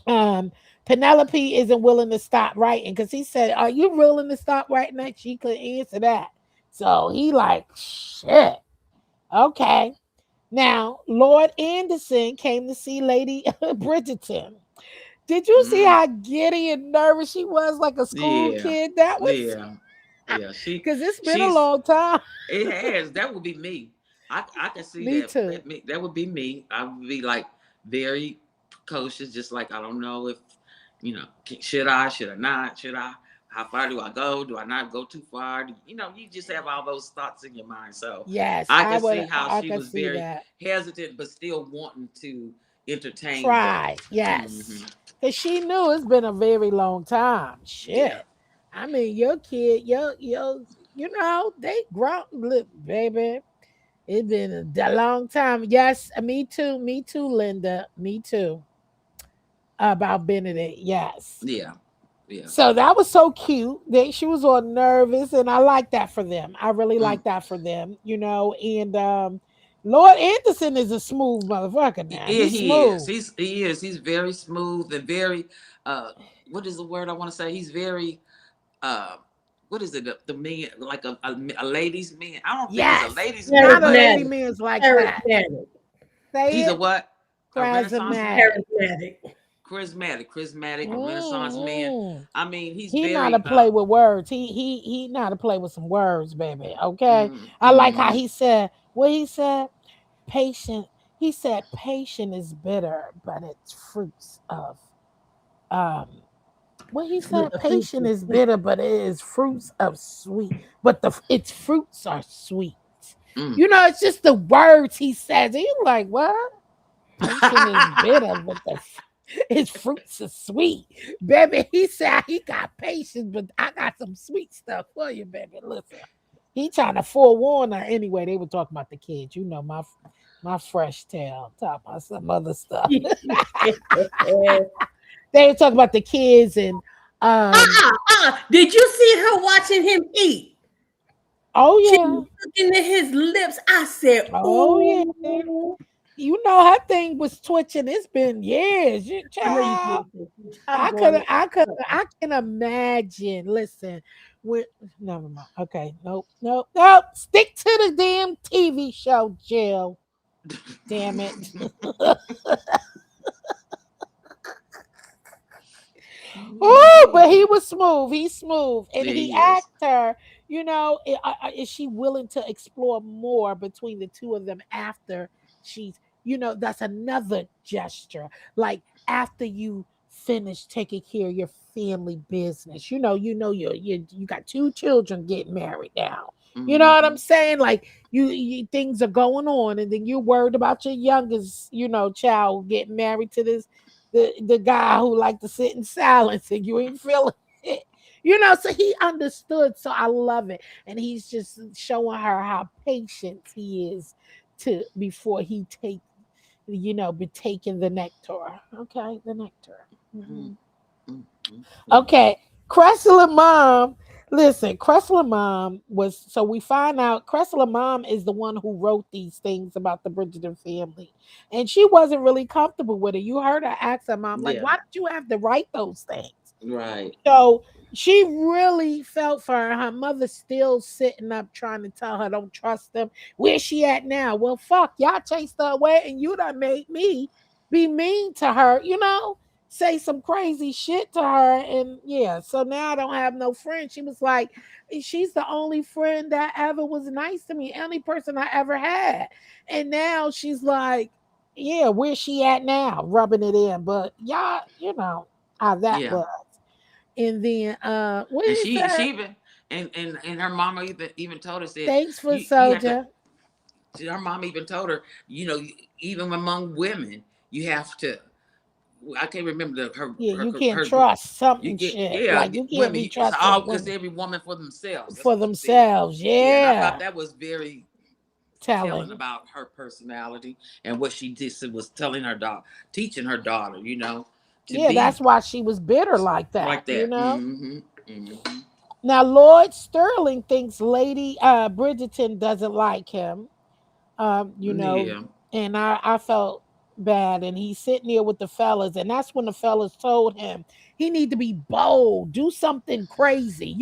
um, Penelope isn't willing to stop writing because he said, are you willing to stop writing that? She couldn't answer that. So he like, shit. Okay. Now, Lord Anderson came to see Lady Bridgerton. Did you see Mm. how giddy and nervous she was like a school Yeah. kid? That was Yeah. Yeah. because it's been a She's long time. it has. That would be me. I can see Me that. too. That would be me. I would be like very precocious, just like I don't know if should I not, should I, how far do I go? Do I not go too far? You just have all those thoughts in your mind. So Yes, I I can would. see how I she could was see very that. hesitant, but still wanting to entertain him. Try, yes, Hmm. because she knew it's been a very long time. Yeah. Shit, I mean, your kid, they grow. Look, baby, it's been a long time. Yes, me too. Me too, Linda. Me too. About Benedict, yes. Yeah. Yeah. So that was so cute. She was all nervous, and I like that for them. I really Mm. like that for them. And Lord Anderson is a smooth motherfucker now. Yeah, He's he is. smooth. He's very smooth and very uh what is the word I want to say? He's very uh what is it? The man, like a ladies' man. I don't think he's a Yes, ladies' man, not a but lady Charismatic. man's like that. Charismatic. Say he's a it, what? A Renaissance man, charismatic. Charismatic. charismatic, a Renaissance man. Mm-mm. I mean, he's He not to very play with words. He not to play with some words, baby. Okay. I like how mm, he said what he said. Patient. He said patient is bitter, but it's fruits of um. What he With said, the fruits patient of is sweet. bitter, but it is fruits of sweet. But its fruits are sweet. mm. You know, it's just the words he says. And you're like, what? Patient is bitter, but its fruits are sweet. Baby, he said he got patience, but I got some sweet stuff for you, baby. Listen. He trying to forewarn her. Anyway, they were talking about the kids. You know, my fresh tail. Talking about some other stuff. They were talking about the kids and Did you see her watching him eat? oh She yeah. was looking at his lips. I said, Oh yeah. "Ooh." You know her thing was twitching. It's been years. I know you Child. did. I'm going. I can imagine. Listen, with never mind. Okay, nope. Stick to the damn TV show, Jill. Damn it. Oh, but he was smooth. He's smooth, and Yeah, he he is. asked her, you know, is she willing to explore more between the two of them after she's, you know, that's another gesture. Like after you finish taking care of your family business, you got two children getting married now. You know what I'm Hmm. saying? Like you things are going on, and then you're worried about your youngest, child getting married to the guy who liked to sit in silence and you ain't feeling it. So he understood. So I love it. And he's just showing her how patient he is to before he be taking the nectar. Okay, the nectar. Mm, Mhm. mm, mm, mm. Okay, Cressler mom. Listen, Cressler mom was so we find out Cressler mom is the one who wrote these things about the Bridgerton family, and she wasn't really comfortable with it. You heard her ask her mom, like, Yeah, "Why did you have to write those things?" right. So she really felt for her. Her mother still sitting up trying to tell her, don't trust them. Where's she at now? Well, fuck, y'all chased her away and you done made me be mean to her, say some crazy shit to her. And yeah, so now I don't have no friend. She was like, she's the only friend that ever was nice to me, only person I ever had. And now she's like, yeah, where's she at now? Rubbing it in. But y'all, how that Yeah, was. And then what and he she said? even and her mama even told her, said Thanks for you have to. soldier. Her mom even told her, even among women, you have to. I can't remember Yeah, you her can't her. trust You something get, shit. yeah, Like you can't women. be You trusting all because women every woman for themselves. That's for what she said. themselves. Yeah, and I thought Yeah. that was very telling Telling. about her personality and what she did was telling her daughter, teaching her daughter, to Yeah, be that's why she was bitter like that, like that. Hmm. Hmm. Now Lord Sterling thinks Lady Bridgerton doesn't like him. um, you know, Yeah. and I felt bad. And he's sitting there with the fellas, and that's when the fellas told him he need to be bold, do something crazy,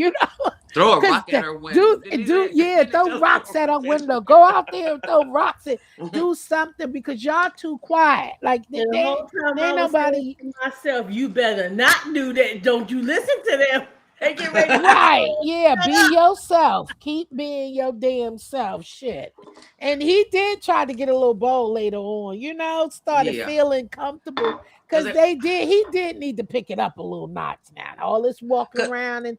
Throw a because rock at her window. do Didn't he do say? yeah, Didn't he throw tell her rocks throw at our rocks at window, her go out there and throw rocks and window? do something because y'all too quiet. Like And the whole time they I ain't was saying nobody. to myself, you better not do that. Don't you listen to them. They get ready to Right. Yeah. shut Be up. yourself. Keep being your damn self. Shit. And he did try to get a little bold later on, started Yeah, feeling comfortable because because he did need to pick it up a little notch now. All this walking around and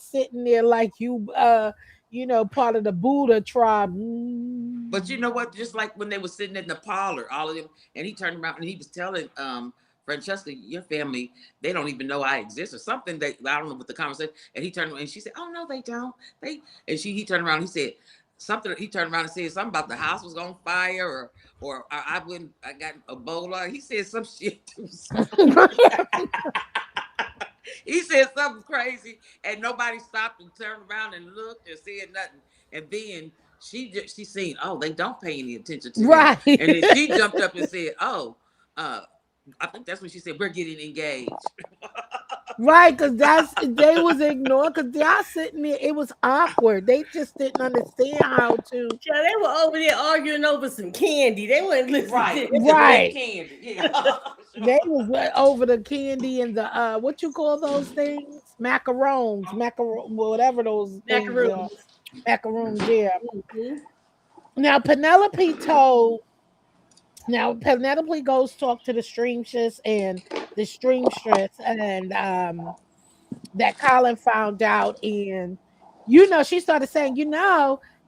sitting there like part of the Buddha tribe. but you know what? Just like when they were sitting in the parlor, all of them, and he turned around and he was telling Francesca, your family, they don't even know I exist or something. That I don't know what the conversation. And he turned around and she said, "Oh no, they don't." And he turned around. And he said something. He turned around and said something about the house was on fire or I wouldn't. I got Ebola. He said some shit to he said something crazy, and nobody stopped and turned around and looked and said nothing. And then she seen, oh, they don't pay any attention to him. Right. And then she jumped up and said, oh, uh, I think that's when she said, we're getting engaged. Right, because that's they was ignored because y'all sitting there. It was awkward. They just didn't understand how to. Yeah, they were over there arguing over some candy. They weren't listening Right. to It's just anything. fake Right, candy. Yeah. they was over the candy and the what you call those things? Macarons, whatever those things are. Macaroons. Macaroons, yeah. Hmm. Now Penelope told. Now Penelope goes talk to the streamstress and the streamstress, and that Colin found out, and she started saying,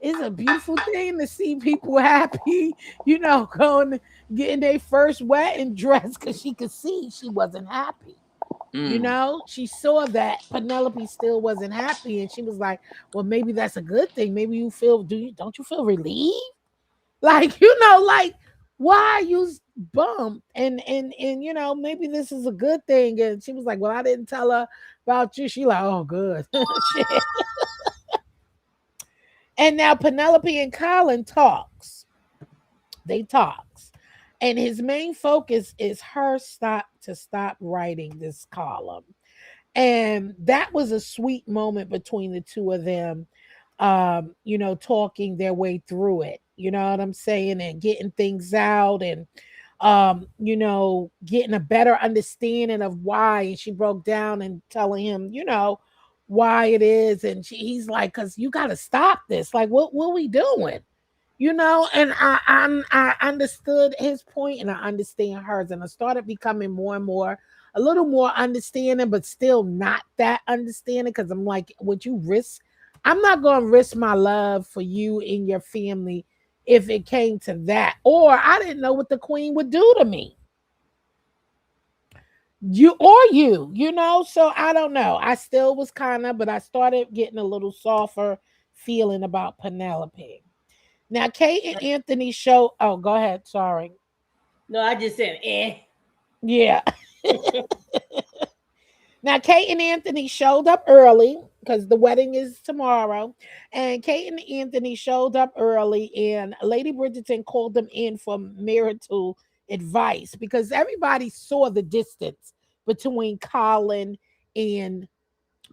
it's a beautiful thing to see people happy, going getting their first wedding dress because she could see she wasn't happy. Mm. She saw that Penelope still wasn't happy, and she was like, "Well, maybe that's a good thing. Maybe you feel don't you feel relieved? Like, like why are you bummed? And maybe this is a good thing." And she was like, "Well, I didn't tell her about you." She like, "Oh, good." Shit. And now Penelope and Colin talks. They talks. And his main focus is her stop writing this column. And that was a sweet moment between the two of them, talking their way through it. You know what I'm saying? And getting things out and getting a better understanding of why. And she broke down and telling him, why it is. And he's like, because you got to stop this. Like, what we doing? And I understood his point and I understand hers. And I started becoming more and more a little more understanding, but still not that understanding because I'm like, would you risk? I'm not going to risk my love for you and your family if it came to that. Or I didn't know what the queen would do to me. So I don't know. I still was kind of, but I started getting a little softer feeling about Penelope. Now, Kate and Anthony show. Oh, go ahead. Sorry. No, I just said, eh. Yeah. Now, Kate and Anthony showed up early because the wedding is tomorrow. And Kate and Anthony showed up early, and Lady Bridgerton called them in for marital advice because everybody saw the distance between Colin and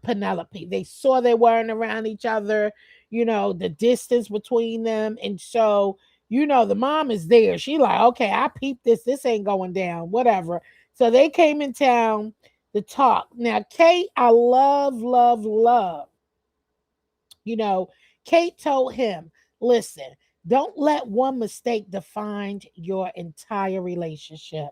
Penelope. They saw they weren't around each other, the distance between them. And so, the mom is there. She like, okay, I peeped this. This ain't going down, whatever. So they came in town to talk. Now, Kate, I love, love, love. You know, Kate told him, listen, don't let one mistake define your entire relationship.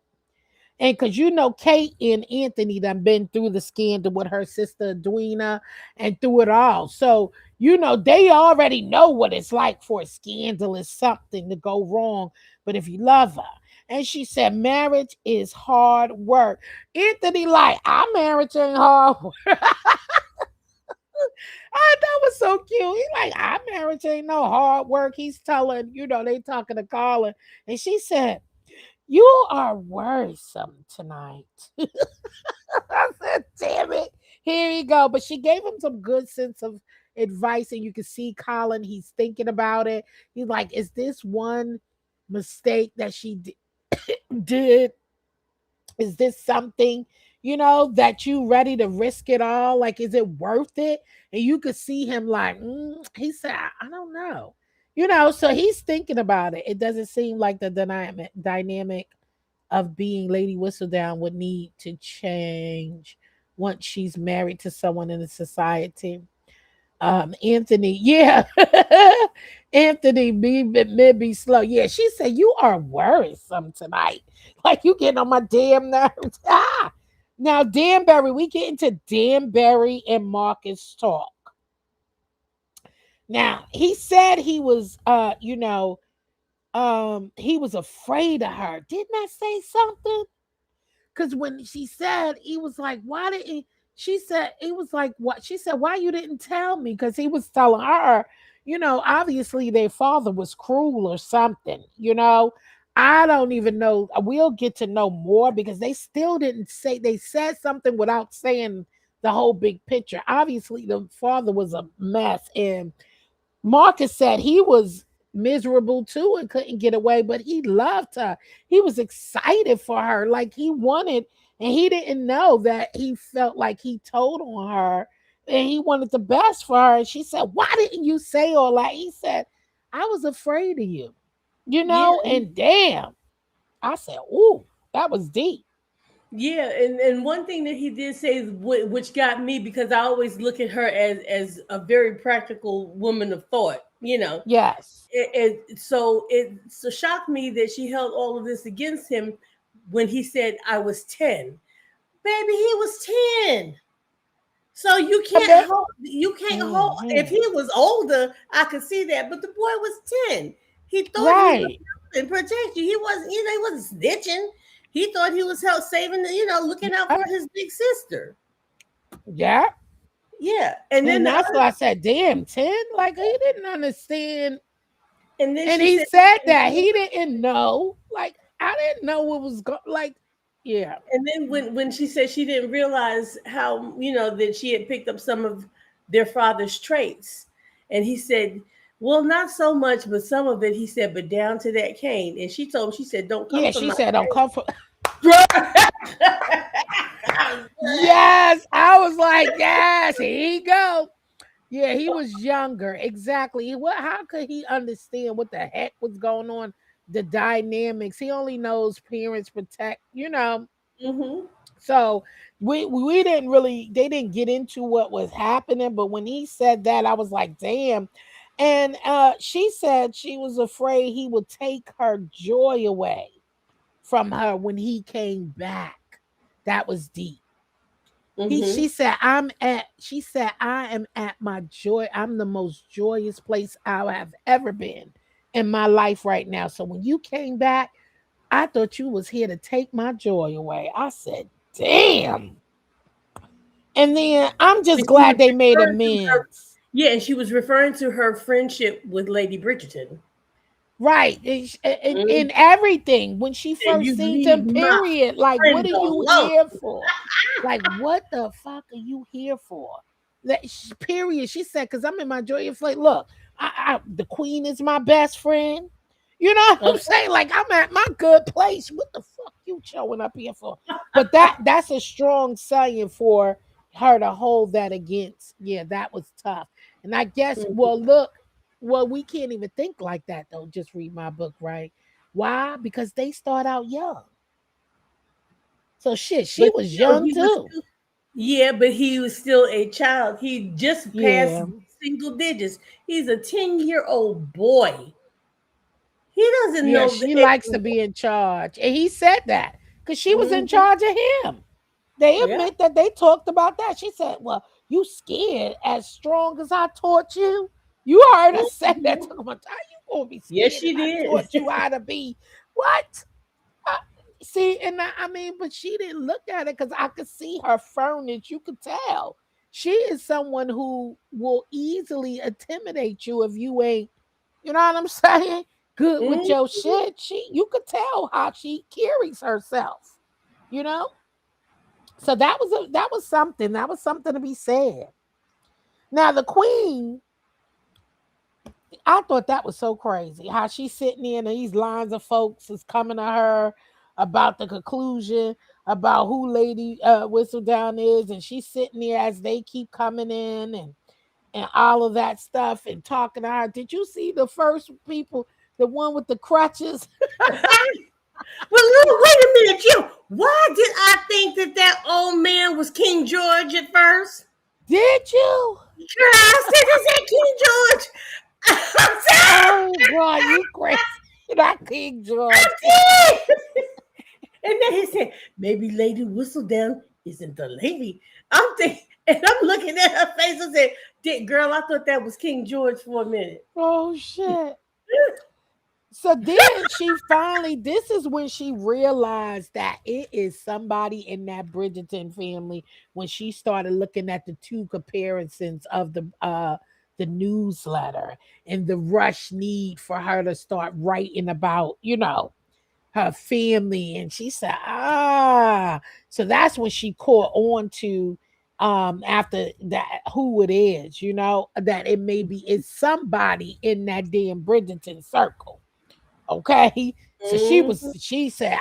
And because Kate and Anthony done been through the scandal with her sister Edwina and through it all. So, they already know what it's like for a scandalous something to go wrong. But if you love her, and she said, marriage is hard work. Anthony, like, our marriage ain't hard work. That was so cute. He like, our marriage ain't no hard work. He's telling, they talking to Colin. And she said, you are worrisome tonight. I said, damn it. Here you go. But she gave him some good sense of advice. And you can see Colin, he's thinking about it. He's like, is this one mistake that she did? Is this something, that you ready to risk it all? Like, is it worth it? And you could see him like, he said, I don't know. So he's thinking about it. It doesn't seem like the dynamic of being Lady Whistledown would need to change once she's married to someone in the society. Anthony, yeah. Anthony be slow. Yeah, she said you are worrisome tonight. Like you getting on my damn nerves. Ah. Now, Danbury, we get into Danbury and Marcus talk. Now, he said he was he was afraid of her. Didn't I say something? Because when she said, he was like, why didn't he? She said, he was like, what? She said, why you didn't tell me? Because he was telling her, obviously their father was cruel or something, I don't even know. We'll get to know more because they still didn't say, they said something without saying the whole big picture. Obviously, the father was a mess. And Marcus said he was miserable too and couldn't get away, but he loved her. He was excited for her. Like he wanted And he didn't know that he felt like he told on her and he wanted the best for her. And she said, "Why didn't you say all that?" He said, "I was afraid of you, you Yeah, know?" And damn, I said, "Ooh, that was deep." yeah, and one thing that he did say, which got me, because I always look at her as a very practical woman of thought. Yes. It shocked me that she held all of this against him when he said I was 10. Baby, he was 10. So And then, you can't hold. If mhm, he was older, I could see that, but the boy was 10. He thought he was right. helping protect you. He wasn't, he wasn't snitching. He thought he was help saving the, looking out Yep. for his big sister. Yeah. Yeah. And then And the that's other why I said, damn, 10? Like he didn't understand. and then And she he said said that he didn't know. Like, I didn't know what was going, like, yeah. and then when she said she didn't realize how, that she had picked up some of their father's traits. And he said, well, not so much, but some of it, he said, but down to that cane. And she told him, she said, don't come Yeah, from she my said, don't come for. cane. Yes. I was like, yes, here you go. Yeah, he was younger. Exactly. What how could he understand what the heck was going on? The dynamics. He only knows parents protect, you know. Hmm. So we didn't really they didn't get into what was happening, but when he said that, I was like, damn. And she said she was afraid he would take her joy away from her when he came back. That was deep. He Hmm. she said, I am at my joy. I'm the most joyous place I have ever been in my life right now. So when you came back, I thought you was here to take my joy away. I said, damn. And then I'm And just she was glad they made referring to her, amends. yeah, and she was referring to her friendship with Lady Bridgerton. Right. In Mhm. everything. When she And first you seen leave him, my period. Like, what friend are you alone. here for? Like, what the fuck are you here for? Period. She said, because I'm in my joyous like, look, the queen is my best friend. You know what I'm Okay. saying? Like, I'm at my good place. What the fuck you showing up here for? But that's a strong saying for her to hold that against. Yeah, that was tough. And I guess, well, look, well, we can't even think like that though. Just read my book, right? Why? Because they start out young. So shit, she But was young he was too. still, yeah, but he was still a child. He just passed Yeah. single digits. He's a 10-year-old boy. He doesn't Yeah, know the she heck. likes to be in charge. And he said that because she was in Hmm. charge of him. They Yeah. admit that they talked about that. She said, well, you scared as strong as I taught you. You heard her say that. Hmm. Talking about how you gonna be Yes, scared and she I did. taught you how to be what? Uh, See, and I mean, but she didn't look at it because I could see her firmness. You could tell she is someone who will easily intimidate you if you ain't, you know what I'm saying, good with Mhm. your shit. You could tell how she carries herself, you know. So that was something to be said. Now the queen, I thought that was so crazy how she's sitting there and these lines of folks is coming to her about the conclusion about who Lady Whistledown is, and she's sitting there as they keep coming in and all of that stuff and talking to her. Did you see the first people, the one with the crutches? Well, look, wait a minute, you. Why did I think that old man was King George at first? Did you? Girl, I said, is that King George? I'm Oh God, you crazy! Not King George. sorry. And then he said, maybe Lady Whistledown isn't the lady. I'm thinking, and I'm looking at her face and said, girl, I thought that was King George for a minute. Oh shit. So then she finally, this is when she realized that it is somebody in that Bridgerton family when she started looking at the two comparisons of the newsletter and the rush need for her to start writing about, you know, her family. And she said, ah, so that's when she caught on to after that who it is, you know, that it maybe is somebody in that damn Bridgerton circle. Okay. So she said,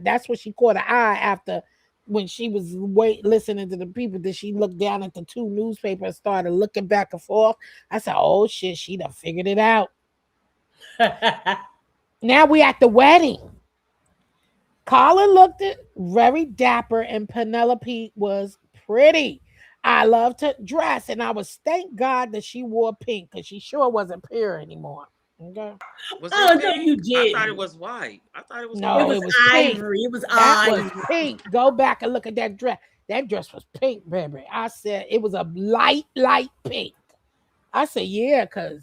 That's what she caught an eye after when she was listening to the people. That she looked down at the two newspapers and started looking back and forth. I said, oh shit, she done figured it out. Now we at the wedding. Colin looked very dapper and Penelope was pretty. I loved her dress and I was thank God that she wore pink because she sure wasn't pure anymore. Okay. Was it Oh no, pink? you I thought it didn't. was white. I thought it was It No, white. was it was pink. ivory. It was That was ivory. pink. Go back and look at that dress. That dress was pink, baby. I said it was a light pink. I said, yeah, because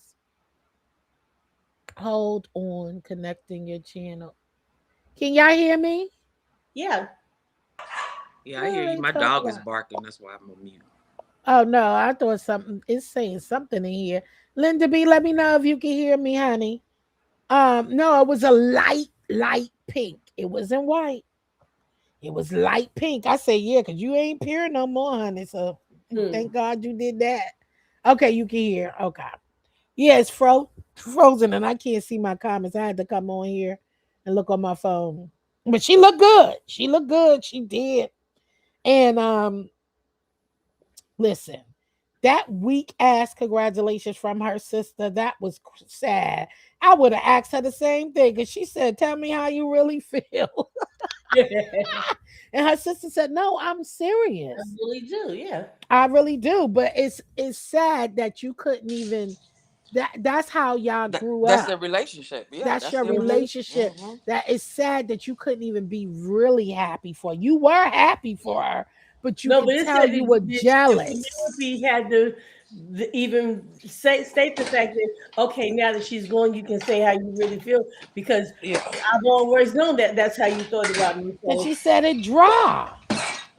hold on, connecting your channel. Can y'all hear me? Yeah. Yeah, I What hear are you. they My talking dog is about? barking. That's why I'm on mute. Oh no, I thought something it's saying something in here. Linda B, let me know if you can hear me, honey. No, it was a light pink. It wasn't white. It was light pink. I say, yeah, because you ain't pure no more, honey. So Hmm. thank God you did that. Okay, you can hear. Okay. Yeah, it's frozen and I can't see my comments. I had to come on here and look on my phone. But she looked good. She looked good. She did. And listen, that weak ass congratulations from her sister, that was sad. I would have asked her the same thing because she said, tell me how you really feel. And her sister said, no, I'm I serious. really do. Yeah. I really do. But it's sad that you couldn't even that's how y'all grew That's up. their relationship. Yeah, That's that's your their Hmm. relationship. relationship. That is sad that you couldn't even be really happy for her. You were happy for her, but you No, could but it tell said you were that jealous. Penelope had to even state the fact that okay, now that she's gone, you can say how you really feel because Yeah. I've always known that that's how you thought about me. And So she said it dry.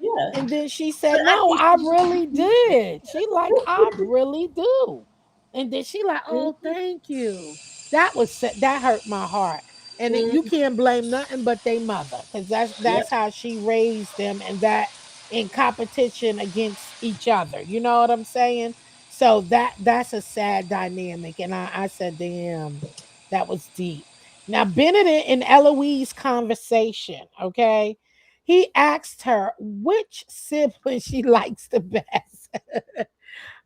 yeah, And then she but said, I no, think I really did. She like, I really do. And then she like, oh, Mhm, thank you. That hurt my heart. And you mhm, can't blame nothing but their mother, because yep. that's how she raised them, and that in competition against each other. You know what I'm saying? So that's a sad dynamic. And I said, damn, that was deep. Now Benedict and Eloise conversation, okay? He asked her which sibling she likes the best.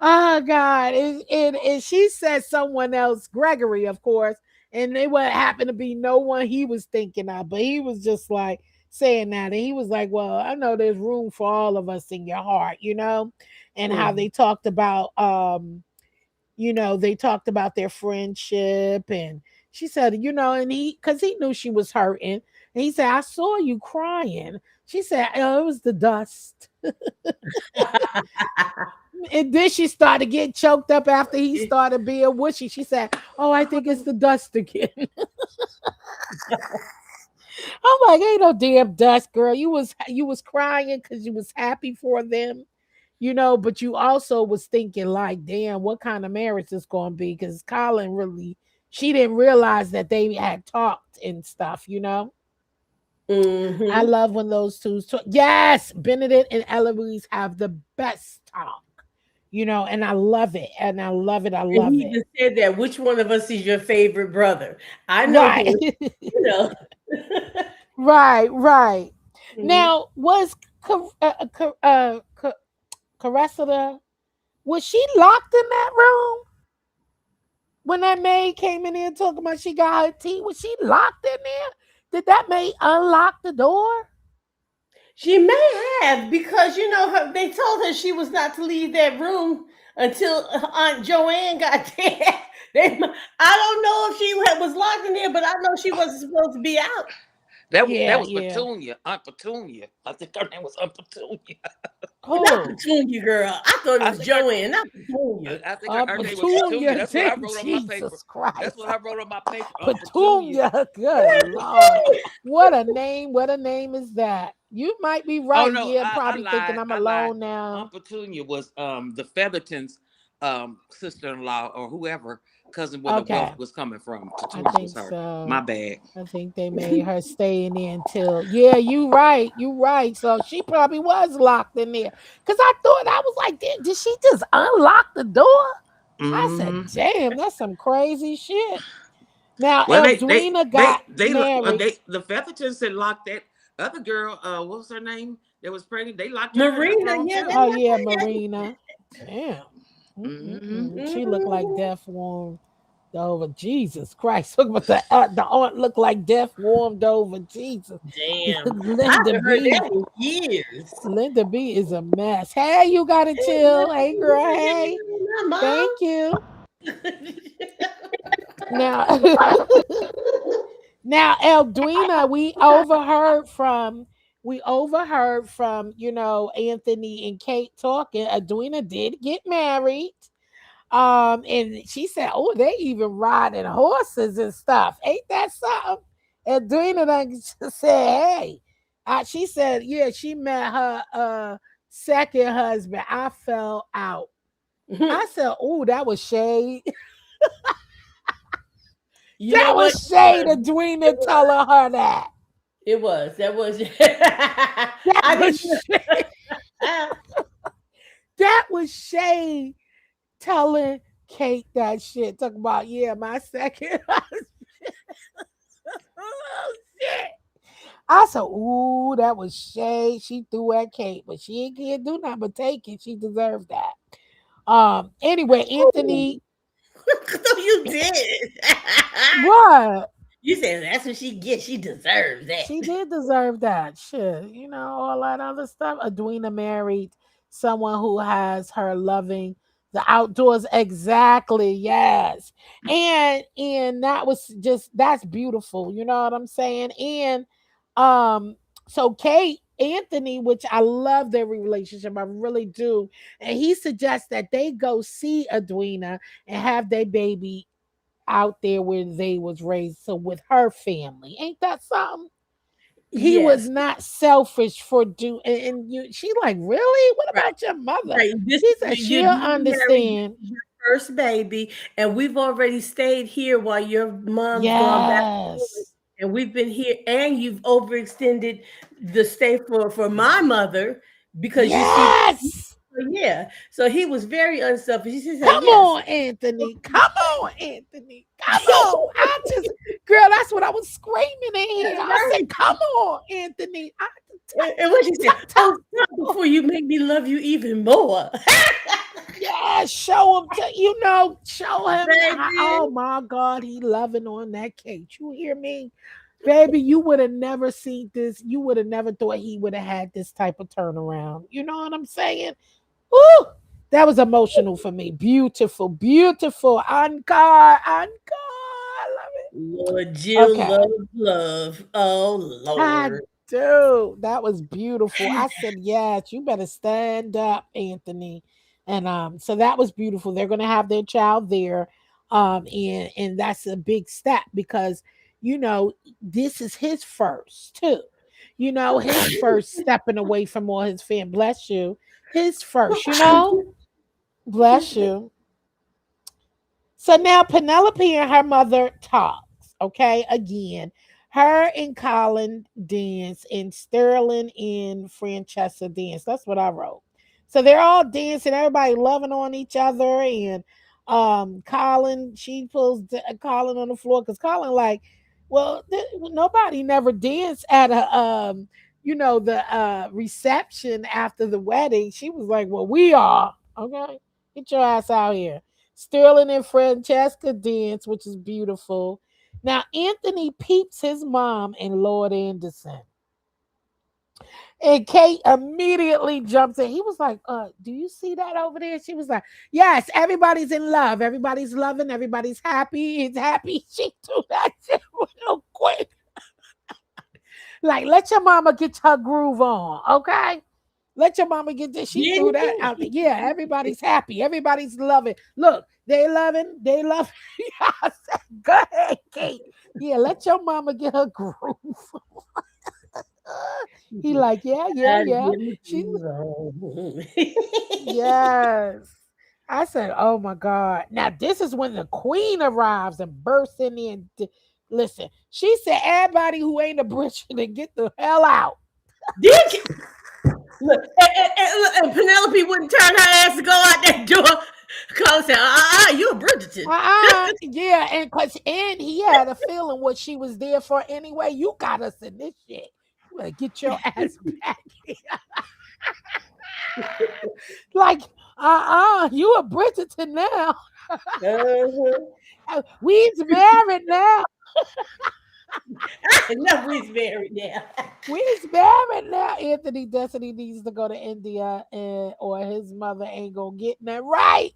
Oh God. And she said someone else, Gregory, of course. And it would happen to be no one he was thinking of, but he was just like saying that. And he was like, well, I know there's room for all of us in your heart, and how Mhm. they talked about they talked about their friendship. And she said, and because he knew she was hurting, and he said, I saw you crying. She said, oh, it was the dust. And then she started getting choked up after he started being wishy. She said, oh, I think it's the dust again. I'm like, ain't no damn dust, girl. You was crying because you was happy for them, but you also was thinking like, damn, what kind of marriage is going to be? Because Colin really, she didn't realize that they had talked and stuff. I Mhm. love when those two talk. Yes, Benedict and Eloise have the best talk, and I love it. And I love it. I And love he it. even said that. Which one of us is your favorite brother? I know Right. who. You know. Right. Mhm. Now, was Caressa, was she locked in that room when that maid came in there talking about she got her tea? Was she locked in there? Did that maid unlock the door? She may have because they told her she was not to leave that room until Aunt Joanne got there. I don't know if was locked in there, but I know she wasn't supposed to be out. That Yeah, was yeah. Petunia, Aunt Petunia. I think her name was Aunt Petunia. Well, not Who? Petunia, girl. I thought it I was think her Joanne, not Petunia. I think her name was Petunia. Petunia. That's what I wrote on my paper. Jesus That's Christ. what I wrote on my paper. Aunt Petunia. Petunia. Good Lord. What a name. What a name is that? You might be Oh right. no, Yeah, I probably thinking lied. I'm I lied. alone now. Aunt Petunia was the Feathertons sister-in-law or whoever cousin where the wealth Okay. was coming from. I Petunia was think her. My so. bad. I think they made her stay in there until, yeah, you right. You right. So she probably was locked in there. Cause I was like, did she just unlock the door? I said, Hmm. damn, that's some crazy shit. Now, Well, Eldwina got married. the Feathertons had locked that other girl. What was her name? That was pregnant. They locked her in the Marina, room yeah, too. they Oh like yeah, that. Marina. Damn. Hmm. She looked like Mhm. death warmed over. Jesus Christ. Look what the aunt looked like death warmed over. Jesus. Damn. I Linda haven't heard B. that in years. Linda B is a mess. Hey, you got to chill. Hey, girl. Hey. My Thank you. mom. Now, now, Eldwina, we overheard from Anthony and Kate talking. Edwina did get married. And she said, "Oh, they even riding horses and stuff. Ain't that something?" And Edwina done said, "Hey," she said, "Yeah, she met her second husband. I fell out." I said, "Oh, that was shade." You That know what? was shade. Edwina telling her that. It was. That was. That I was didn't. shade. That was shade telling Kate that shit. Talk about, yeah, my second husband. Oh shit. I said, ooh, that was shade. She threw at Kate, but she ain't can't do nothing but take it. She deserved that. Anyway, Anthony, No, you did. what? You said that's what she gets. She deserves that. She did deserve that. Shit, all that other stuff. Edwina married someone who has her loving the outdoors. Exactly. Yes. And that's beautiful. You know what I'm saying? And um, so Kate Anthony, which I love their relationship, I really do. And he suggests that they go see Edwina and have their baby out there where they was raised, so with her family. Ain't that something? He was Yes. not selfish for do and you she like, really? What Right. about your mother? Right. This She said you're she'll newly married. This understand. is your first baby, and we've already stayed here while your mom's gone back and forth, Yes. and we've been here, and you've overextended the stay for my mother because you see. Yes. Yeah, so he was very unselfish. He said, Come "Yes, on, Anthony. Come on, Anthony. Come on. I just, girl, that's what I was screaming in here. that's I said, right." come on, Anthony. I And what she said, "Oh, stop t- before you make me love you even more." Yeah, show him to show him how, oh Baby. my God, he loving on that cake. You hear me? Baby, you would have never seen this. You would have never thought he would have had this type of turnaround. You know what I'm saying? Woo! That was emotional for me. Beautiful, beautiful. Encore, encore. I love Lord it. Jill Okay. love love. Oh I Lord. do. That was beautiful. I said, yes, you better stand up, Anthony. And so that was beautiful. They're gonna have their child there. And that's a big step because this is his first too. His first stepping away from all his fam. Bless you. His first. Bless you. So now Penelope and her mother talks. Okay, again, her and Colin dance, and Sterling and Francesca dance. That's what I wrote. So they're all dancing, everybody loving on each other, and Colin, she pulls Colin on the floor because Colin like, well, nobody never danced at the reception after the wedding. She was like, well, we are. Okay, get your ass out here. Sterling and Francesca dance, which is beautiful. Now, Anthony peeps his mom and Lord Anderson. And Kate immediately jumps in. He was like, do you see that over there? She was like, yes, everybody's in love. Everybody's loving. Everybody's happy. It's happy. She threw that shit real quick. Like, let your mama get her groove on, okay? Let your mama get this. She threw that out there. Yeah, everybody's happy. Everybody's loving. Look, they loving. They love. I said, go ahead, Kate. Yeah, let your mama get her groove. He like, yeah, yeah, Gotta yeah. get my She, groove on. yes. I said, oh my God. Now, this is when the queen arrives and bursts in there. Listen, she said, everybody who ain't a Bridgerton, get the hell out. Did you? Look, and Penelope wouldn't turn her ass to go out that door Carl said, you're a Bridgerton. Yeah, and he had a feeling what she was there for anyway. You got us in this shit. You better get your ass back here. Like, you a Bridgerton now. Uh-huh. We's married now. Enough we's married now. We's married now. Anthony Destiny needs to go to India, or his mother ain't gonna get that right.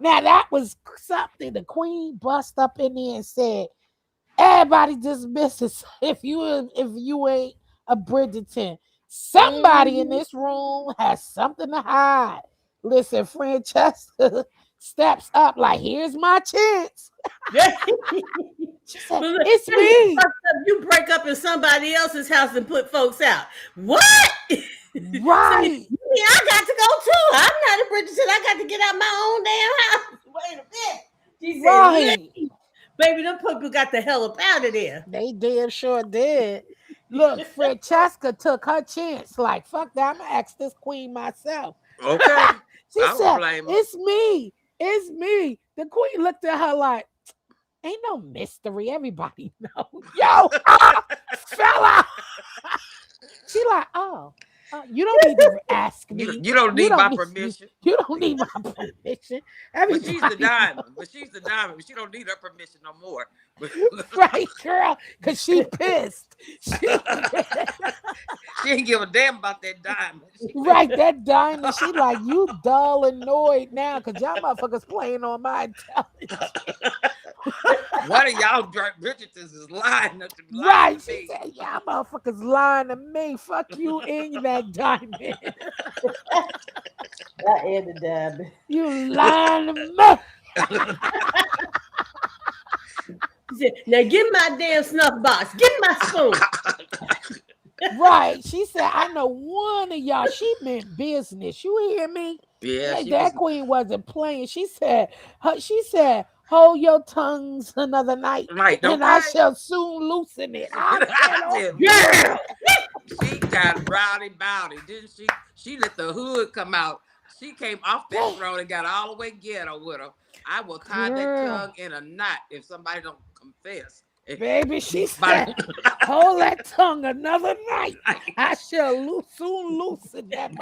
Now that was something the queen bust up in there and said, everybody dismisses if you ain't a Bridgerton. Somebody in Mhm. this room has something to hide. Listen, Francesca steps up like, here's my chance. She said, But look, it's me. you break up in somebody else's house and put folks out. What? So Right. yeah, I got to go too. I'm not a Bridgerton. I got to get out my own damn house. Wait a minute. She said, Right. baby, them people got the hell up out of there. They damn sure did. Look, Francesca took her chance. Like, fuck that. I'm gonna ask this queen myself. Okay. She I don't said, blame her. it's me. It's me. The queen looked at her like, ain't no mystery. Everybody know. Yo, fella. She like, you don't need to ask me. You don't need my permission. You don't need my permission. But she's the Everybody diamond. But she's the diamond. But she don't need her permission no more. right, girl, because she pissed. She She ain't give a damn about that diamond. right, that diamond. She like, you dull annoyed now because y'all motherfuckers playing on my intelligence. One of y'all Bridgertons is lying to Right, to she me. said, y'all motherfuckers lying to me. Fuck you in that diamond. I am the diamond. You lying to me. She said, now give my damn snuff box. Give my spoon. Right. She said, I know one of y'all. She meant business. You hear me? Yeah, she That was. queen wasn't playing. She said, hold your tongues another night, Right, and I okay. shall soon loosen it. I said, I okay. Girl. She got rowdy bowdy, didn't she? She let the hood come out. She came off that throne and got all the way ghetto with her. I will tie that Girl. tongue in a knot if somebody don't confess. Baby, she said, hold that tongue another night. I shall soon loosen that.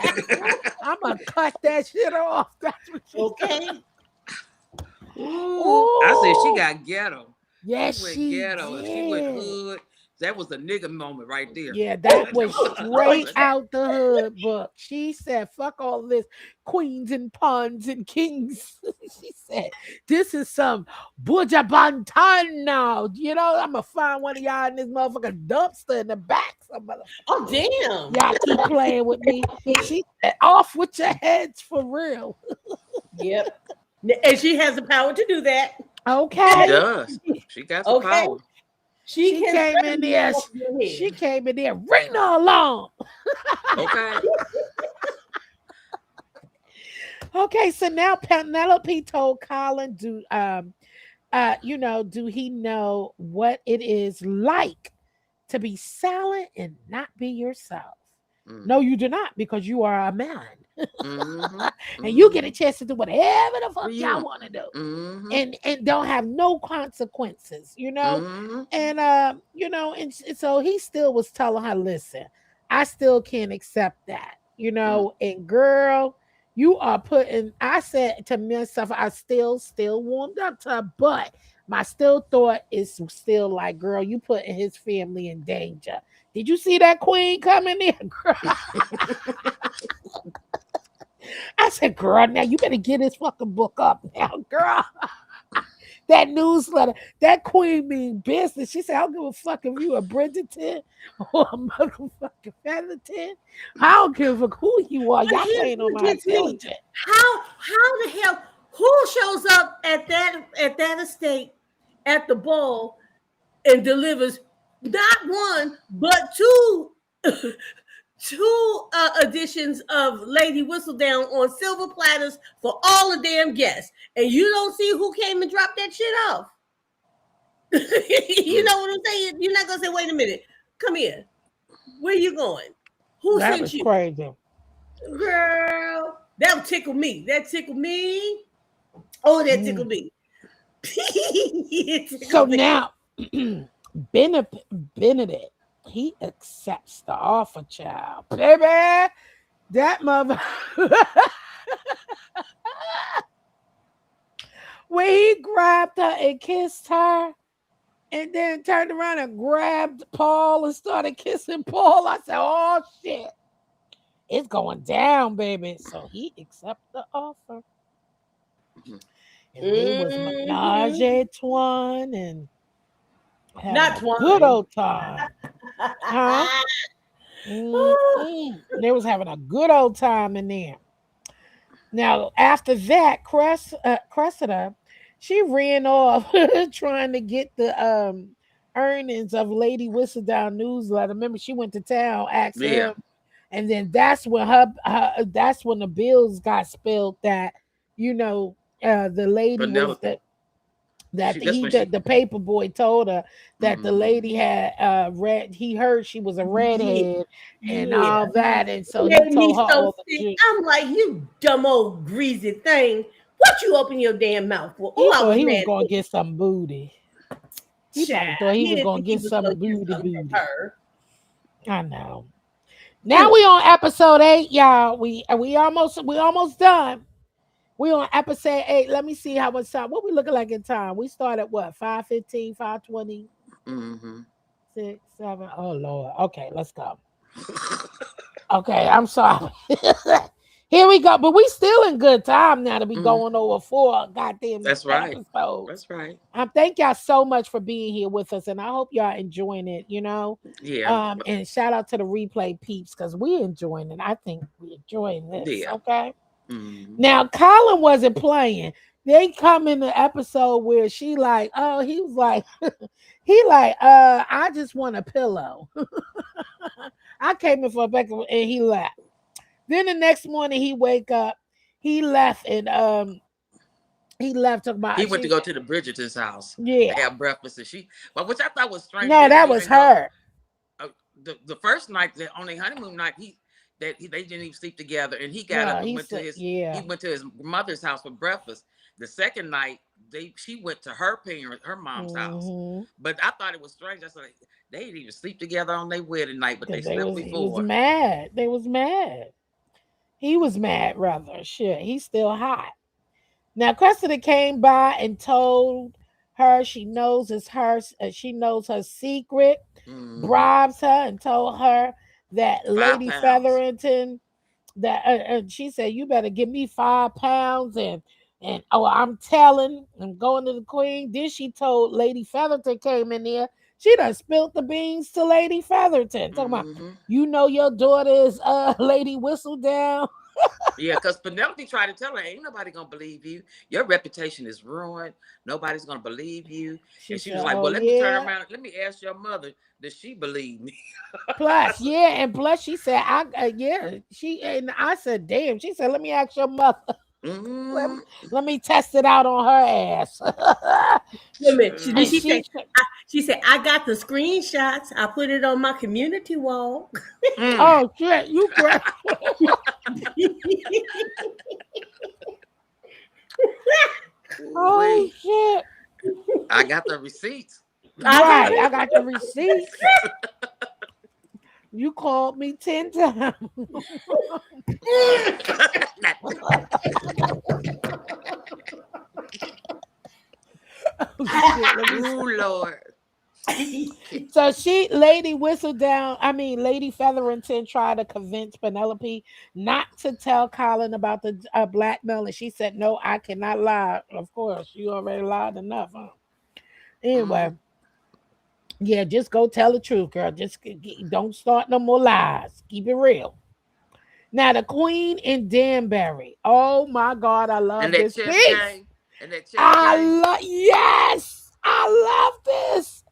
I'm going to cut that shit off. That's what she Okay. said. Ooh, I said she Ooh. got ghetto. Yes, She went she ghetto and she went did. hood. That was a nigga moment right there. Yeah, that was That straight was out the hood book. She said, fuck all this queens and pawns and kings. She said, this is some Bujabantan now. You know, I'm going to find one of y'all in this motherfucking dumpster in the back. Oh, damn. Y'all keep playing with me. She said, off with your heads for real. Yep. And she has the power to do that. She Okay. does. She got some Okay. power. She She can came in certainly there. off your head. She came in there, ring the alarm. Okay. Okay, so now Penelope told Colin, do he know what it is like to be silent and not be yourself? No, you do not, because you are a man. And you get a chance to do whatever the fuck y'all want to do. And don't have no consequences, and and so he still was telling her, listen, I still can't accept that, and girl, you are putting, I said to myself, I still warmed up to her, but my still thought is still like, girl, you putting his family in danger. Did you see that queen coming in, girl? I said, girl, now you better get this fucking book up now, girl. That newsletter, that queen mean business. She said, I don't give a fuck if you a Bridgerton or a motherfucking Featherton. I don't give a fuck who you are. Y'all playing on my intelligence. How the hell, who shows up at that estate at the ball and delivers not one but two editions of Lady Whistledown on silver platters for all the damn guests, and you don't see who came and dropped that shit off? You know what I'm saying? You're not gonna say, wait a minute, come here. Where you going? Who That sent was you? crazy. Girl. That would tickle me. That tickle me. Oh, that tickle Mm. me. It So tickle me. now, Benedict, he accepts the offer, child. Baby, that mother. When he grabbed her and kissed her, and then turned around and grabbed Paul and started kissing Paul, I said, oh, shit. It's going down, baby. So he accepted the offer. And they was menage Mm-hmm. a trois and having Not a good twine. old time. Huh? They was having a good old time in there. Now, after that, Cressida, she ran off trying to get the earnings of Lady Whistledown newsletter. Remember, she went to town, asked Yeah. him, and then that's when that's when the bills got spilled that the lady was Penelope. that That's he when she. the paper boy told her that the Mm-hmm. lady had red he heard she was a Yeah, redhead and yeah. all that, and so he Made me told her so all the sick. juice. I'm like, you dumb old greasy thing. What you open your damn mouth for? He Oh, I thought was he was mad gonna at get some booty. He child. probably thought he He was didn't gonna think he get was gonna some get booty some from booty. her. I know. Now we on episode 8, y'all. We almost done. We on episode 8. Let me see how much time. What we looking like in time? We started what 5:15, 5:20, Mm-hmm. 6, 7. Oh Lord. Okay, let's go. Okay, I'm sorry. Here we go. But we still in good time now to be Mm-hmm. going over 4 goddamn That's right. episodes. That's right. Thank y'all so much for being here with us, and I hope y'all enjoying it. Yeah. And shout out to the replay peeps because we enjoying it. I think we enjoying this. Yeah. Okay. Mm-hmm. Now Colin wasn't playing. They come in the episode where she like, oh, he was like, he like, I just want a pillow. I came in for a back and he left. Then the next morning he wake up, he left and he left He about went to she go to the Bridgerton's house to yeah. have breakfast, and but which I thought was strange. No, They didn't that was even go. her. The first night, on their honeymoon night, they didn't even sleep together, and he got No, up and he said he yeah. went to his mother's house for breakfast. The second night, she went to her mom's house, Mm-hmm. but I thought it was strange. I said they didn't even sleep together on their wedding night, but they Cause slept he was before. mad. They was mad. He was mad rather. Shit, he's still hot. Now Cressida came by and told her she knows it's her. She knows her secret. Mm-hmm. Bribes her and told her that Five Lady pounds. Featherington that and she said you better give me 5 pounds and oh I'm going to the queen. Then she told Lady Featherton came in there. She done spilled the beans to Lady Featherton. Talking about Mm-hmm. your daughter is Lady Whistledown. Yeah, because Penelope tried to tell her, ain't nobody gonna believe you. Your reputation is ruined. Nobody's gonna believe you. She And she said, was like, oh well, let me turn yeah. around. Let me ask your mother, does she believe me? Plus, yeah, and plus she said, I yeah, she and I said, damn. She said, let me ask your mother. let, me, Mm-hmm. let me test it out on her ass. Wait a minute. Did And she say? she She said, "I got the screenshots. I put it on my community wall." Mm. oh shit, you correct. Oh Wait, shit. I got the receipts. I got Right. I got the receipts. You called me 10 times. Oh shit. Let me Oh Lord. So Lady Featherington tried to convince Penelope not to tell Colin about the blackmail, and she said, "No, I cannot lie." Of course, you already lied enough, huh? Anyway, Mm. yeah, just go tell the truth, girl. Just don't start no more lies. Keep it real. Now, the Queen in Danbury. Oh my God, I And love that this chess piece. game. And that chess game. Yes, I love this.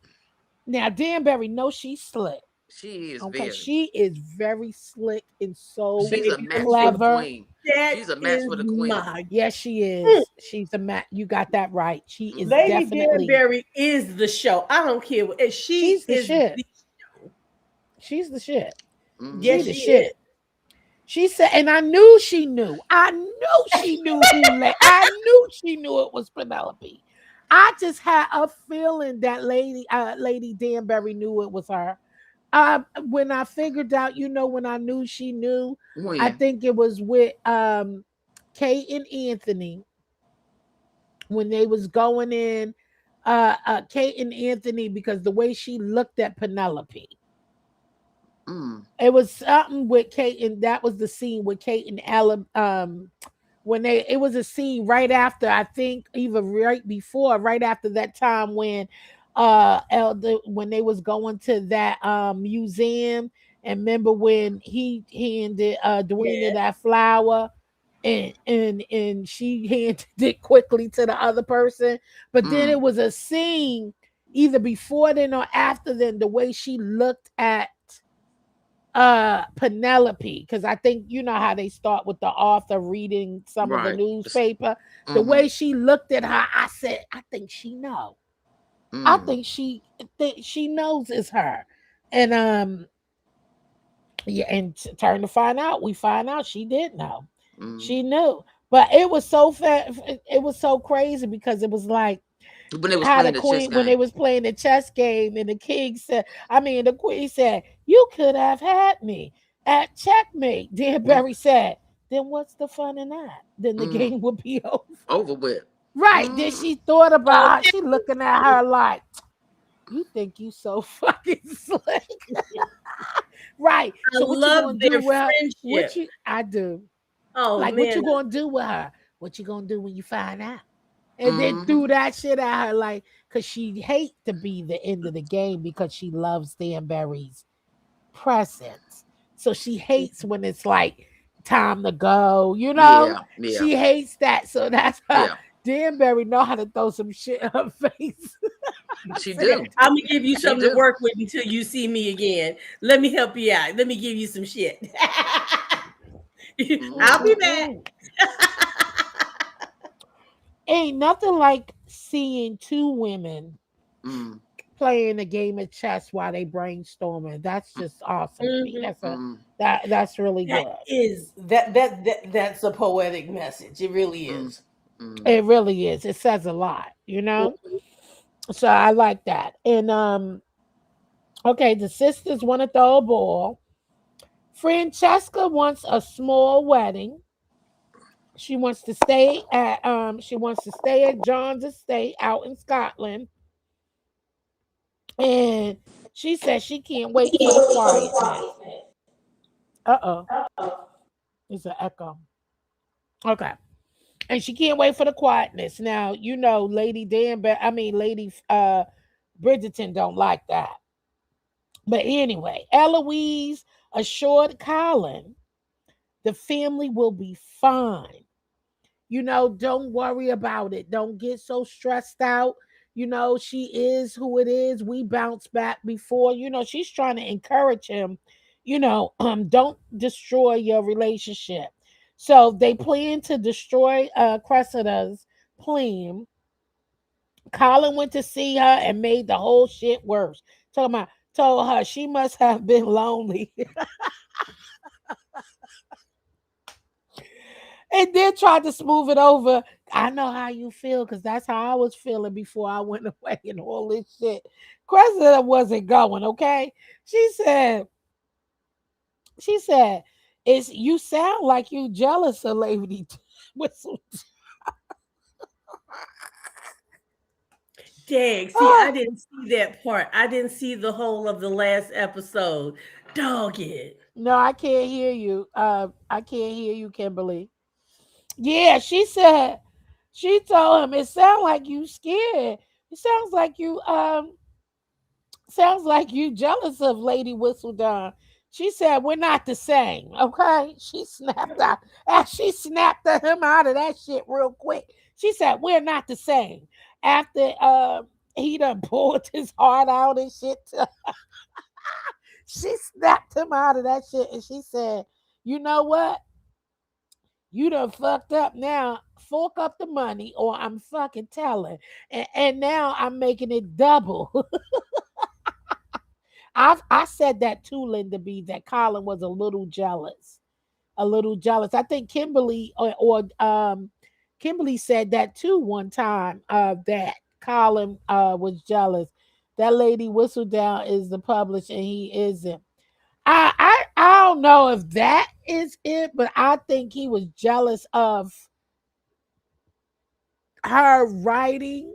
Now, Danbury, no, she's slick. She is Okay, very. she is very slick and so She's a baby. match for the clever. queen. That She's a match is for the queen. my Yes, she is. She's a mat. You got that right. She is Mm-hmm. Lady definitely. Danbury is the show. I don't care what she She's the is. shit. She's the shit. She Yes, the Mm-hmm. she is. shit. She said, and I knew she knew. I knew she knew who let. I knew she knew it was Penelope. I just had a feeling that Lady Danbury knew it was her. When I figured out, when I knew she knew, I When? think it was with Kate and Anthony when they was going in. Kate and Anthony, because the way she looked at Penelope. Mm. It was something with Kate, and that was the scene with Kate and Ella. When it was a scene right after, I think even right before, right after that time when when they was going to that museum, and remember when he handed Dwayne Yeah. that flower, and she handed it quickly to the other person. But then Mm. it was a scene either before then or after then, the way she looked at Penelope, because I think you know how they start with the author reading some of the Right. newspaper. The Mm-hmm. way she looked at her, I said, I think she know. I Mm. think she knows it's her. And yeah, and turn to find out, we find out she did know. Mm. She knew. But it was so it was so crazy because it was like When they was how the playing the chess queen, when they game. was playing the chess game, and the king said, I mean the queen said, you could have had me at checkmate. Mm. Danbury said, then what's the fun in that? Then the Mm. game would be over. Over with. Right. Then Mm. she thought about her, Okay. she looking at her like, you think you so fucking slick. Right. I So what you love gonna do their with her? friendship. I do. Oh Like what man, you gonna do with her? What you gonna do when you find out? And then Mm-hmm. threw that shit at her, like, because she hate to be the end of the game because she loves Danbury's presence. So she hates when it's like time to go, you know? Yeah. Yeah. She hates that. So that's her. Yeah. Danbury know how to throw some shit in her face. I She said, do. I'm gonna give you She something to do. work with until you see me again. Let me help you out. Let me give you some shit. I'll be Mm-hmm. back. mm-mm. Ain't nothing like seeing two women Mm. playing a game of chess while they brainstorming. That's just awesome to me. Mhm. Mm. That's really That good. is that's a poetic message. It really Mm. is. Mm. It really is. It says a lot, you know? So I like that. And okay, the sisters want to throw a ball. Francesca wants a small wedding. She wants to stay at John's estate out in Scotland. And she says she can't wait for the quietness. Uh-oh. It's an echo. Okay. And she can't wait for the quietness. Now, Lady Danbury, I mean Lady Bridgerton don't like that. But anyway, Eloise assured Colin the family will be fine. Don't worry about it. Don't get so stressed out. She is who it is. We bounced back before. She's trying to encourage him, don't destroy your relationship. So they plan to destroy Cressida's plan. Colin went to see her and made the whole shit worse. Told her she must have been lonely. And then tried to smooth it over. I know how you feel because that's how I was feeling before I went away and all this shit. Cressida wasn't going, okay? She said, she said, it's you sound like you jealous of Lady Whistle. Dang, see, I Oh, didn't see that part. I didn't see the whole of the last episode. Dog it. no, I can't hear you. I can't hear you, Kimberly. Yeah, she said she told him it sounds like you scared. It sounds like you jealous of Lady Whistledown. She said, we're not the same, okay? She snapped out. And she snapped him out of that shit real quick. She said, we're not the same. After he done pulled his heart out and shit. She snapped him out of that shit and she said, you know what? You done fucked up now. Fork up the money or I'm fucking telling. And now I'm making it double. I said that too, Linda B, that Colin was a little jealous a little jealous. I think Kimberly or Kimberly said that too one time, that Colin was jealous. That lady Whistledown is the publisher and he isn't. I don't know if that is it, but I think he was jealous of her writing.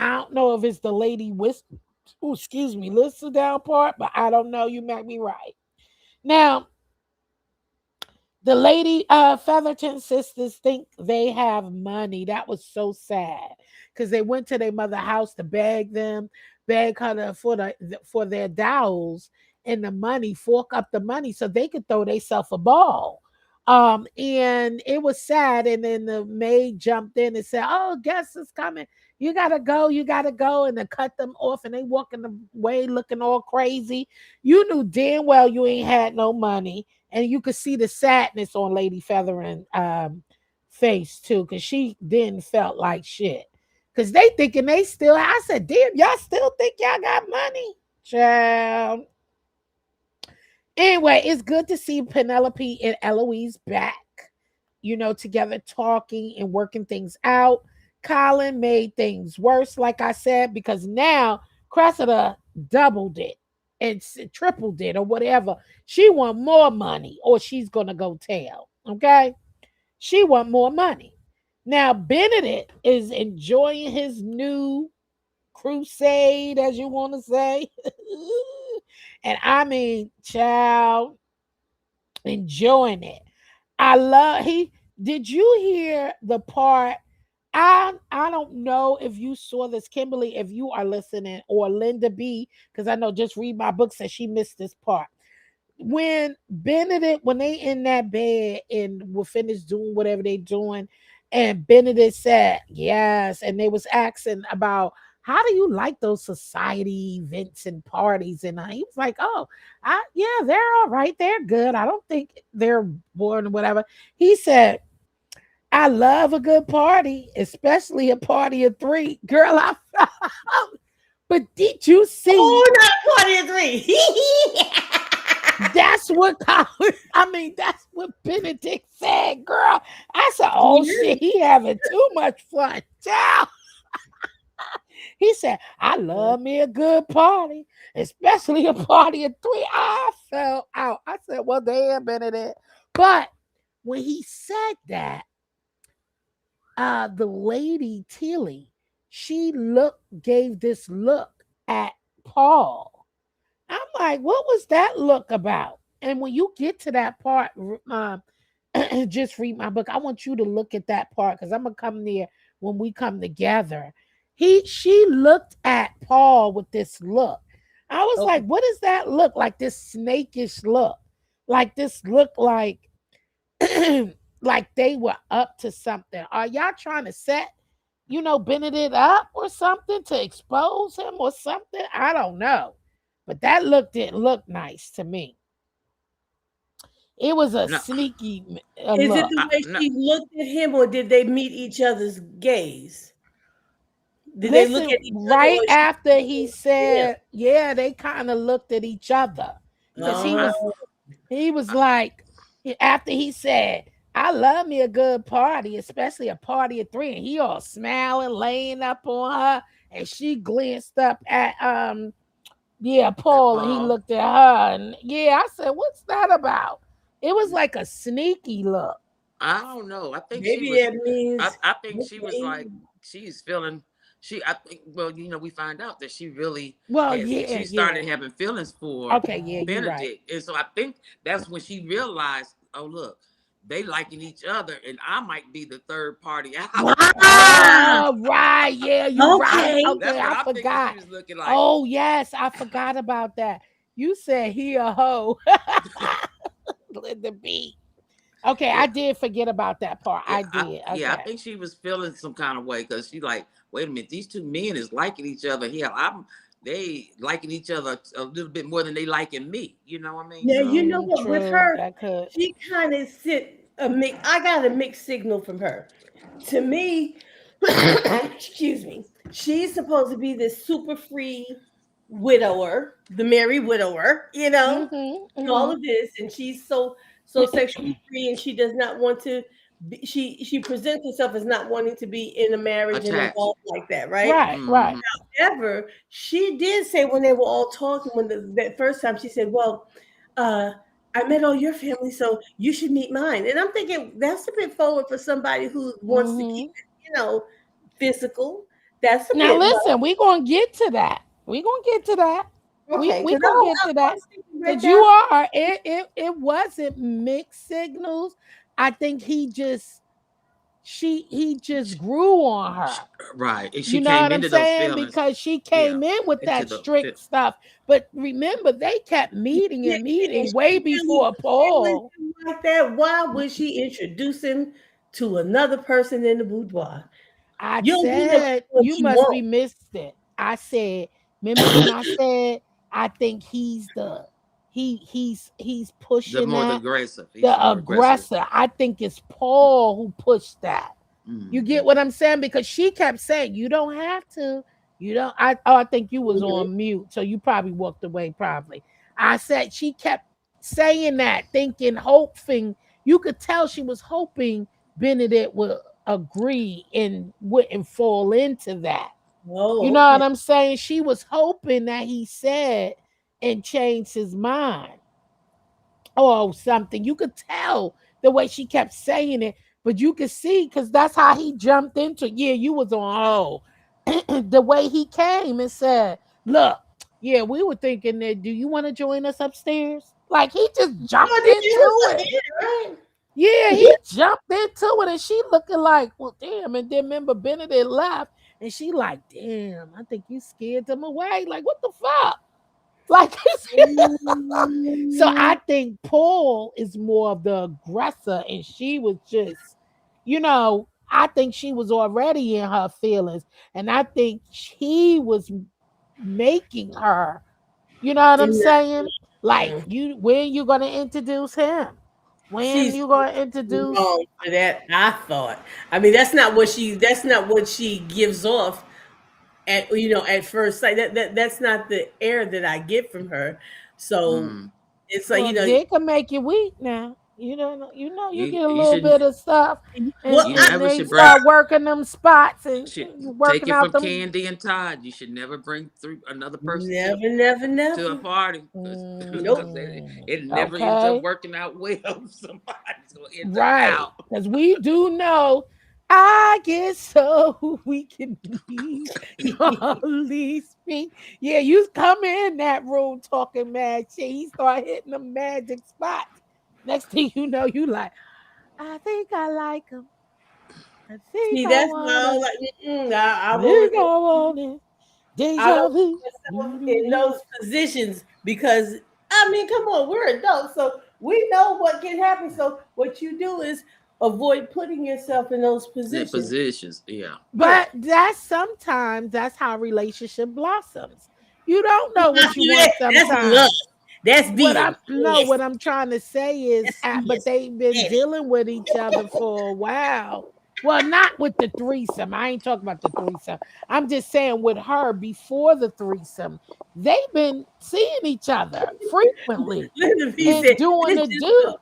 I don't know if it's the lady excuse me, listen down part, but I don't know. You might be right. Now, the lady Featherton sisters think they have money. That was so sad because they went to their mother house to beg her for their dowels and the money, fork up the money so they could throw themselves a ball. And it was sad. And then the maid jumped in and said, "Oh, guest is coming. You gotta go," and then cut them off, and they walking away looking all crazy. You knew damn well you ain't had no money, and you could see the sadness on Lady Featherin face too, because she didn't felt like shit. Cause they thinking they still. I said, "Damn, y'all still think y'all got money, child." Anyway, it's good to see Penelope and Eloise back, together talking and working things out. Colin made things worse, like I said, because now Cressida doubled it and tripled it or whatever. She want more money or she's going to go tell. Okay. She want more money. Now, Benedict is enjoying his new crusade, as you want to say. And I mean, child, enjoying it. I love he did you hear the part? I don't know if you saw this, Kimberly, if you are listening, or Linda B, because I know Just Read My Book said she missed this part. When they in that bed and will finish doing whatever they doing, and Benedict said yes, and they was asking about how do you like those society events and parties, and he was like, "Oh, yeah, they're all right, they're good. I don't think they're boring or whatever." He said, "I love a good party, especially a party of three." Girl, but did you see? Oh, not a party of three. That's what I mean, that's what Benedict said, girl. I said, "Oh shit, he having too much fun." Child. He said, "I love me a good party, especially a party of three." I fell out. I said, "Well, damn, Benedict." But when he said that, the lady Tilly, gave this look at Paul. I'm like, what was that look about? And when you get to that part, Just Read My Book. I want you to look at that part because I'm gonna come there when we come together. She looked at Paul with this look. I was Okay. like, what does that look like? This snakish look, like this look like like they were up to something. Are y'all trying to set, Benedict up or something to expose him or something? I don't know. But that look didn't look nice to me. It was a No, sneaky Is it look. the way no. she looked at him, or did they meet each other's gaze? Did they look Listen, at each other, right or she after he looking at him? said, yeah, they kind of looked at each other. Because No, Oh, he was I like, after he said, "I love me a good party, especially a party of three," and he all smiling, laying up on her, and she glanced up at yeah, at Paul, and he Paul. looked at her, and yeah, I said, "What's that about?" It was like a sneaky look. I don't know. I think she maybe was. that means I think she was okay. like she's feeling. I think. Well, we find out that she really Well, has. yeah, She yeah. started having feelings for Okay, yeah, you're right. Benedict, and so I think that's when she realized. Oh, look, they liking each other, and I might be the third party out. Ah, Oh, right. Yeah, you right. okay. Okay, That's what I I'm thinking. She forgot. was looking like. Oh, yes, I forgot about that. You said he a hoe. Linda B. Okay, Yeah, I did forget about that part. yeah, I did. I Okay. think she was feeling some kind of way because she like, wait a minute, these two men is liking each other here. They liking each other a little bit more than they liking me. You know what I mean? Now you So know what with True. her, That could. she kind of sit a mix. I got a mixed signal from her. To me, excuse me, she's supposed to be this super free widower, the merry widower, Mm-hmm. and all Mm-hmm. of this, and she's so. so sexually free, and she does not want to. She presents herself as not wanting to be in a marriage and Attached. involved like that, right? Right, right. Hmm. However, she did say when they were all talking when that first time, she said, "Well, uh, I met all your family, so you should meet mine." And I'm thinking that's a bit forward for somebody who wants to keep Hmm. it, physical. That's a Now bit much. listen, we gonna get to that. We gonna get to that. We Okay, we because gonna get I to that. was thinking right Cause you there. are it wasn't mixed signals. I think he just grew on her. Right. And she You know came what I'm into those saying? feelings. Because she Yeah. came in with Into that the strict stuff. But remember, they kept meeting Yeah, and and meeting she way really before feeling Paul. him like that. Why would she introduce him to another person in the boudoir? I You don't do that said, what you you must want. be missed it. I said, remember when I said I think he's the pushing more the that, aggressive. He's the the more aggressive. aggressor. I think it's Paul who pushed that. You get Hmm. what I'm saying? Because she kept saying, you don't have to. You don't. I think you was Mhm. on mute, so you probably walked away. Probably. I said she kept saying that, thinking, hoping. You could tell she was hoping Benedict would agree and wouldn't fall into that. You Oh, know okay. what I'm saying? She was hoping that he said and changed his mind or something. You could tell the way she kept saying it, but you could see because that's how he jumped into. Yeah, you was on hold. The way he came and said, "Look, yeah, we were thinking that. Do you want to join us upstairs?" Like he just Oh, jumped did you? into it. Yeah, Yeah, right. he jumped into it, and she looking like, "Well, damn." And then remember, Benedict left, and she like, "Damn, I think you scared them away. Like, what the fuck?" Like, so I Mm, think Paul is more of the aggressor, and she was just, I think she was already in her feelings, and I think he was making her. You know what I'm mm, saying? Like, mm. when you gonna introduce him? When She's you gonna introduce? wrong for that. I thought. I mean, that's not what she. That's not what she gives off at first sight. That's not the air that I get from her. So Mm. it's like Well, dick can make you weak now. You get a You little shouldn't. bit of stuff, and well, You and never they should bring. start working them spots and Should take working it out from them. Candy and Todd. You should never bring through another person never, never, to a never. party Nope. because Mm, it never ends up okay, working out well. Somebody's gonna end up right? out. Because we do know. I get so we can be Holy Speak. Yeah, you come in that room talking mad shit. He start hitting the magic spots. Next thing you know, you like, I think I like him. I think See, I that's why I was wanna. like, I won't. Think I want it. I Deja don't vu. put myself Do, do, in do. those positions because I mean, come on, we're adults, so we know what can happen. So what you do is avoid putting yourself in those The positions. positions, yeah. Yeah. But that's how relationship blossoms. You don't know what you want That's love. sometimes. That's What being I'm no, what nasty. I'm trying to say is, That's being but they've been nasty. dealing with each other for a while. Well, not with the threesome. I ain't talking about the threesome. I'm just saying with her before the threesome, they've been seeing each other frequently Linda B and said, doing "This the just do.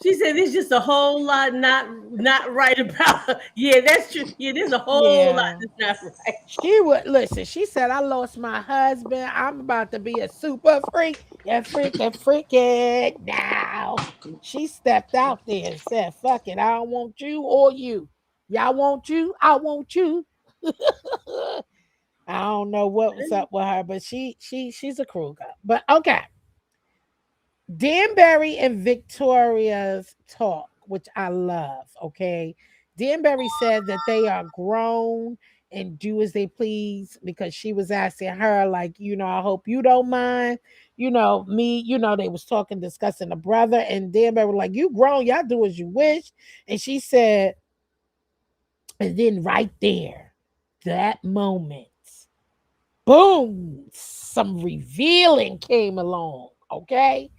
She said, "There's just a whole lot not right about her." Yeah, that's true. Yeah, there's a whole lot Yeah. that's not right. She would listen. She said, I lost my husband. I'm about to be a super freak. Yeah, freaking now. She stepped out there and said, fuck it. I don't want you or you. Y'all want you. I want you. I don't know what was up with her, but she's a Kruger. But okay. Danbury and Victoria's talk, which I love. Okay. Danbury said that they are grown and do as they please because she was asking her, like, I hope you don't mind. Me, they was talking, discussing the brother, and Danbury was like, you grown, y'all do as you wish. And she said, and then right there, that moment, boom, some revealing came along. Okay,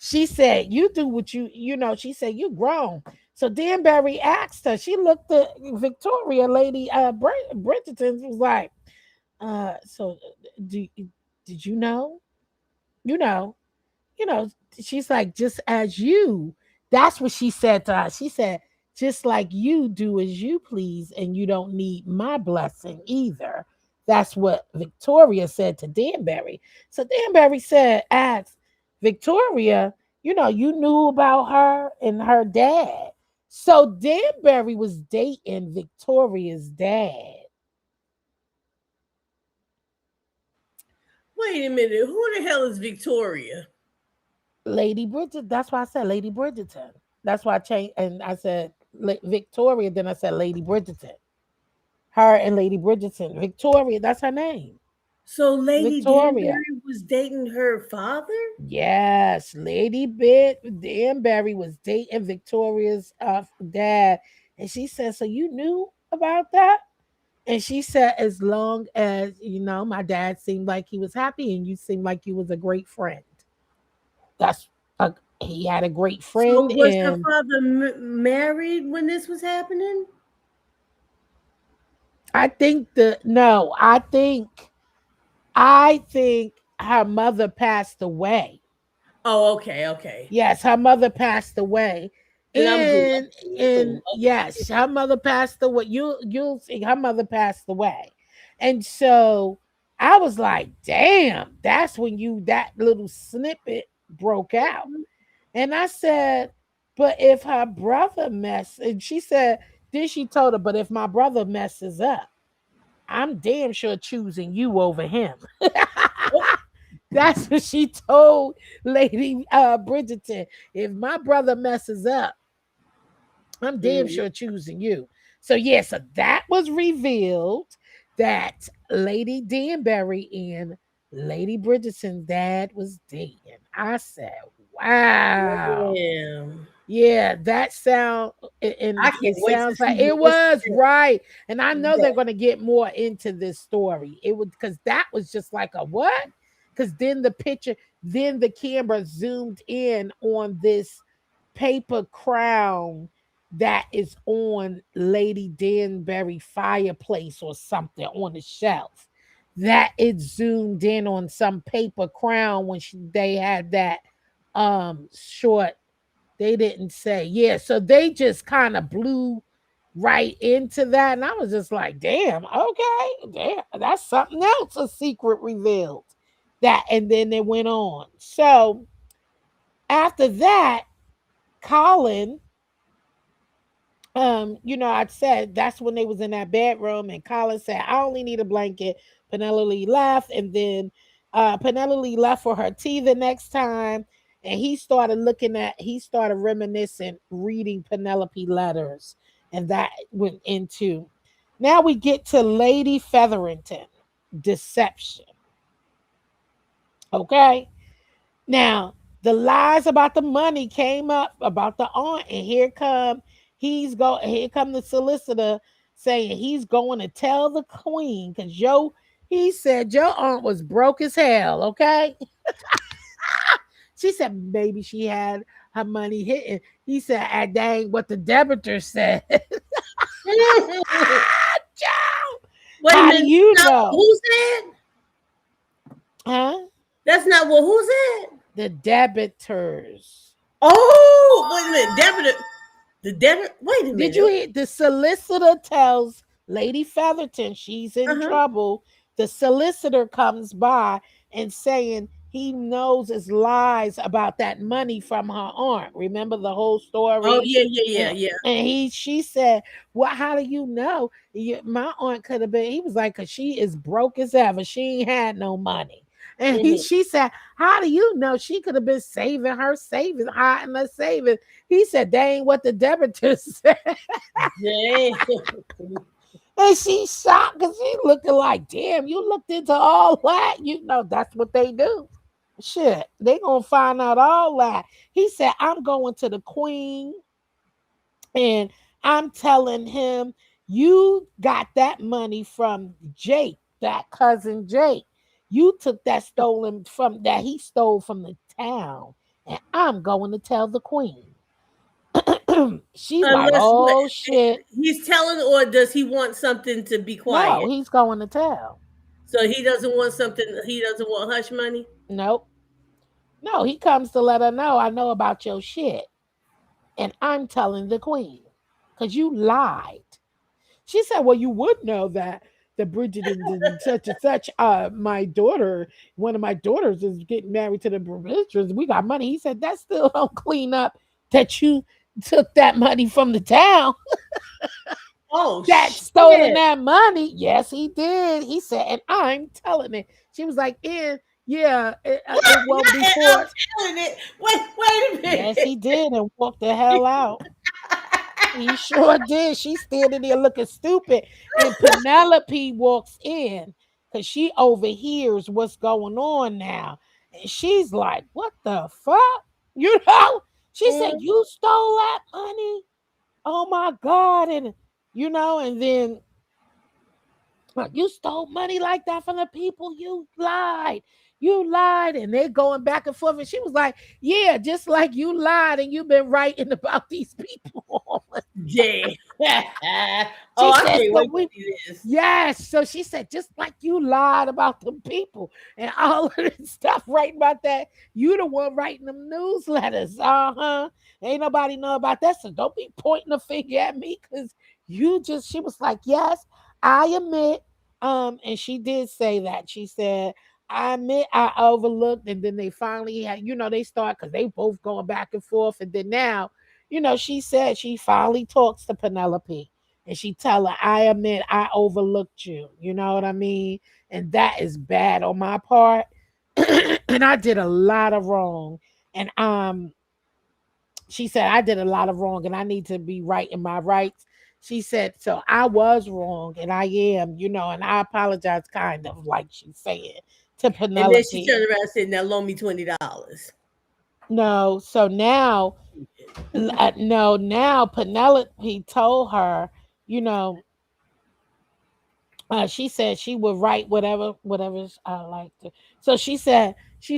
she said, "You do what She said, "You grown." So Danbury asked her. She looked at Victoria, Lady Bridgerton, was like, "So, do did you know? You know?" you know, she's like, just as you, that's what she said to us. She said, just like you do as you please, and you don't need my blessing either. That's what Victoria said to Danbury. So Danbury said, asked Victoria, you knew about her and her dad. So Danbury was dating Victoria's dad. Wait a minute. Who the hell is Victoria? Lady Bridget. That's why I said Lady Bridgerton. That's why I changed and I said Victoria. Then I said Lady Bridgerton. Her and Lady Bridgerton. Victoria. That's her name. So Lady Victoria. Danbury was dating her father? Yes, Lady Bit Danbury was dating Victoria's dad, and she said, "So you knew about that?" And she said, "As long as my dad seemed like he was happy, and you seemed like you was a great friend. That's he had a great So friend, was her and father married when this was happening? I think the no, I think her mother passed away. Oh, okay, okay. Yes, her mother passed away. Then I'm good. And Cool. yes, her mother passed away. You'll see her mother passed away. And so I was like, damn, that's when that little snippet broke out. Okay. And I said, but if her brother and she said, then she told her, but if my brother messes up, I'm damn sure choosing you over him. Oh, That's what she told Lady Bridgerton. If my brother messes up, I'm damn mhm. sure choosing you. So yeah, so that was revealed that Lady Danbury and Lady Bridgerton's dad was dating. I said, wow. Damn. Yeah, that sound I and can't it wait to sounds see like it what's was right. And I know they're that. gonna get more into this story. It would because that was just like a what? Because then the camera zoomed in on this paper crown that is on Lady Danbury fireplace or something on the shelf. That it zoomed in on some paper crown when they had that short, they didn't say. Yeah, so they just kind of blew right into that. And I was just like, damn, okay, damn, that's something else, a secret revealed. That, and then it went on. So after that, Colin, I'd said that's when they was in that bedroom, and Colin said, I only need a blanket. Penelope left, and then Penelope left for her tea the next time. And he started reminiscing, reading Penelope letters, and that went into. Now we get to Lady Featherington, deception. Okay. Now, the lies about the money came up about the aunt, and here come the solicitor saying he's going to tell the queen because he said your aunt was broke as hell. Okay. She said maybe she had her money hidden. He said, ah, dang what the debitor said. Joe, Wait a how do minute. you Not know? who said? Huh? That's not what who said? The debitors. Oh, wait a minute. The debit. Wait a Did minute. you hear? The solicitor tells Lady Featherton she's in Uh-huh. trouble. The solicitor comes by and saying he knows his lies about that money from her aunt. Remember the whole Oh story? yeah, yeah, yeah, And, yeah. she said, well, how do you know? My aunt could have been, he was like, because she is broke as ever. She ain't had no money. And Hmm. she said, how do you know? She could have been saving her savings, hiding her savings. He said, dang what the debitors said. Dang. And she shocked because she looking like, damn, you looked into all that. That's what they do. Shit, they gonna find out all that. He said, I'm going to the queen and I'm telling him you got that money from Jake, that cousin Jake. You took that stolen from that he stole from the town, and I'm going to tell the queen. She's like, Unless what oh shit. he's telling, or does he want something to be No, quiet? he's going to tell. So he doesn't want something. He doesn't want hush money. Nope. No, he comes to let her know I know about your shit. And I'm telling the queen. Because you lied. She said, well, you would know that the Bridgerton and such and such. My daughter, one of my daughters is getting married to the Bridgertons. We got money. He said, that still don't clean up that you took that money from the town. Oh That stolen shit! that money. Yes, he did. He said, and I'm telling it. She was like, yeah, it won't be I'm forced. telling it. Wait a Yes, minute. he did, and walked the hell out. He sure did. She's standing there looking stupid. And Penelope walks in because she overhears what's going on now. And she's like, what the fuck? You know? She said, Mm, you stole that money? Oh my God. And then you stole money like that from the people. You lied. You lied. And they're going back and forth. And she was like, yeah, just like you lied and you've been writing about these people. yeah. Oh, She I said, can't so wait to we, see this. yes. So she said, just like you lied about them people and all of this stuff, writing about that, you the one writing them newsletters. Uh-huh. Ain't nobody know about that. So don't be pointing a finger at me because she was like, yes, I admit. And she did say that. She said, I admit I overlooked. And then they finally had, they start because they both going back and forth. And then now, she said she finally talks to Penelope and she tell her, I admit I overlooked you. You know what I mean? And that is bad on my part. And I did a lot of wrong. And she said I did a lot of wrong and I need to be right in my rights. She said, so I was wrong and I am, and I apologize, kind of like she's saying to And then she Penelope. turned around and said, "Now loan me $20." No, so now, no, now Penelope told her, you know, she said she would write whatever I like to. So she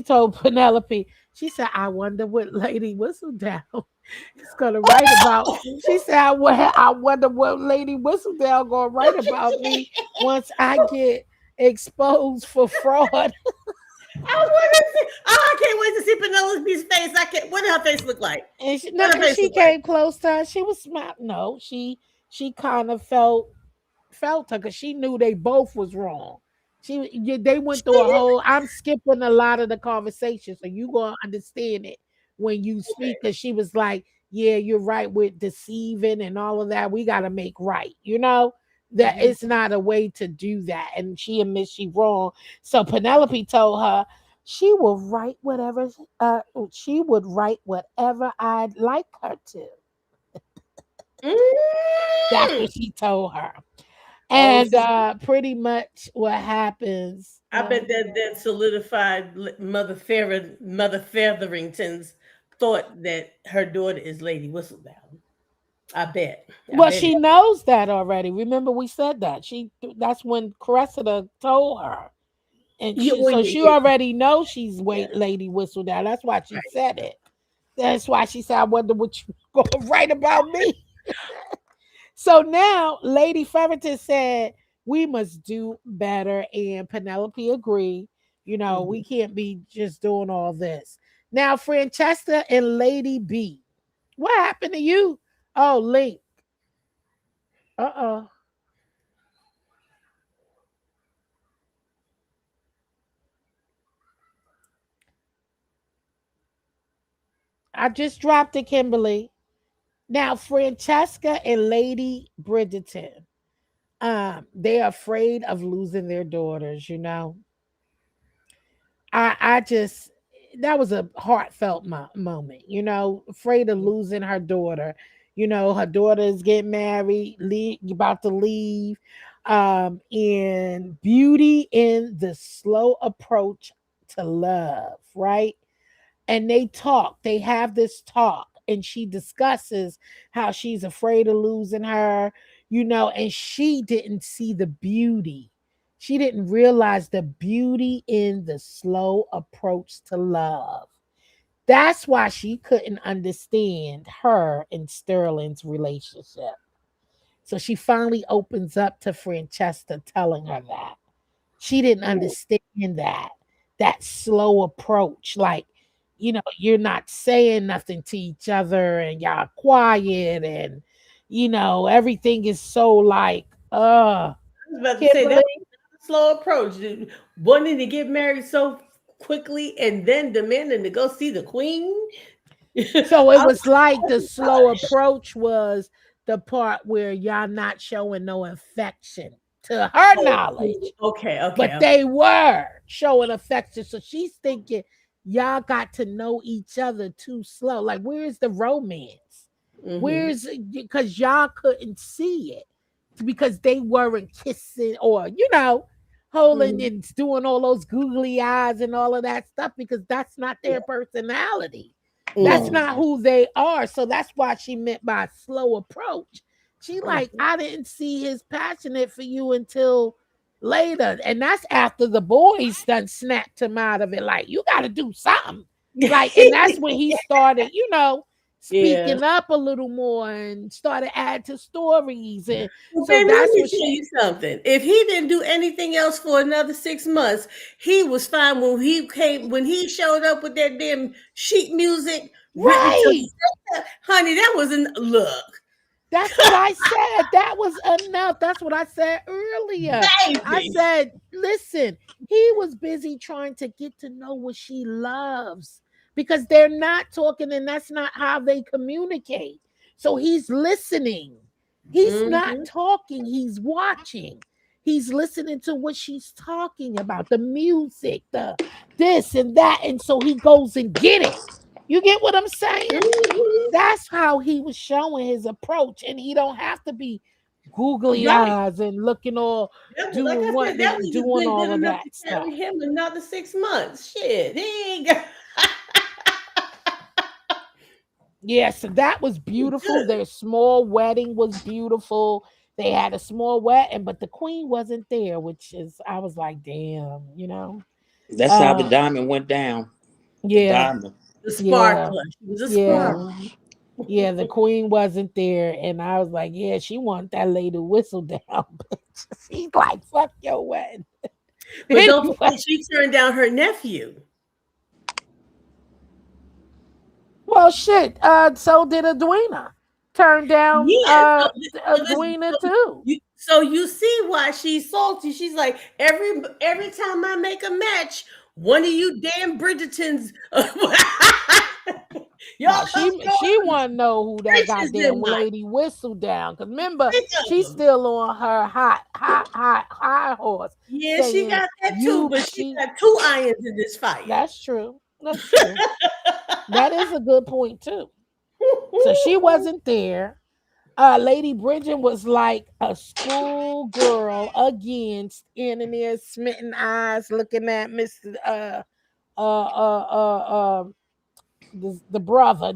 told Penelope, she said, I wonder what Lady Whistledown is gonna write about. She said, I wonder what Lady Whistledown gonna write about me once I get exposed for fraud. I want to see. Oh, I can't wait to see Penelope's face. I can't. What does her face look like? And she, no, What her and face she look like? came close to her. She was smart. No, she kind of felt her because she knew they both was wrong. They went through a whole. I'm skipping a lot of the conversation, so you gonna understand it when you speak. Because she was like, "Yeah, you're right with deceiving and all of that. We got to make right. That Mhm. it's not a way to do that." And she admits she wrong. So Penelope told her she will write whatever. She would write whatever I'd like her to. That's Mm. what she told her. Oh, And pretty much what happens. I bet that solidified Mother Featherington's thought that her daughter is Lady Whistledown. I bet. I Well, bet she it. knows that already. Remember, we said that. That's when Cressida told her. And Yeah, well, so yeah, she yeah, already knows she's yeah. Lady Whistledown. That's why she Right, said it. That's why she said, I wonder what you gonna write about me. So now Lady Ferriton said, we must do better. And Penelope agreed. right. We can't be just doing all this. Now, Francesca and Lady B, what happened to you? Oh, Link. Uh-oh. I just dropped it, Kimberly. Now, Francesca and Lady Bridgerton, they're afraid of losing their daughters. I just that was a heartfelt moment, afraid of Mhm. losing her daughter. Her daughter is getting married, about to leave. And beauty in the slow approach to love, right? And they have this talk, and she discusses how she's afraid of losing her, and she didn't see the beauty. She didn't realize the beauty in the slow approach to love. That's why she couldn't understand her and Sterling's relationship. So she finally opens up to Francesca, telling her that she didn't understand that slow approach. Like, you're not saying nothing to each other and y'all quiet and everything is so like I was about to say that Kimberly. was a slow approach. Dude. Wanting to get married so quickly and then demanding to go see the queen. So it I was was like like, the oh slow my gosh. approach was the part where y'all not showing no affection to her knowledge, Okay, okay, but okay. they were showing affection. So she's thinking y'all got to know each other too slow. Like, where's the romance? Mm-hmm. Where's because y'all couldn't see it because they weren't kissing or holding Mm-hmm. and doing all those googly eyes and all of that stuff because that's not Yeah. their personality. That's No. not who they are. So that's what she meant by slow approach. She like, Mm-hmm. I didn't see his passionate for you until later. And that's after the boys done snapped him out of it. Like, you gotta do something. Like, and that's when he started, Yeah. speaking up a little more and started add to stories. And Well, so baby, let that's me what tell she you something. If he didn't do anything else for another 6 months, he was fine when he showed up with that damn sheet music written to right. honey, that was an look. That's what I said. That was enough. That's what I said earlier. I Baby. said, listen, he was busy trying to get to know what she loves because they're not talking and that's not how they communicate. So he's listening. He's not Mm-hmm. talking, he's watching. He's listening to what she's talking about, the music, the this and that. And so he goes and get it. You get what I'm saying? Mm-hmm. That's how he was showing his approach, and he don't have to be googly Right. eyes and looking all Like doing I what said, that and was just doing good all of enough to that carry stuff. him another 6 months. Shit. He ain't got Yeah, so that was beautiful. good. Their small wedding was beautiful. They had a small wedding, but the queen wasn't there, which is I was like, damn, That's how the Uh diamond went down. The yeah, diamond. The yeah, sparkler. She was a yeah. sparkler. Hmm. Yeah, the queen wasn't there, and I was like, "Yeah, she want that lady to whistle down." Bitch. She's like, "Fuck your wedding." But don't Anyway, forget, she turned down her nephew. well, shit. So did Edwina. Turn down Yeah. Edwina too. So you see why she's salty. She's like, every time I make a match, one of you damn Bridgertons, No, y'all come she throwing want to know who that riches in goddamn my lady whistled down. Cause remember, sick of she's them. still on her high horse, Yeah, she saying got that too, you. but she She got two irons in this fire. That's true. That's true. That is a good point too. So she wasn't there. Lady Bridget was like a school girl again, standing there, smitten eyes, looking at Mister uh uh the brother.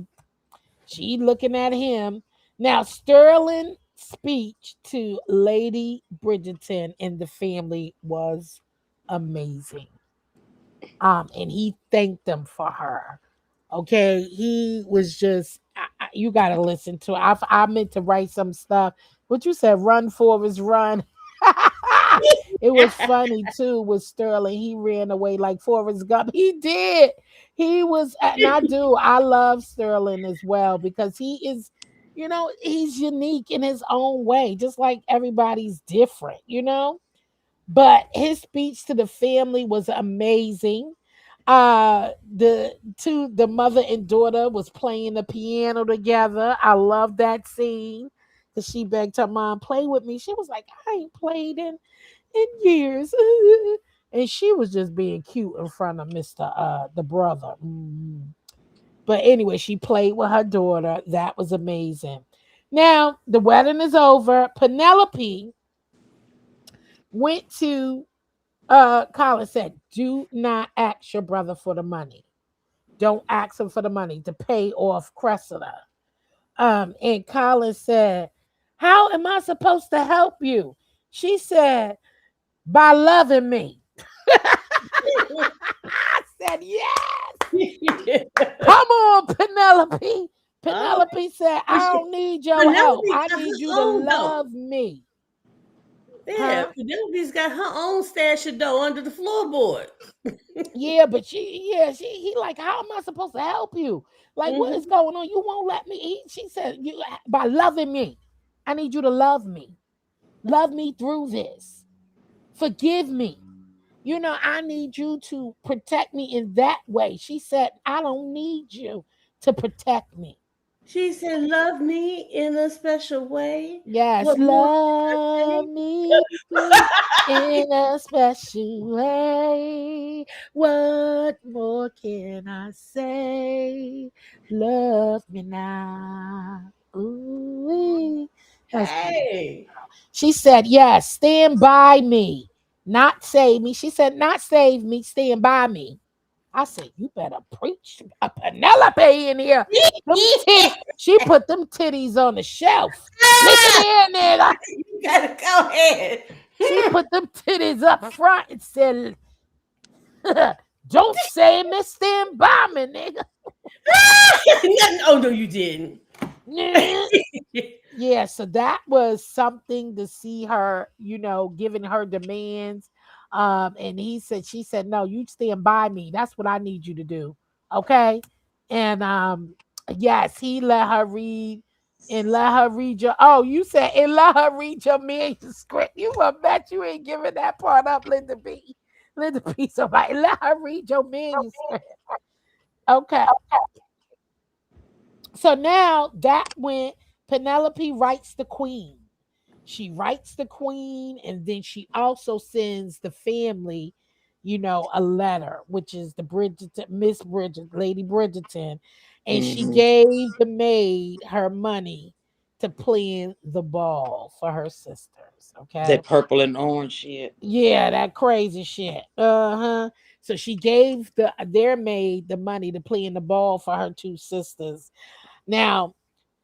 She looking at him. Now Sterling speech to Lady Bridgerton and the family was amazing. And he thanked them for her. Okay, he was just you got to listen to. I meant to write some stuff. What you said, run Forrest run. It was funny too with Sterling. He ran away like Forrest Gump. He did. He was, and I do. I love Sterling as well because he is, he's unique in his own way, just like everybody's different. But his speech to the family was amazing. The mother and daughter was playing the piano together. I love that scene because she begged her mom, play with me. She was like, I ain't played in years. And she was just being cute in front of Mr. The brother. But anyway, she played with her daughter. That was amazing. Now the wedding is over. Penelope went to Colin said, do not ask your brother for the money. Don't ask him for the money to pay off Cressida. And Colin said, how am I supposed to help you? She said, by loving me. I said, yes. Come on, Penelope. Oh, Penelope said, but I don't need your help. Penelope I got need her you to own though. love me. Yeah, Huh? Penelope's got her own stash of dough under the floorboard. Yeah, but he like, how am I supposed to help you? Like, what is Hmm. going on? You won't let me eat. She said, you by loving me. I need you to love me. Love me through this. Forgive me. I need you to protect me in that way. She said, I don't need you to protect me. She said, "Love me in a special way." Yes, What more love can me I in a special way. What more can I say? Love me now. Ooh, that's beautiful. say? She said, yes, stand by me, not save me. She said, not save me, stand by me. I said, you better preach a Penelope in here. Them Hey, titties. She put them titties on the shelf. Listen here, nigga. you gotta go ahead. She put them titties up front and said, don't say me, stand by me, nigga. Oh no, you didn't. Yeah, so that was something to see her, giving her demands. And she said, no, you stand by me. That's what I need you to do. Okay. And yes, he let her read and let her read your you said and let her read your manuscript. You will bet you ain't giving that part up, Linda B. Linda B. Somebody let her read your manuscript. Okay. So now that when Penelope writes the queen, she writes the queen, and then she also sends the family, a letter, which is the Bridgerton, Miss Bridget, Lady Bridgerton, and she Hmm. gave the maid her money to plan the ball for her sisters. Okay. That purple and orange shit. Yeah, that crazy shit. Uh-huh. So she gave their maid the money to plan the ball for her two sisters. Now,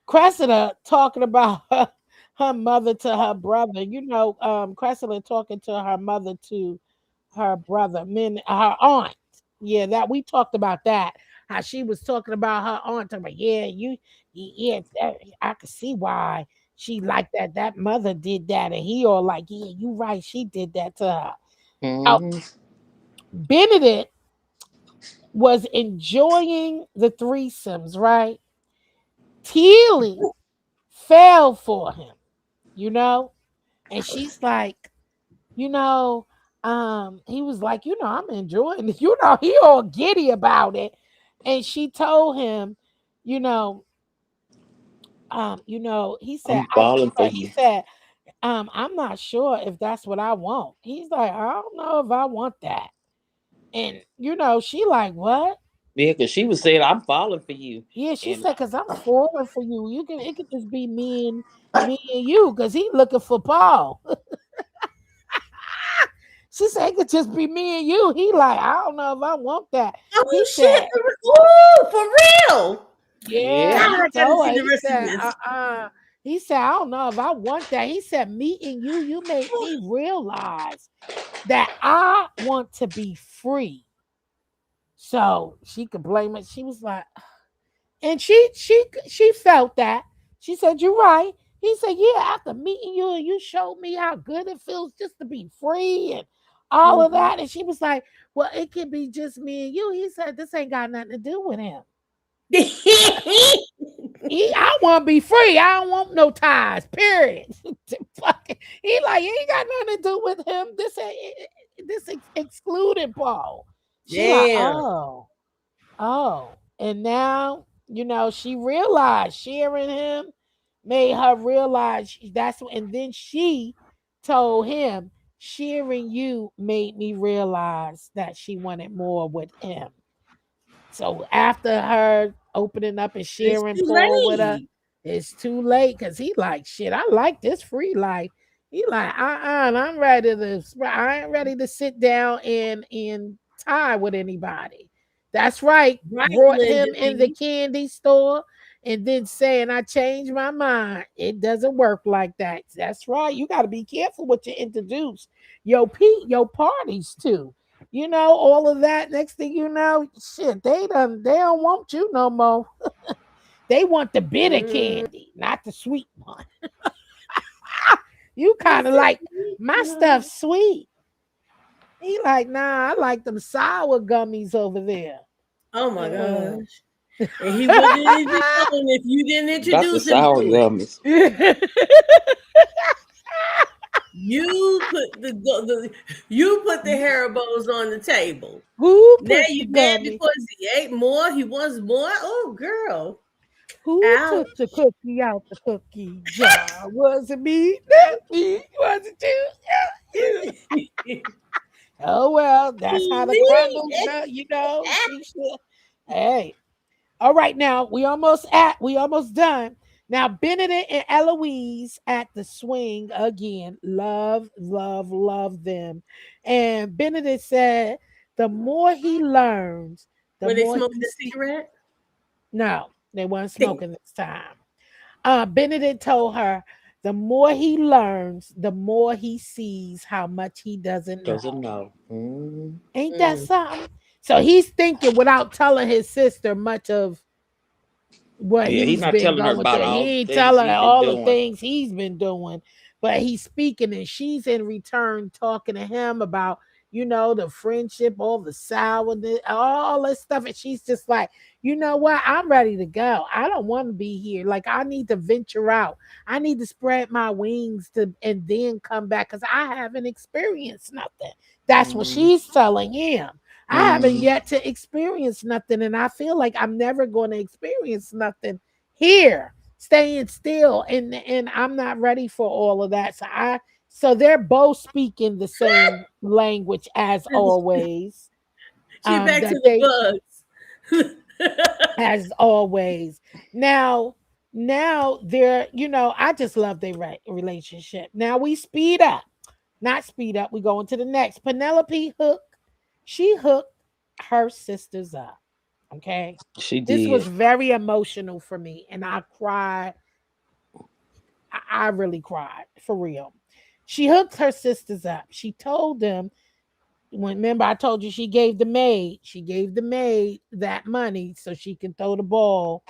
Cressida talking about her mother to her brother. Cressida talking to her mother to her brother, her aunt. Yeah, that we talked about that. How she was talking about her aunt. Talking about, yeah, yeah, I could see why she like that. That mother did that, and he all like, yeah, you right. She did that to her. Oh, Hmm. Benedict was enjoying the threesomes, right? Tilly fell for him, you know? And she's like, you know, he was like, I'm enjoying it. He all giddy about it. And she told him, you know, he said, I'm falling for he you. said, I'm not sure if that's what I want. He's like, I don't know if I want that. And she like, what? Yeah, because she was saying, I'm falling for you. Yeah, she And said, cause I'm falling for you. It could just be me and you, cause he looking for Paul. She said it could just be me and you. He like, I don't know if I want that. He Oh shit! said, Ooh, for real? yeah, yeah. God, he I gotta told see her. the He rest of said, this. He said, I don't know if I want that. He said, meeting you made me realize that I want to be free. So she could blame it. She was like, and she felt that. She said, you're right. He said, yeah, after meeting you and you showed me how good it feels just to be free and all of Mhm. that. And she was like, well, it could be just me and you. He said, this ain't got nothing to do with him. I want to be free. I don't want no ties. Period. He like, it ain't got nothing to do with him. This excluded Paul. She like, Damn. oh, and now she realized sharing him made her realize and then she told him sharing you made me realize that she wanted more with him. So after her opening up and It's sharing too Paul with her, late. it's too late because he like shit. I like this free life. He like I'm ready to. I ain't ready to sit down and tie with anybody. That's right. Right, Brought Linda him in the B. candy store and then saying I changed my mind. It doesn't work like that. That's right. You got to be careful what you introduce your parties to. All of that. Next thing you know, shit, they don't want you no more. They want the bitter Mm. candy, not the sweet one. You He kind of said, like My stuff's sweet. He like, nah, I like them sour gummies over there. Oh my Uh. gosh. And he wouldn't even known if you didn't About the introduce him sour to it. gummies. You put the you put the Haribos on the table. Who Now put the you mad gummy? because he ate more. He wants more. Oh, girl, Who ouch. took the cookie out the cookie jar? Was it me? Not me. Was it you? Yeah, you. Oh well, that's how the Me. kernels go. You know, she should. Hey, all right. Now we almost done. Now Benedict and Eloise at the swing again. Love, love, love them. And Benedict said, the more he learns, the Were they more smoking he a sees. cigarette? No, they weren't Damn. smoking this time. Benedict told her, the more he learns, the more he sees how much he doesn't know. Doesn't know. Ain't that Mm. something? So he's thinking without telling his sister much of what Yeah, he's he's not been telling her going about through. all He the ain't things telling her he's been all the doing. things he's been doing, but he's speaking and she's in return talking to him about, the friendship, all the sourness, all this stuff. And she's just like, you know what? I'm ready to go. I don't want to be here. Like, I need to venture out. I need to spread my wings to and then come back because I haven't experienced nothing. That's what Mm-hmm. she's telling him. I haven't Mm-hmm. yet to experience nothing, and I feel like I'm never going to experience nothing here, staying still, and I'm not ready for all of that. So they're both speaking the same language as always. She back to That the they bugs. as always. Now, they're I just love their relationship. Now we speed up, not speed up. We go into the next. Penelope she hooked her sisters up. Okay. She This was did. very emotional for me. And I cried. I really cried for real. She hooked her sisters up. She told them, remember, I told you she gave the maid that money so she can throw the ball.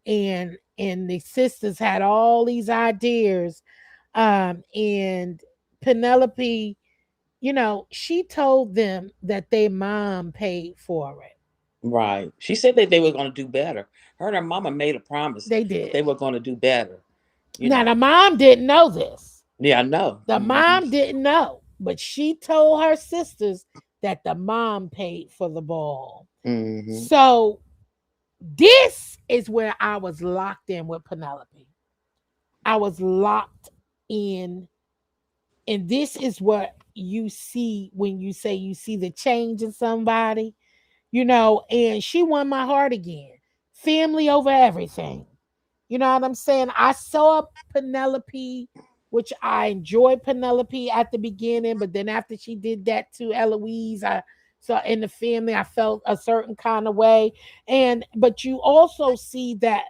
And the sisters had all these ideas. And Penelope, she told them that their mom paid for it. Right. She said that they were going to do better. Her and her mama made a promise They that did. they were going to do better. You Now the know. mom didn't know this. Yeah, I know. The Mm-hmm. mom didn't know, but she told her sisters that the mom paid for the ball. Mm-hmm. So this is where I was locked in with Penelope. I was locked in, and this is what you see when you say you see the change in somebody, and she won my heart again. Family over everything. You know what I'm saying? I saw Penelope, which I enjoyed Penelope at the beginning, but then after she did that to Eloise, I saw in the family, I felt a certain kind of way. But you also see that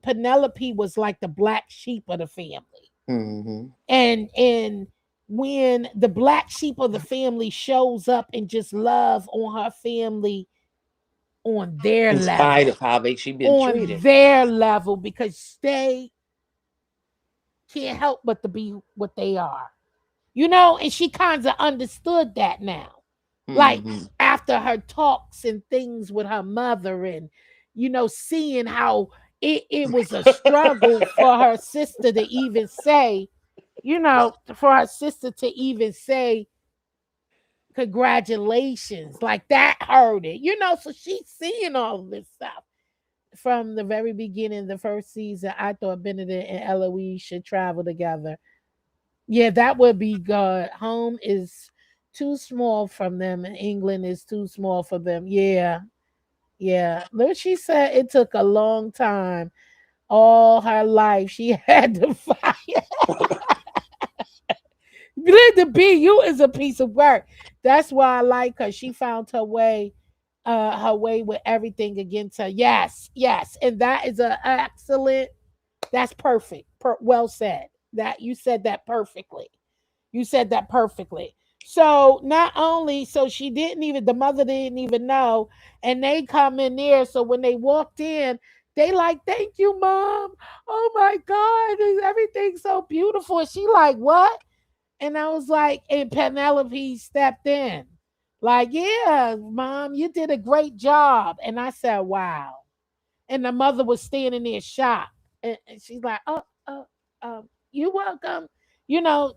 Penelope was like the black sheep of the family. Mm-hmm. And when the black sheep of the family shows up and just love on her family on their In spite of level, how she been treated. because they can't help but to be what they are. And she kind of understood that now. Like Mm-hmm. after her talks and things with her mother and seeing how it was a struggle for her sister to even say, congratulations, like that hurt it, so she's seeing all of this stuff from the very beginning. The first season, I thought Benedict and Eloise should travel together. Yeah, that would be good. Home is too small from them, and England is too small for them. Yeah, yeah. Look, she said it took a long time. All her life, she had to fight. Linda B, you is a piece of work. That's why I like her. She found her way with everything against her. Yes, yes, and that is a excellent. That's perfect. Well said. That you said that perfectly. You said that perfectly. So not only so she didn't even the mother didn't even know, and they come in there. So when they walked in, they like, thank you, mom. Oh my God, is everything so beautiful? And she like, what? And I was like, and Penelope stepped in, like, yeah, mom, you did a great job. And I said, wow. And the mother was standing there shocked. And she's like, you welcome.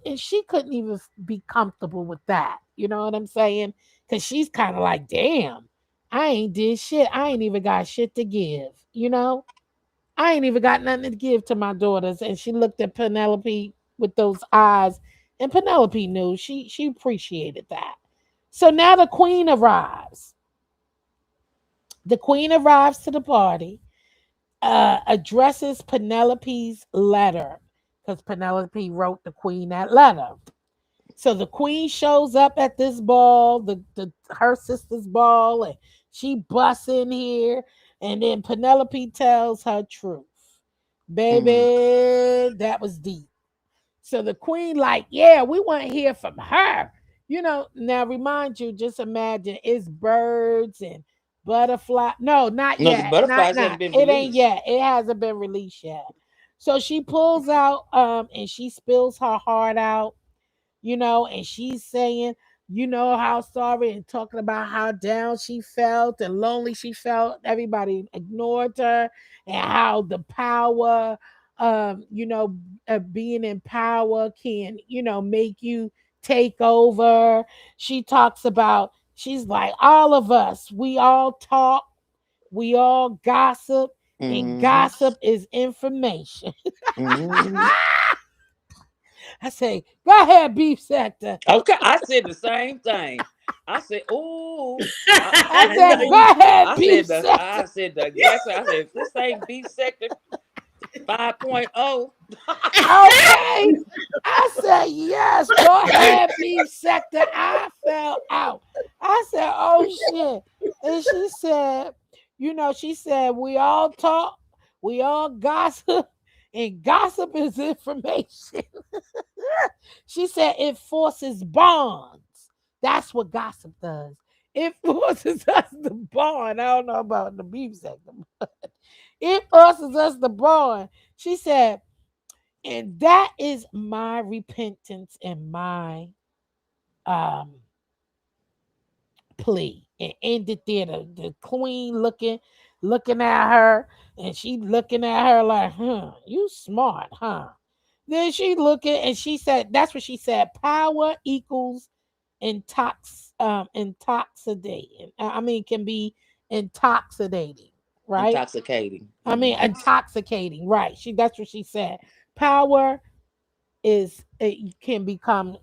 And she couldn't even be comfortable with that. You know what I'm saying? Because she's kind of like, damn, I ain't did shit. I ain't even got shit to give. I ain't even got nothing to give to my daughters. And she looked at Penelope with those eyes. And Penelope knew she appreciated that. So now the queen arrives. The queen arrives to the party, addresses Penelope's letter because Penelope wrote the queen that letter. So the queen shows up at this ball, the her sister's ball, and she busts in here, and then Penelope tells her truth. Mm. Baby, that was deep. So the queen, like, yeah, we want to hear from her. Now remind you, just imagine it's birds and butterfly. No, not No, the yet. Not butterflies haven't not. been It ain't released. yet. It hasn't been released yet. So she pulls out and she spills her heart out, and she's saying, how sorry, and talking about how down she felt and lonely she felt. Everybody ignored her, and how the power, being in power can, make you take over. She talks about, she's like, all of us, we all talk, we all gossip, and Hmm. gossip is information. Hmm. I say, go ahead, beef sector. Okay, I said the same thing. I said, "Ooh," I I know said, you go did. ahead, I beef said the sector. exact same. I said, if this ain't beef sector 5.0. Okay. I said, yes, go ahead, beef sector. I fell out. I said, oh shit. And she said, we all talk, we all gossip, and gossip is information. She said it forces bonds. That's what gossip does. It forces us to bond. I don't know about the beef sector. It forces us to bond. She said, and that is my repentance and my um plea. And ended there. The queen looking at her, and she looking at her like, you smart, huh? Then she looking and she said, that's what she said. Power equals intoxicating. I mean, can be intoxicating, right? Intoxicating. I mean, Hmm. intoxicating, right? That's what she said. Power is it can become,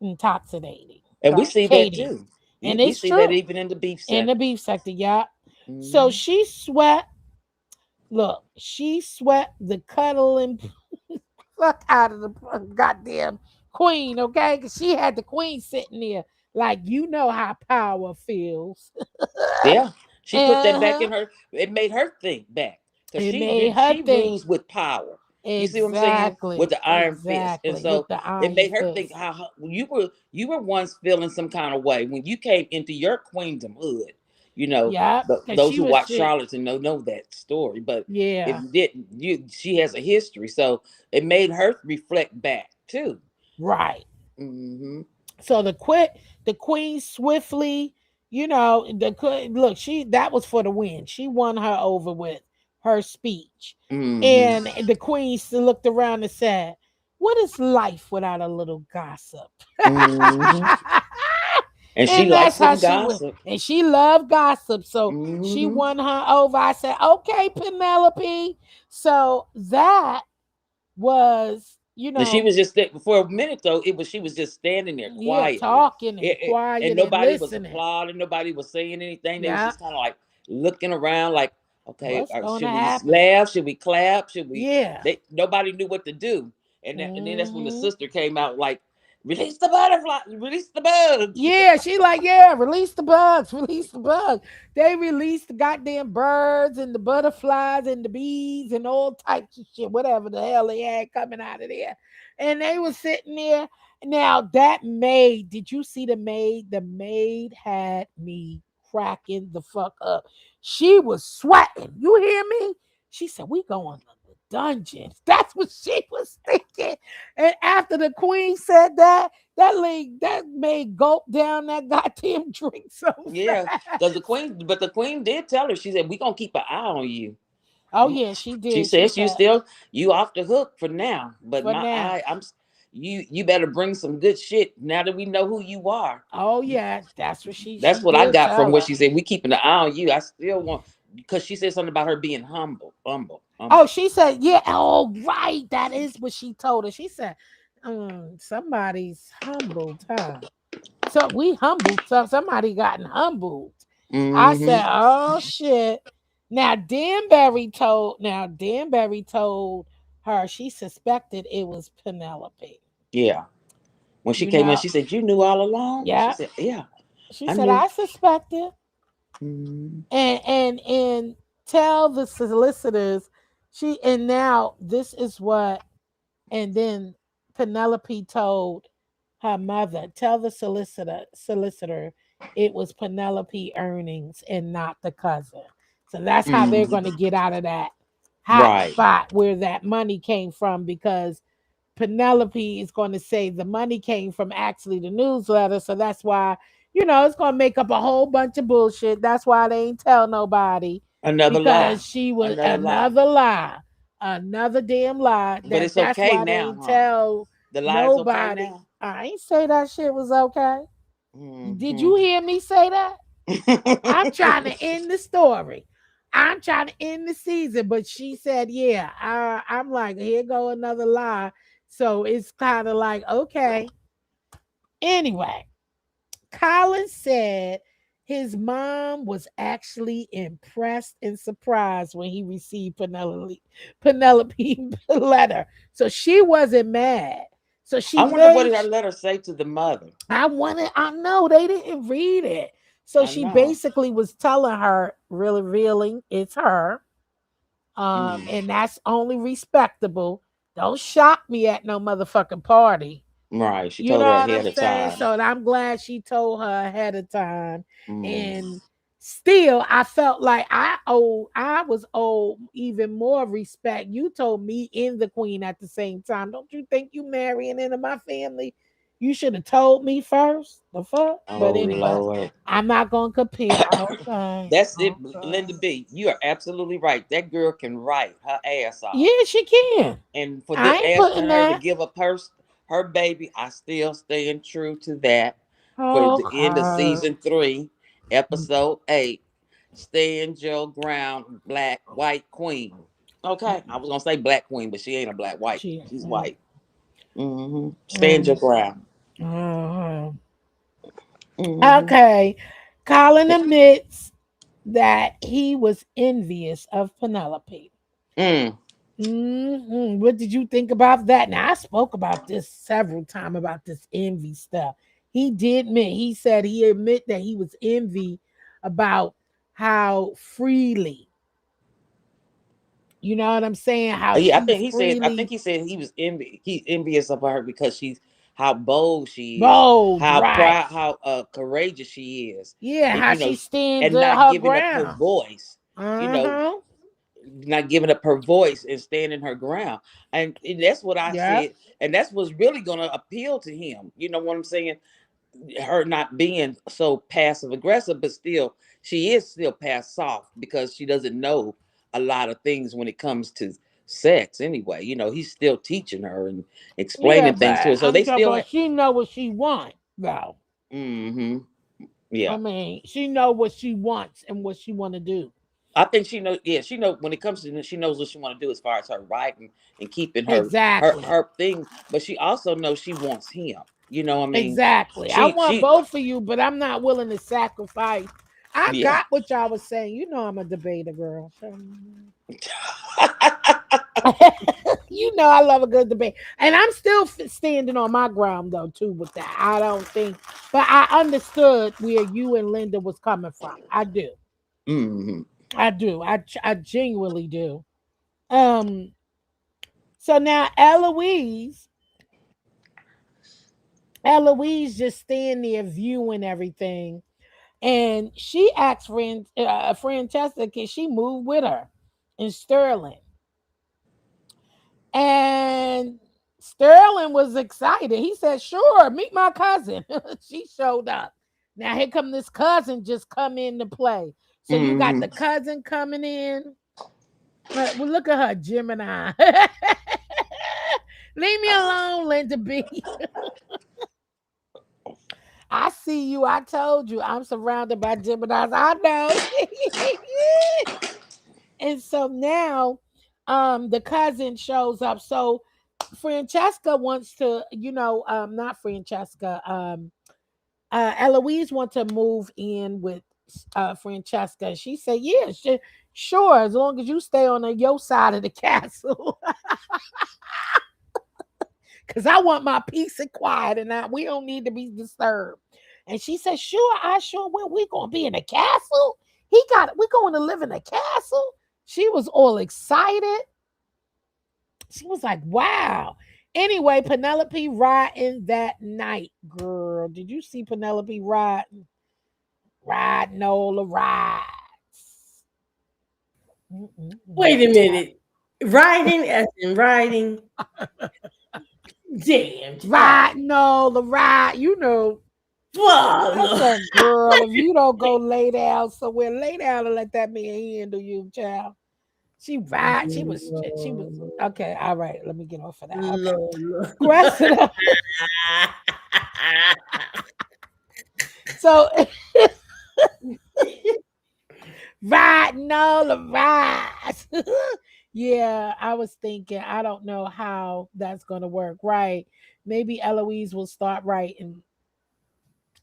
intoxicating, And we right? see that Kating. too. And We it's see that true even in the beef in the sector. beef sector, yeah. So Hmm. she sweat the cuddling fuck out of the goddamn queen, okay? Because she had the queen sitting there like, how power feels. Yeah, she put that back Uh-huh. in her. It made her think back because It she made did. her She think. rules with power. You see what I'm saying? With Exactly. the iron fist, and Exactly. With so the it iron made her think fist. how you were once feeling some kind of way when you came into your queendomhood. Yep. Because Those she who was watch shit. Charlotte and know that story. But if Yeah. you didn't, she has a history, so it made her reflect back too. Right. Hmm. So the queen swiftly, look, that was for the win. She won her over with her speech. Hmm. And the queen still looked around and said, what is life without a little gossip? Hmm. And she And likes that's how some she went. gossip. And she loved gossip. So she Hmm. won her over. I said, okay, Penelope. So that was, And she was just for a minute though. She was just standing there yeah, quietly, talking and and quiet and nobody was listening. applauding. Nobody was saying anything. They was Yeah. just kind of like looking around, like, okay, What's going to should we happen? laugh? Should we clap? Should we? Yeah. Nobody knew what to do. And then that's when the Hmm. sister came out like, release the butterfly, release the bugs. Yeah, she like, yeah, release the bugs, release the bugs. They released the goddamn birds and the butterflies and the bees and all types of shit, whatever the hell they had coming out of there. And they were sitting there. Now that maid, did you see the maid? The maid had me cracking the fuck up. She was sweating. You hear me? She said, we going to the dungeons. That's what she was thinking. And after the queen said that, that made gulp down that goddamn drink so Yeah, because fast. the queen did tell her. She said, "We gonna keep an eye on you." Oh yeah, she She did. She says you said still you off the hook for now, but for my now. eye, you better bring some good shit now that we know who you are. Oh yeah, that's what she That's what I did got from tell what her. she said. We keeping an eye on you. I still want because she said something about her being humble, humble, Oh, humble. she said, yeah. Oh, right. That is what she told her. She said, somebody's humbled, huh? So we humbled somebody gotten humbled. I Hmm. said, oh shit. Now Danbury told her she suspected it was Penelope. Yeah. When she You came in, know, she said, "You knew all along." She yeah. said, "Yeah, She I said, knew." I suspected. Hmm. And tell the solicitors, and now this is what. And then Penelope told her mother, tell the solicitor it was Penelope earnings and not the cousin. So that's how they're going to Hmm. get out of that hot Right. spot where that money came from, because Penelope is going to say the money came from actually the newsletter. So that's why, it's going to make up a whole bunch of bullshit. That's why they ain't tell nobody, Another lie. because she was Another lie. another lie, another damn lie. But it's That's okay why they now, ain't huh? tell The lie is okay nobody. now. I ain't say that shit was okay. Did Hmm. you hear me say that? I'm trying to end the story. I'm trying to end the season, but she said, "Yeah." I'm like, "Here go another lie." So it's kind of like, okay. Anyway, Colin said his mom was actually impressed and surprised when he received Penelope letter. So she wasn't mad. So I she wonder what made did that letter say to the mother. I know they didn't read it. So I she know. basically was telling her, really revealing it's her. Mm. And that's only respectable. Don't shock me at no motherfucking party. Right. She You told know her what I'm ahead of saying? time. So I'm glad she told her ahead of time. Mm. And still, I felt like I was owed even more respect. You told me and the queen at the same time. Don't you think you marrying into my family? You should have told me first. The fuck? But Oh anyway, Lord. I'm not gonna compare. Okay. That's it, Okay. Linda B. You are absolutely right. That girl can write her ass off. Yeah, she can. And for I the ain't asking putting her to that. give up her baby, I still staying true to that. For the end of Okay. season 3, episode 8, stand your ground, black white queen. Okay, I was gonna say black queen, but she ain't a black white. She. She's white. Stand your Mm, ground. uh, Hmm. okay. Colin admits that he was envious of Penelope. Mm. What did you think about that? Now, I spoke about this several times about this envy stuff. He did admit, he said he admit that he was envy about how freely, you know what I'm saying? How Yeah, she I think freely he said he's envious of her because she's how bold she is, bold, how right? proud, how courageous she is, Yeah, and how she stands and not her giving up her ground. voice. You know, Uh-huh. not giving up her voice and standing her ground. And that's what I Yep. said, and that's what's really going to appeal to him. You know what I'm saying? Her not being so passive aggressive, but still she is still pass soft because she doesn't know a lot of things when it comes to sex anyway. He's still teaching her and Yeah, explaining things to but her, so I'm they talking still about she know what she want, though. mm-hmm. I Yeah, mean, she know what she wants and what she want to do. I think she knows. Yeah, she know when it comes to she knows what she want to do as far as her writing and keeping Exactly. her thing, but she also knows she wants him. You know what I mean? Exactly. I want She both of you, but I'm not willing to sacrifice. I yeah. got what y'all was saying. You know I'm a debater girl. You know I love a good debate. And I'm still standing on my ground though too with that. I don't think, but I understood where you and Linda was coming from. I do. Hmm. I do. I genuinely do. Um so now Eloise just stand there viewing everything, and she asked Francesca, can she move with her in Sterling? And Sterling was excited. He said, "Sure, meet my cousin." She showed up. Now here come this cousin just come into play. So you got Mhm. the cousin coming in. Well, look at her, Gemini. Leave me alone, Linda B. I see you. I told you. I'm surrounded by Geminis. I know. And so now the cousin shows up. So Francesca wants to, not Francesca, Eloise wants to move in with Francesca. She said, "Yeah, sure, as long as you stay on your side of the castle." Because I want my peace and quiet, and we don't need to be disturbed. And she said, "Sure, I sure will. We gonna be in a castle. We going to live in a castle." She was all excited. She was like, "Wow." Anyway, Penelope riding that night, girl. Did you see Penelope riding all the rides? Mm-mm-mm. Wait a minute. Riding as in riding. Damn. Riding all the ride, I Father. said, "Girl, if you don't go lay down somewhere, lay down and let that man handle you, child." She was okay. All right, let me get off of that. Okay, Lord. Cressida. So riding all the rides. Yeah, I was thinking, I don't know how that's gonna work. Right? Maybe Eloise will start writing.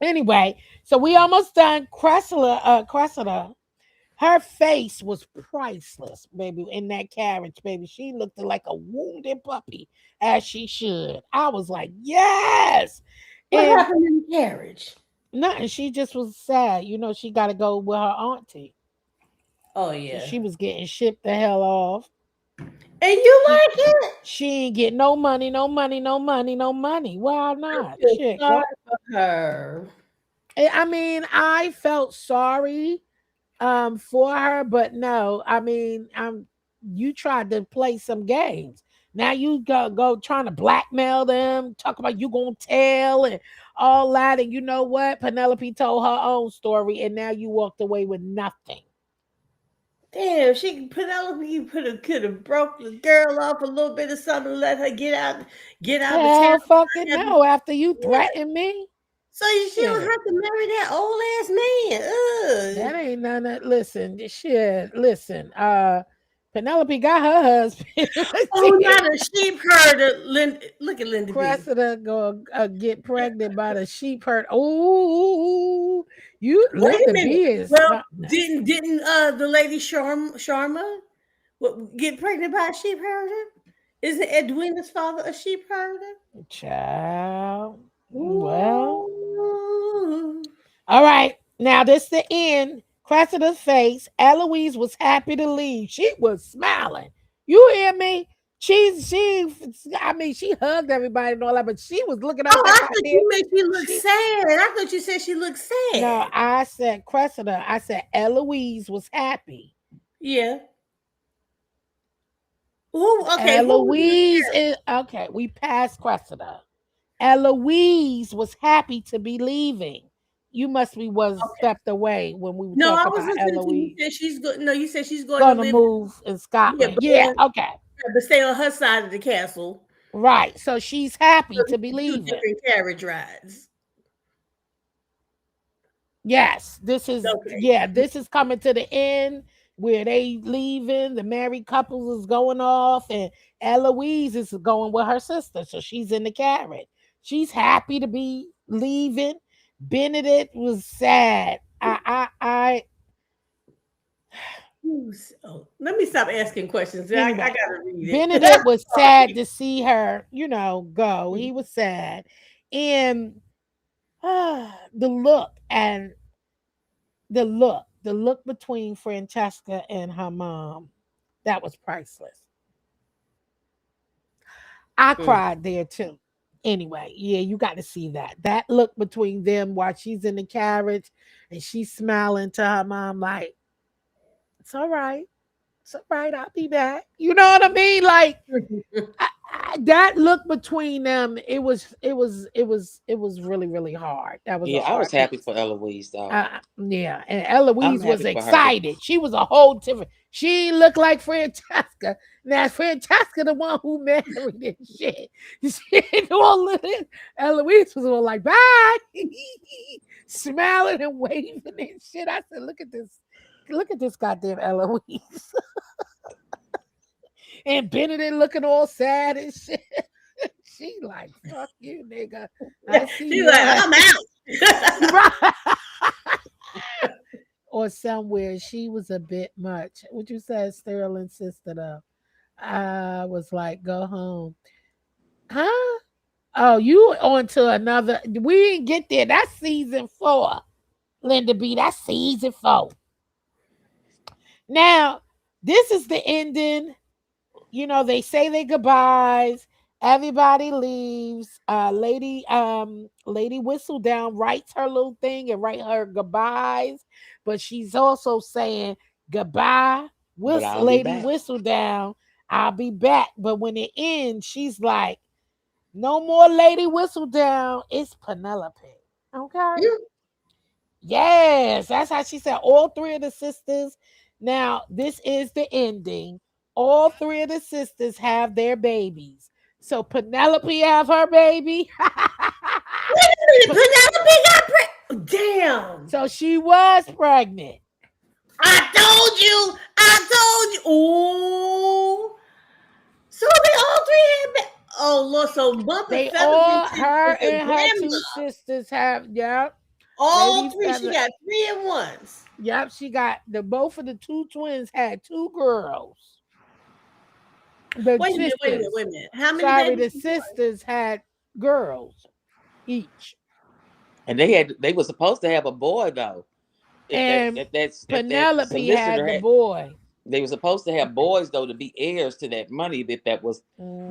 Anyway, so we almost done. Cressida. Her face was priceless, baby, in that carriage, baby. She looked like a wounded puppy, as she should. I was like, yes. What And happened in the carriage? nothing, she just was sad. She got to go with her auntie. Oh So yeah. she was getting shipped the hell off. And you She, like it? she ain't get no money, no money, no money, no money. Why I not? feel Shit, sorry go. for her. I mean, I felt sorry for her, but no, I mean, you tried to play some games. Now you go trying to blackmail them, talk about you gonna tell and all that. And you know what? Penelope told her own story, and now you walked away with nothing. Damn, Penelope could have broke the girl off a little bit of something, let her get out of town. Hell fucking Have- no. After you Yeah. threatened me, So she don't shit. have to marry that old ass man. That Ugh. ain't none of listen, shit. Listen, Penelope got her husband. Oh, not a sheep herder. Look at Linda B. Cressida go get pregnant by the sheep herd. Oh, you Wait a Linda minute. B is Well, something else. didn't the lady Sharma get pregnant by a sheep herder? Isn't Edwina's father a sheep herder? Child. Well, Ooh. all right. Now this the end. Cressida's face. Eloise was happy to leave. She was smiling. You hear me? I mean, she hugged everybody and all that, but she was looking Oh, out that I thought goddamn. you made she look She sad. I thought you said she looked No, sad. I said Cressida. I said Eloise was happy. Yeah. Who? Okay. Who was in the Eloise carriage? is okay. We passed Cressida. Eloise was happy to be leaving. You must be was Okay. stepped away when we were No, I talking was about listening to you. Eloise Said she's good. No, you said she's going to gonna live. move in Yeah, Scotland. Yeah, okay, but stay on her side of the castle. right. So she's So happy to be these are two leaving. different carriage rides. Yes, this is Okay. yeah, this is coming to the end where they leaving. The married couples is going off, and Eloise is going with her sister, so she's in the carriage. She's happy to be leaving. Benedict was sad. Oh, let me stop asking questions. I Anyway, gotta read it. Benedict was sad to see her, go. He was sad, and the look and the look between Francesca and her mom, that was priceless. I Mm. cried there too. Anyway, yeah, you got to see that. That look between them while she's in the carriage and she's smiling to her mom, like, it's all right. It's all right. I'll be back. You know what I mean? Like, That look between them, it was really really hard. That was a Yeah, I was hard happy piece. for Eloise though. Yeah, and I'm Eloise was happy for her. excited. She was a whole different. She looked like Francesca. Now Francesca, the one who married and shit. She didn't all of it. Eloise was all like, "Bye," smiling and waving and shit. I said, look at this goddamn Eloise." And Benedict looking all sad and shit. She like, "Fuck you, nigga. I see She's your like, ass." I'm out. Right. Or somewhere she was a bit much. What you said, Sterling sister though. I was like, go home. Huh? Oh, you on to another. We didn't get there. That's season 4. Linda B. That's season 4. Now, this is the ending. They say their goodbyes. Everybody leaves. Lady Whistledown writes her little thing and write her goodbyes, but she's also saying goodbye, But I'll be Lady back. Whistledown. I'll be back. But when it ends, she's like, no more Lady Whistledown. It's Penelope. Okay. Yes, that's how she said. All 3 of the sisters. Now, this is the ending. All 3 of the sisters have their babies. So Penelope have her baby. Wait a minute, Penelope got pregnant. Damn. So she was pregnant. I told you. I told you. Ooh. So they all 3 had oh Lord, so Bump and They Feather all, her is a and her grandma. 2 sisters have, yep. All Lady 3. She Feather. got 3 at once. Yep, she got both of the 2 twins had 2 girls. The Wait a minute, wait a minute, sisters. wait a minute. How many Sorry, the babies? sisters had girls each. And they were supposed to have a boy though. And If that Penelope had solicitor the had, boy. they were supposed to have boys though to be heirs to that money, if that was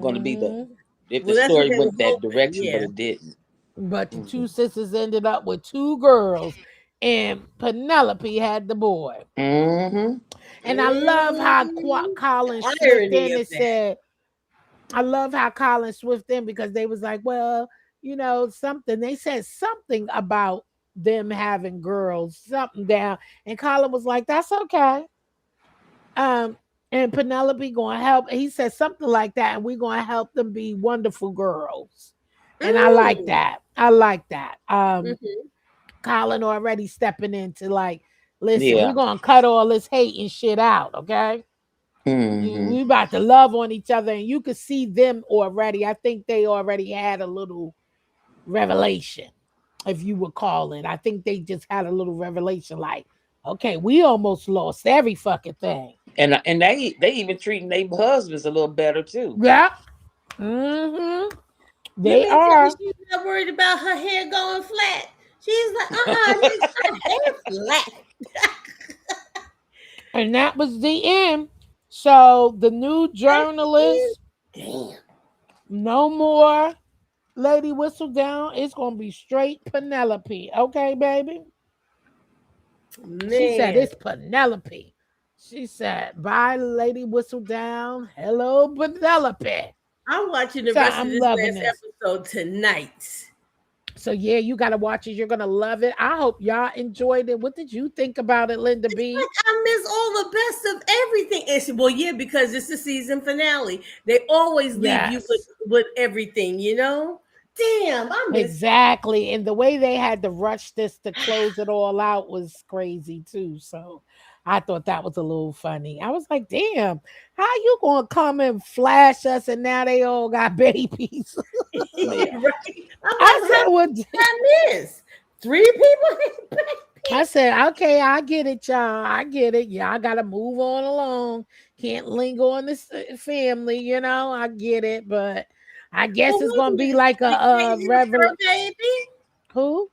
going to be Mhm. if the Well, that's what story they were went that hoping. direction, but Yeah. it didn't. But the 2 Hmm. sisters ended up with 2 girls, and Penelope had the boy. Hmm. And I love how The Colin Swift irony in of it that. said, I love how Colin Swift in, because they was like, well, something. They said something about them having girls, something down. And Colin was like, that's okay. Um, and Penelope gonna help. He said something like that, and we're gonna help them be wonderful girls. And I like Mm. that. I like that. Mhm. Colin already stepping into like, listen, we're Yeah. gonna cut all this hate and shit out, okay? Hmm. We about to love on each other, and you could see them already. I think they already had a little revelation, if you would call it. I think they just had a little revelation, like, okay, we almost lost every fucking thing. And they even treating their husbands a little better too. Yeah. Mm-hmm. You They mean tell me are. she's not worried about her hair going flat? She's like, nigga, her hair flat. And that was the end. So the new That's the end. journalist, Damn. no more Lady Whistledown. It's gonna be straight Penelope. Okay, baby. She said Man. it's Penelope. She said, bye, Lady Whistledown. Hello, Penelope. I'm watching the So rest of I'm this loving last this. episode tonight. So yeah, you gotta watch it. You're gonna love it. I hope y'all enjoyed it. What did you think about it, Linda It's B? like I miss all the best of everything. Well, yeah, because it's the season finale. They always leave you Yes. with everything, you know? Damn, I miss Exactly. And the way they had to rush this to close it all out was crazy too. So I thought that was a little funny. I was like, damn, how you gonna come and flash us and now they all got babies? Yeah. right. I'm I like, said, how well, did I miss? 3 people? I said, okay, I get it, y'all. I get it. Y'all gotta move on along. Can't linger on this family, I get it, but I Well, guess it's wait a gonna be minute. like Did Kate a have revel. her baby? Who?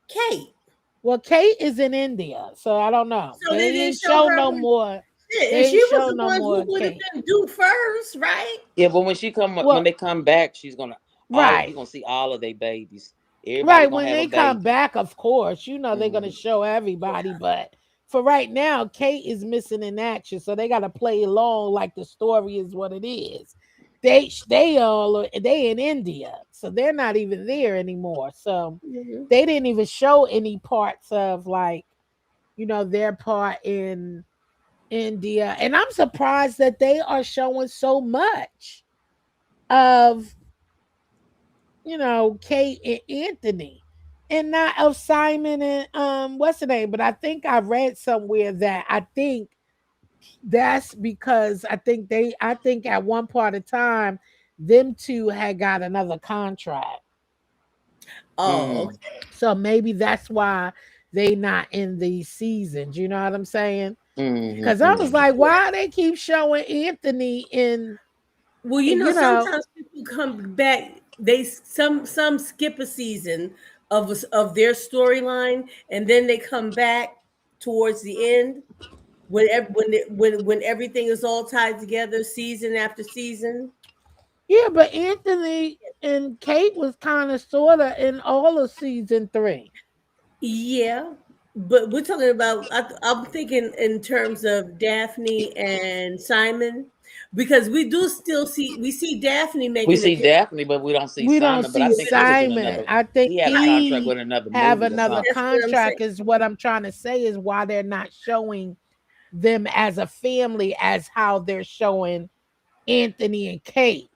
Kate. Well, Kate is in India, so I don't know. So they They didn't didn't show show her no when more. shit, and They she didn't was show the no one who more would have Kate. been due first, right? Yeah, but when Well, they come back, she's gonna all right. you're gonna see all of their babies. Everybody Right. gonna When have a they come baby. back, of course, they're gonna Hmm. show everybody. But for right now, Kate is missing in action. So they gotta play along like the story is what it is. they in India, so they're not even there anymore. So Mhm. they didn't even show any parts of like their part in India, and I'm surprised that they are showing so much of Kate and Anthony, and not of Simon and what's the name. But I think I read somewhere that I think that's because I think at one part of time them two had got another contract. Oh, Mm. okay. So maybe that's why they not in these seasons. You know what I'm saying? Because I was Mm-hmm. like, why they keep showing Anthony in, Well, you know, sometimes people come back. Some skip a season of their storyline, and then they come back towards the end when everything is all tied together, season after season. yeah, but Anthony and Kate was kind of sort of in all of season three. Yeah, but we're talking about. I'm thinking in terms of Daphne and Simon, because we see Daphne We making see appearance. Daphne, but we don't see We don't Simon. But I see We think he don't was see in Simon. another. I think He had a contract he with another have movie or another something. That's what I'm saying. contract is what I'm trying to say is why they're not showing them as a family as how they're showing Anthony and Kate.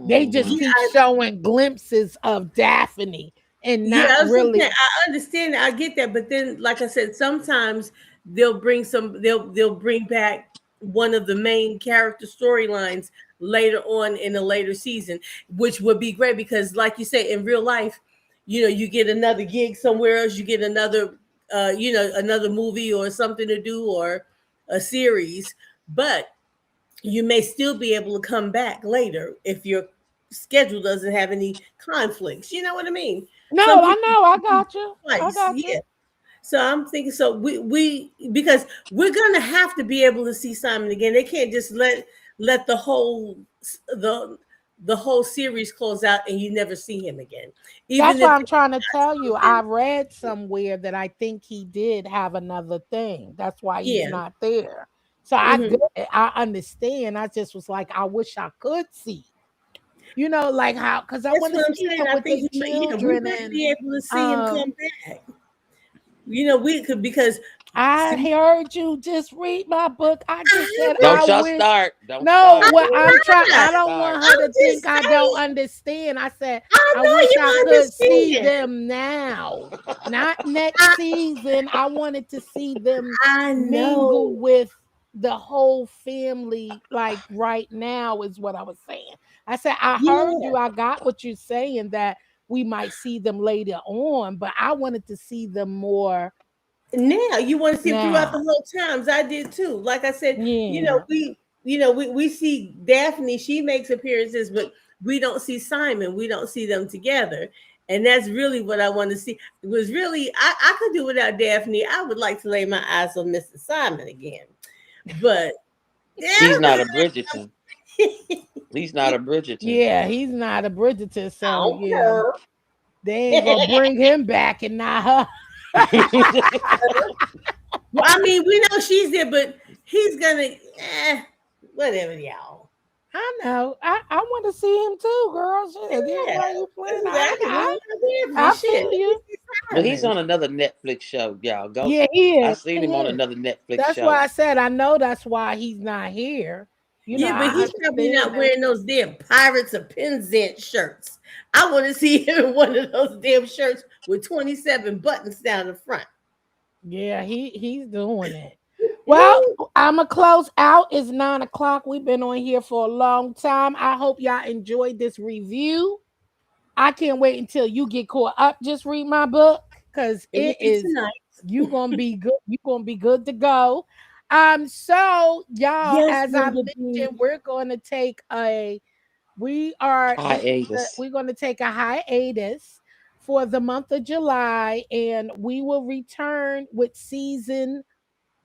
They just Mm-hmm. keep Yeah, showing glimpses of Daphne and yeah, not I was gonna say really. I understand that, I get that, but then, like I said, sometimes they'll bring back one of the main character storylines later on in a later season, which would be great because, like you say, in real life, you get another gig somewhere else, you get another, another movie or something to do or a series, but you may still be able to come back later if your schedule doesn't have any conflicts. You know what I mean? Some No, I people know. I got you. I twice, got yeah. you. So I'm thinking, so we because we're gonna have to be able to see Simon again. They can't just let the whole series close out and you never see him again. Even That's if why I'm they trying to tell got you. I something, read somewhere that I think he did have another thing. That's why he's yeah. not there. So Hmm. I understand. I just was like, I wish I could see. Like how, because I That's want to what I'm see saying. him I with think their yeah, we children might and be able to see him um come back. We could because I see, heard you just read my book. I just said I Don't I y'all wish. start. Don't No, start, what I'm girl. trying, not. I Don't don't start. want her I'm to think just I don't saying. understand. I said I I know wish I you could see understand. them now, not next I season. I wanted to see them I mingle know. with the whole family, like right now, is what I was saying. I said, I heard Yeah. you. I got what you're saying that we might see them later on, but I wanted to see them more Now you want to see him throughout the now. whole times. I did too. Like I said, Yeah. we see Daphne, she makes appearances, but we don't see Simon. We don't see them together. And that's really what I want to see. It was really I could do without Daphne. I would like to lay my eyes on Mr. Simon again. But He's yeah, not a Bridgerton. He's not a Bridgerton. Yeah, he's not a Bridgerton, I so don't yeah, they ain't gonna care. bring him back and not her. Well, I mean, we know she's there, but he's gonna whatever, y'all. I know. I want to see him too, girl. Shit, yeah, Yeah, why you playing? exactly. We I, want Daphne. I Shit, feel let me you. see But he's Simon. on another Netflix show, y'all. Go. Yeah, he I is. seen He him on is. another Netflix That's why show. I said I know that's why he's not here. Yeah, but I he's probably understand not that. wearing those damn Pirates of Penzance shirts. I want to see him in one of those damn shirts with 27 buttons down the front. Yeah, he's doing it. Well, Ooh, I'ma close out. It's 9 o'clock. We've been on here for a long time. I hope y'all enjoyed this review. I can't wait until you get caught up. Just read my book because it maybe is tonight. you gonna be good. You gonna be good to go. So y'all, Yes, as I Linda mentioned, B. we're going to take a we are this Hiatus. we're going to take a hiatus for the month of July, and we will return with season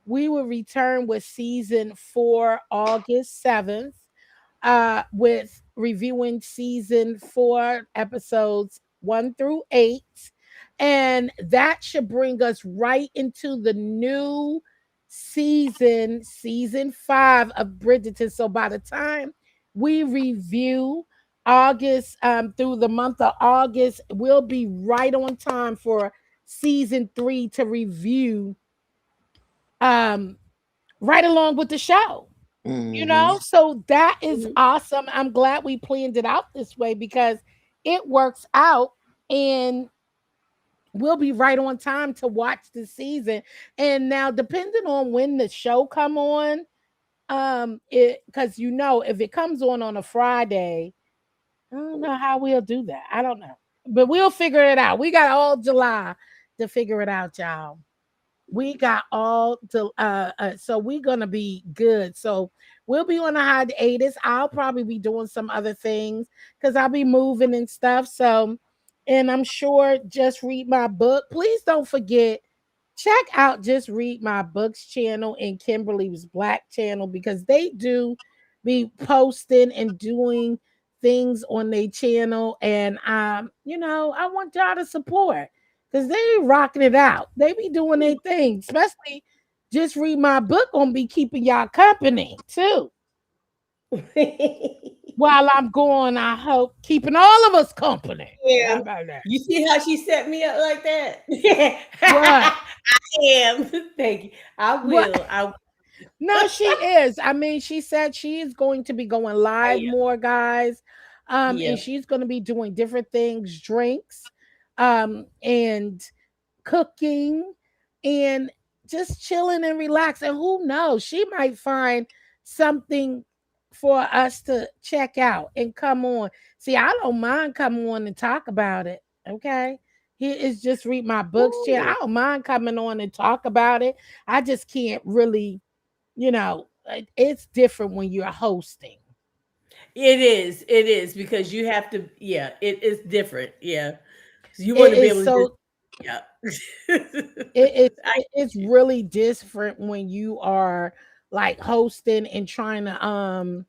4 August 7th, with reviewing season 4 episodes 1 through 8. And that should bring us right into the new season 5 of Bridgerton. So by the time we review August through the month of August. We'll be right on time for season 3 to review um right along with the show. Mm-hmm. So that is Mhm. awesome. I'm glad we planned it out this way because it works out, and we'll be right on time to watch the season. And now, depending on when the show come on, it because if it comes on a Friday, I don't know how we'll do that. I don't know, but we'll figure it out. We got all July to figure it out, y'all. We got all to so we're gonna be good. So we'll be on a hiatus. I'll probably be doing some other things because I'll be moving and stuff. So, and I'm sure Just Read My Book. Please don't forget, check out Just Read My Books channel and Kimberly's Black channel because they do be posting and doing things on their channel. And I want y'all to support because they rocking it out. They be doing their thing, especially Just Read My Book gonna be keeping y'all company too. While I'm going, I hope keeping all of us company. How Yeah. about that? You see how she set me up like that? What? I am. Thank you. I What? will. No, she is. I mean, she said she is going to be going I live am. more, guys. And Yeah. she's going to be doing different things, drinks, and cooking, and just chilling and relaxing. Who knows? She might find something for us to check out and come on. See, I don't mind coming on and talk about it. Okay. Here is Just Read My Books channel. I Ooh. don't mind coming on and talk about it. I just can't really, it's different when you're hosting. It is. It is because you have to. Yeah. It is different. Yeah. So you It want to be is able to just. so Yeah. I. it's really different when you are like hosting and trying to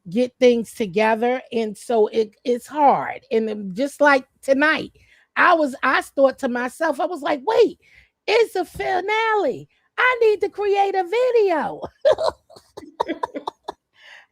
get things together, and so it's hard. And then just like tonight, I thought to myself, I was like, wait, it's a finale. I need to create a video.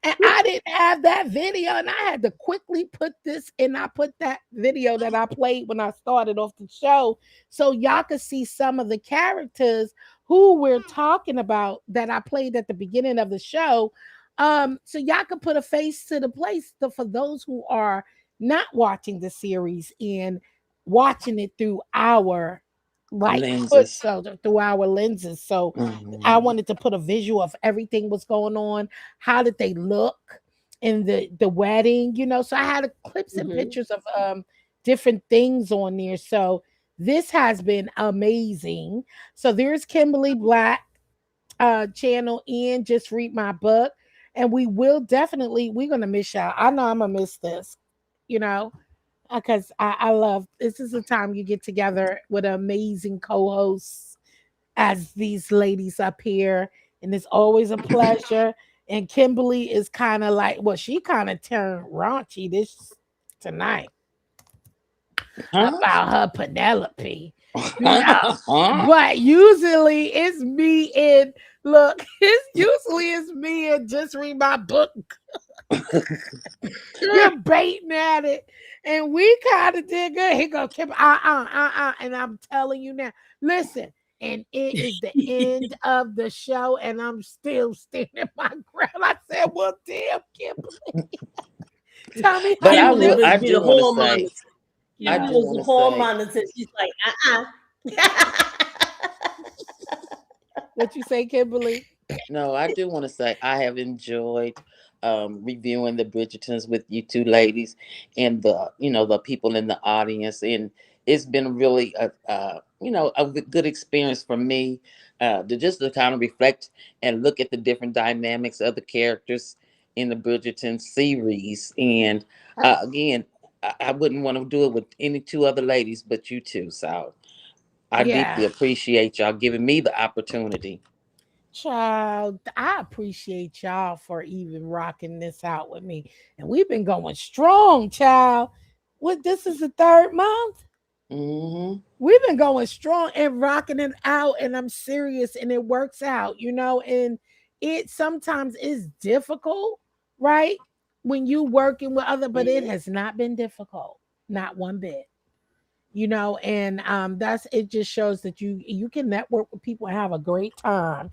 And I didn't have that video, and I had to quickly put this, and I put that video that I played when I started off the show so y'all could see some of the characters who we're talking about that I played at the beginning of the show. So y'all could put a face to the place for those who are not watching the series and watching it through our Lenses. through our lenses. So I Mm-hmm. wanted to put a visual of everything was going on. How did they look in the wedding? So I had clips and Mhm. pictures of different things on there. So this has been amazing. So there's Kimberly Black channel and Just Read My Book. And we're gonna miss y'all. I know I'm gonna miss this, you know, because I love this is the time you get together with amazing co-hosts as these ladies up here, and it's always a pleasure. And Kimberly is kind of like, well, she kind of turned raunchy this tonight Huh? about her Penelope, you know. But usually it's me and look, it's me and Just Read My Book. You're baiting at it. And we kind of did good. He go, Kim, And I'm telling you now, listen, and it is the end of the show, and I'm still standing my ground. I said, well, damn, Kimberly. Tell me how But you Kimberly really I must be the do want to hall say, monitor. I Kimberly do was want the to hall say, monitor. She's like, uh-uh. what you say, Kimberly. no, I do want to say I have enjoyed reviewing the Bridgertons with you two ladies and the people in the audience, and it's been really a good experience for me to kind of reflect and look at the different dynamics of the characters in the Bridgerton series. And again, I wouldn't want to do it with any two other ladies but you two. So I deeply Yeah. appreciate y'all giving me the opportunity. Child, I appreciate y'all for even rocking this out with me. And we've been going strong, child. This is the third month. Hmm. We've been going strong and rocking it out, and I'm serious, and it works out, and it sometimes is difficult, right? when you working with other, but it Mhm. has not been difficult, not one bit. And that's it. Just shows that you can network with people and have a great time.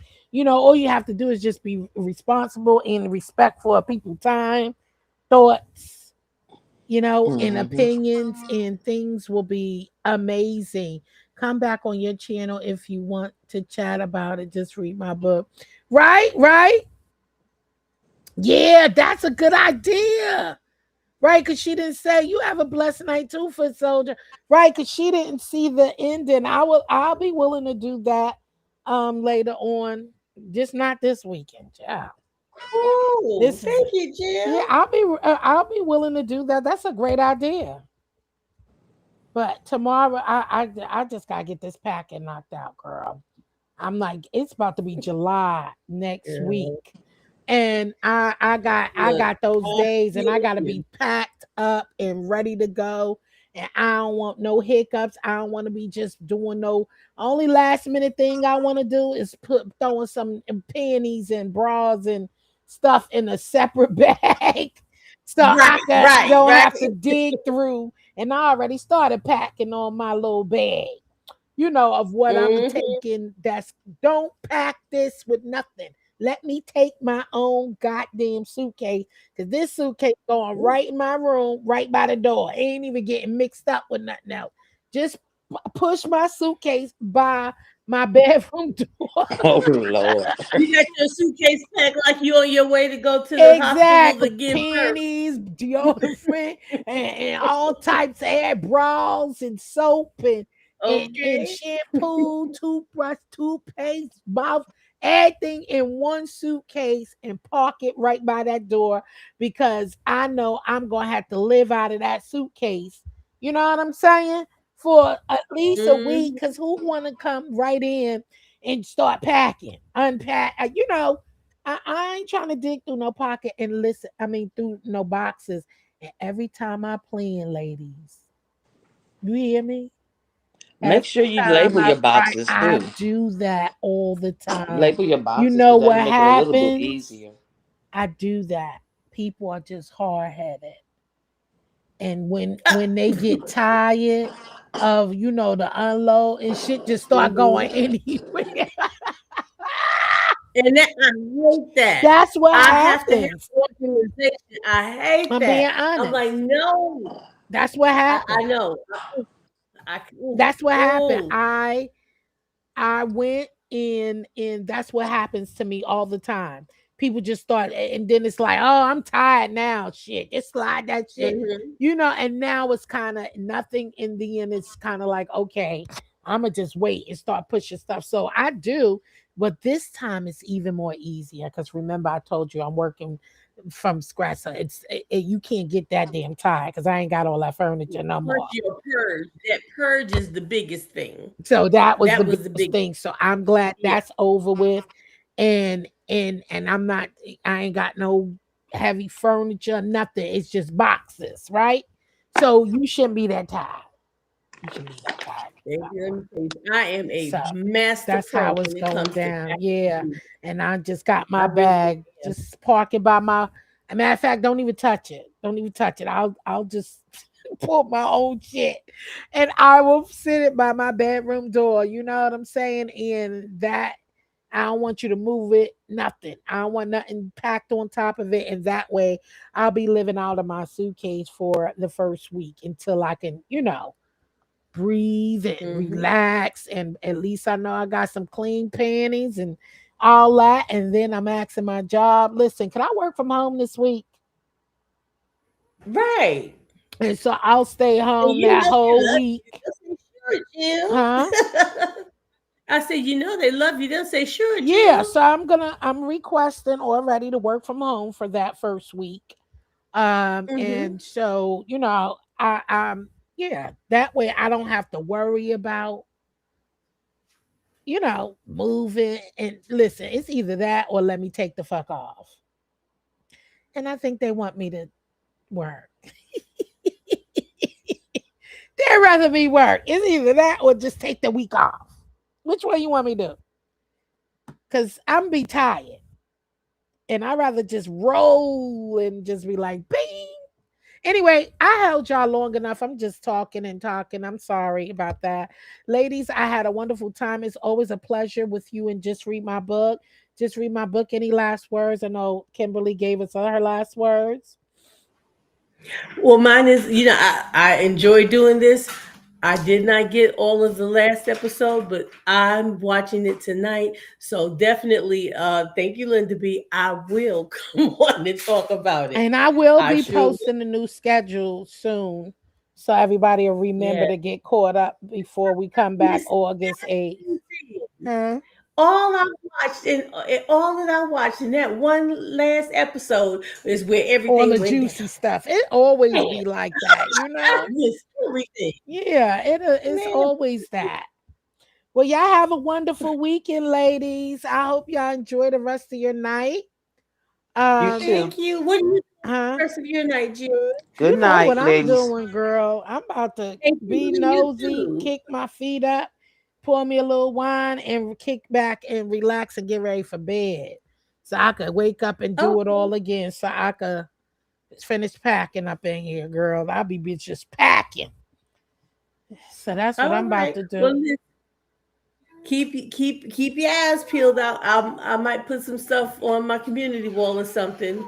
All you have to do is just be responsible and respectful of people's time, thoughts, and Mm-hmm. opinions, and things will be amazing. Come back on your channel if you want to chat about it. Just read my book. Right. Yeah, that's a good idea. Right, because she didn't say you have a blessed night too, foot soldier. Right, because she didn't see the ending. I'll be willing to do that later on. Just not this weekend. Yeah. Cool. This is Thank you, yeah, Jill. I'll be willing to do that. That's a great idea. But tomorrow I just gotta get this packing knocked out, girl. I'm like, it's about to be July next Girl, week. And I look, got those I days and I feel gotta you. be packed up and ready to go. And I don't want no hiccups. I don't want to be just doing no only last minute thing I want to do is put throwing some panties and bras and stuff in a separate bag. So Right, right, don't right. have to dig through. And I already started packing on my little bag, of what I'm Mm-hmm. taking. Don't pack this with nothing. Let me take my own goddamn suitcase because this suitcase going right in my room, right by the door. Ain't even getting mixed up with nothing else. Just push my suitcase by my bedroom door. Oh Lord. You got your suitcase packed like you on your way to go to the hospital to Exactly. give birth. Panties, deodorant, and all types of hair bras and soap and Okay. shampoo, toothbrush, toothpaste, mouth, everything in one suitcase and park it right by that door because I know I'm gonna have to live out of that suitcase. You know what I'm saying? For at least a week, Mm-hmm. because who wanna come right in and start packing, unpack, I ain't trying to dig through no pocket and listen. I mean, through no boxes. And every time I plan, ladies, you hear me? Make Every sure you time label I your write, boxes I too. do that all the time. Label your You boxes know because that'll what make it a little bit happens? easier. I do that. People are just hard headed, and when they get tired of the unload and shit, just start going Mm-hmm. anywhere. And that I hate that. That's what I have to have happens. organization. I hate I'm being that. I'm like, honest. no. That's what I happened. know. That's what happened. Ooh. I went in and that's what happens to me all the time. People just start and then it's like, "Oh, I'm tired now." Shit. Just slide that shit. Mm-hmm. And now it's kind of nothing in the end. It's kind of like, okay, I'm gonna just wait and start pushing stuff. So I do, but this time it's even more easier because remember I told you I'm working from scratch. So you can't get that damn tired because I ain't got all that furniture no Plus more. your purge. That purge is the biggest thing. So that was the That was the biggest big, thing. So I'm glad yeah. that's over with. And I'm not I ain't got no heavy furniture, nothing. It's just boxes, right? So you shouldn't be that tired. You shouldn't be that tired. Baby, let me tell you, I am a So master that's how pro it's when it going comes to down. Yeah. packing. And I just got I my really bag, am. just park it by my a matter of fact, don't even touch it. Don't even touch it. I'll just pull my own shit and I will sit it by my bedroom door. You know what I'm saying? And that I don't want you to move it, nothing. I don't want nothing packed on top of it. And that way I'll be living out of my suitcase for the first week until I can, breathe and Mhm. relax. And at least I know I got some clean panties and all that. And then I'm asking my job, listen, can I work from home this week? Right. And so I'll stay And home you that know they whole love you. week. They'll say, sure, Huh? Jill. I said, you know they love you. They'll say, sure, Yeah, Jill. so I'm requesting already to work from home for that first week. Mm-hmm. And so, yeah, that way I don't have to worry about, moving and listen, it's either that or let me take the fuck off. And I think they want me to work. They'd rather me work. It's either that or just take the week off. Which one you want me to do? Because I'm be tired. And I'd rather just roll and just be like, bing. Anyway, I held y'all long enough. I'm just talking and talking. I'm sorry about that. Ladies, I had a wonderful time. It's always a pleasure with you and just read my book. Just read my book. Any last words? I know Kimberly gave us her last words. Well, mine is, I enjoy doing this. I did not get all of the last episode, but I'm watching it tonight. So definitely, thank you, Linda B. I will come on and talk about it. And I will I be sure will. posting the new schedule soon. So everybody will remember Yeah. to get caught up before we come back Listen, August 8th. Huh? all I watched and all that I watched in that one last episode is where All everything the went down. juicy stuff. It always Man, be like that, you I know? missed everything. Yeah, it's Man, always that. Well, y'all have a wonderful weekend, ladies. I hope y'all enjoy the rest of your night. You Um, too. thank you. What do you do huh? the rest of your night, Jude? Good You know night, what I'm ladies. doing, girl. I'm about to Thank be you, you nosy, too. kick my feet up, pour me a little wine, and kick back and relax and get ready for bed. So I could wake up and do it Okay. all again. So I could finish packing up in here, girl. I'll be bitch just packing. So that's what All I'm about right. to Well, do. keep your eyes peeled out. I might put some stuff on my community wall or something,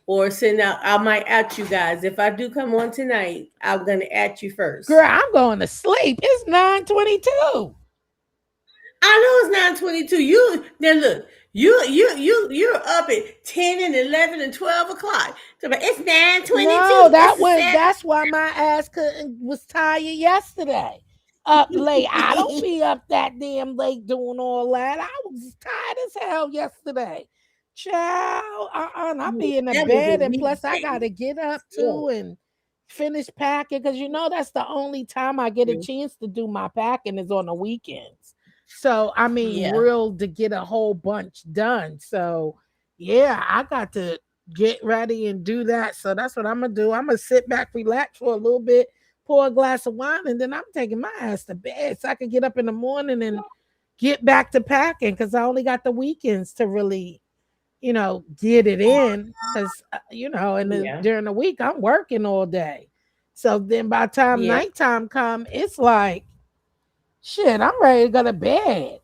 or send out. I might at you guys. If I do come on tonight, I'm gonna at you Girl, first. I'm going to sleep. It's 9:22. I know it's 9:22. You then look. You're up at 10 and 11 and 12 o'clock. So but it's No, 9:22. It's a seven. that's why my ass couldn't was tired yesterday. Up late. I don't be up that damn late doing all that. I was tired as hell yesterday. Child, and I be in the That was a bed, and plus I weekday. gotta get up Yeah. too and finish packing because that's the only time I get a chance to do my packing is on the weekends. So I mean, Yeah. real to get a whole bunch done. So yeah, I got to get ready and do that. So that's what I'm gonna do. I'm gonna sit back, relax for a little bit, pour a glass of wine, and then I'm taking my ass to bed so I can get up in the morning and get back to packing because I only got the weekends to really, get it in. Because Yeah. during the week I'm working all day. So then by the time Yeah. nighttime come, it's like shit. I'm ready to go to bed.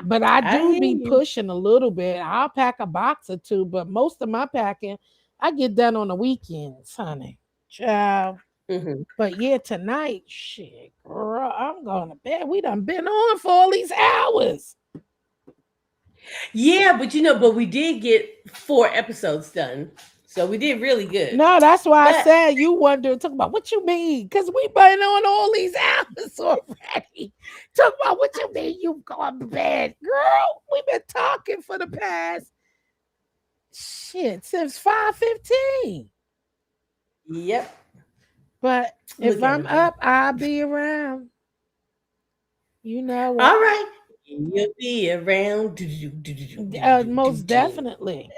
But I I do hear be you. pushing a little bit. I'll pack a box or two, but most of my packing I get done on the weekends, honey. Child. Hmm. But yeah, tonight, shit, girl, I'm going to bed. We done been on for all these hours. Yeah, but we did get 4 episodes done. So we did really good. No, that's why I But said you wonder. Talk about what you mean, because we been on all these hours already. Talk about what you mean you going to bed, girl. We've been talking for the past shit since 5:15. yep, But if look at I'm him go. up, I'll be around. You know All what? right. You'll be around. Most definitely.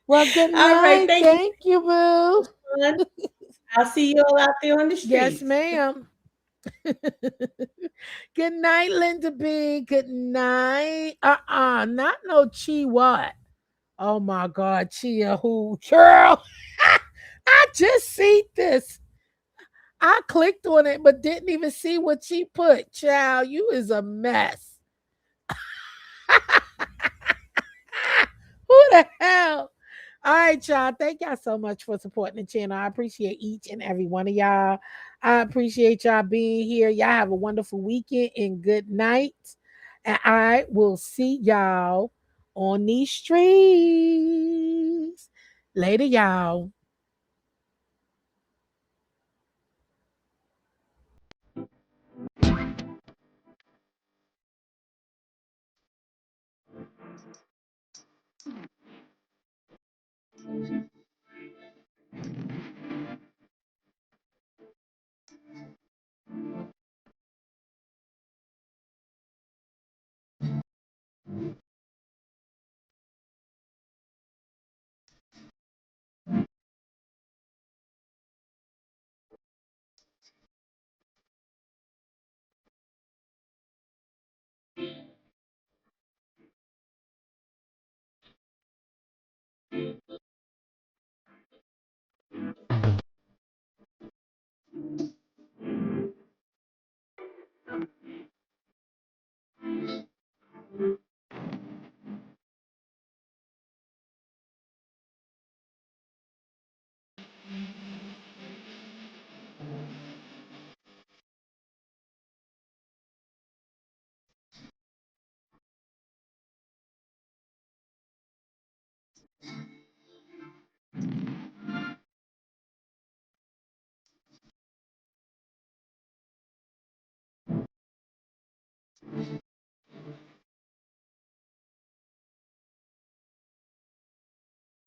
Well, good All right, night. thank you Thank you, boo. so much. I'll see you all out there on the Yes, streets. ma'am. Good night, Linda B. Good night. Not no Chi what? Oh my God, Chia who? Girl, I just see this. I clicked on it, but didn't even see what she put. Child, you is a mess. Who the hell? All right, y'all. Thank y'all so much for supporting the channel. I appreciate each and every one of y'all. I appreciate y'all being here. Y'all have a wonderful weekend and good night. And I will see y'all on these streets. Later, y'all.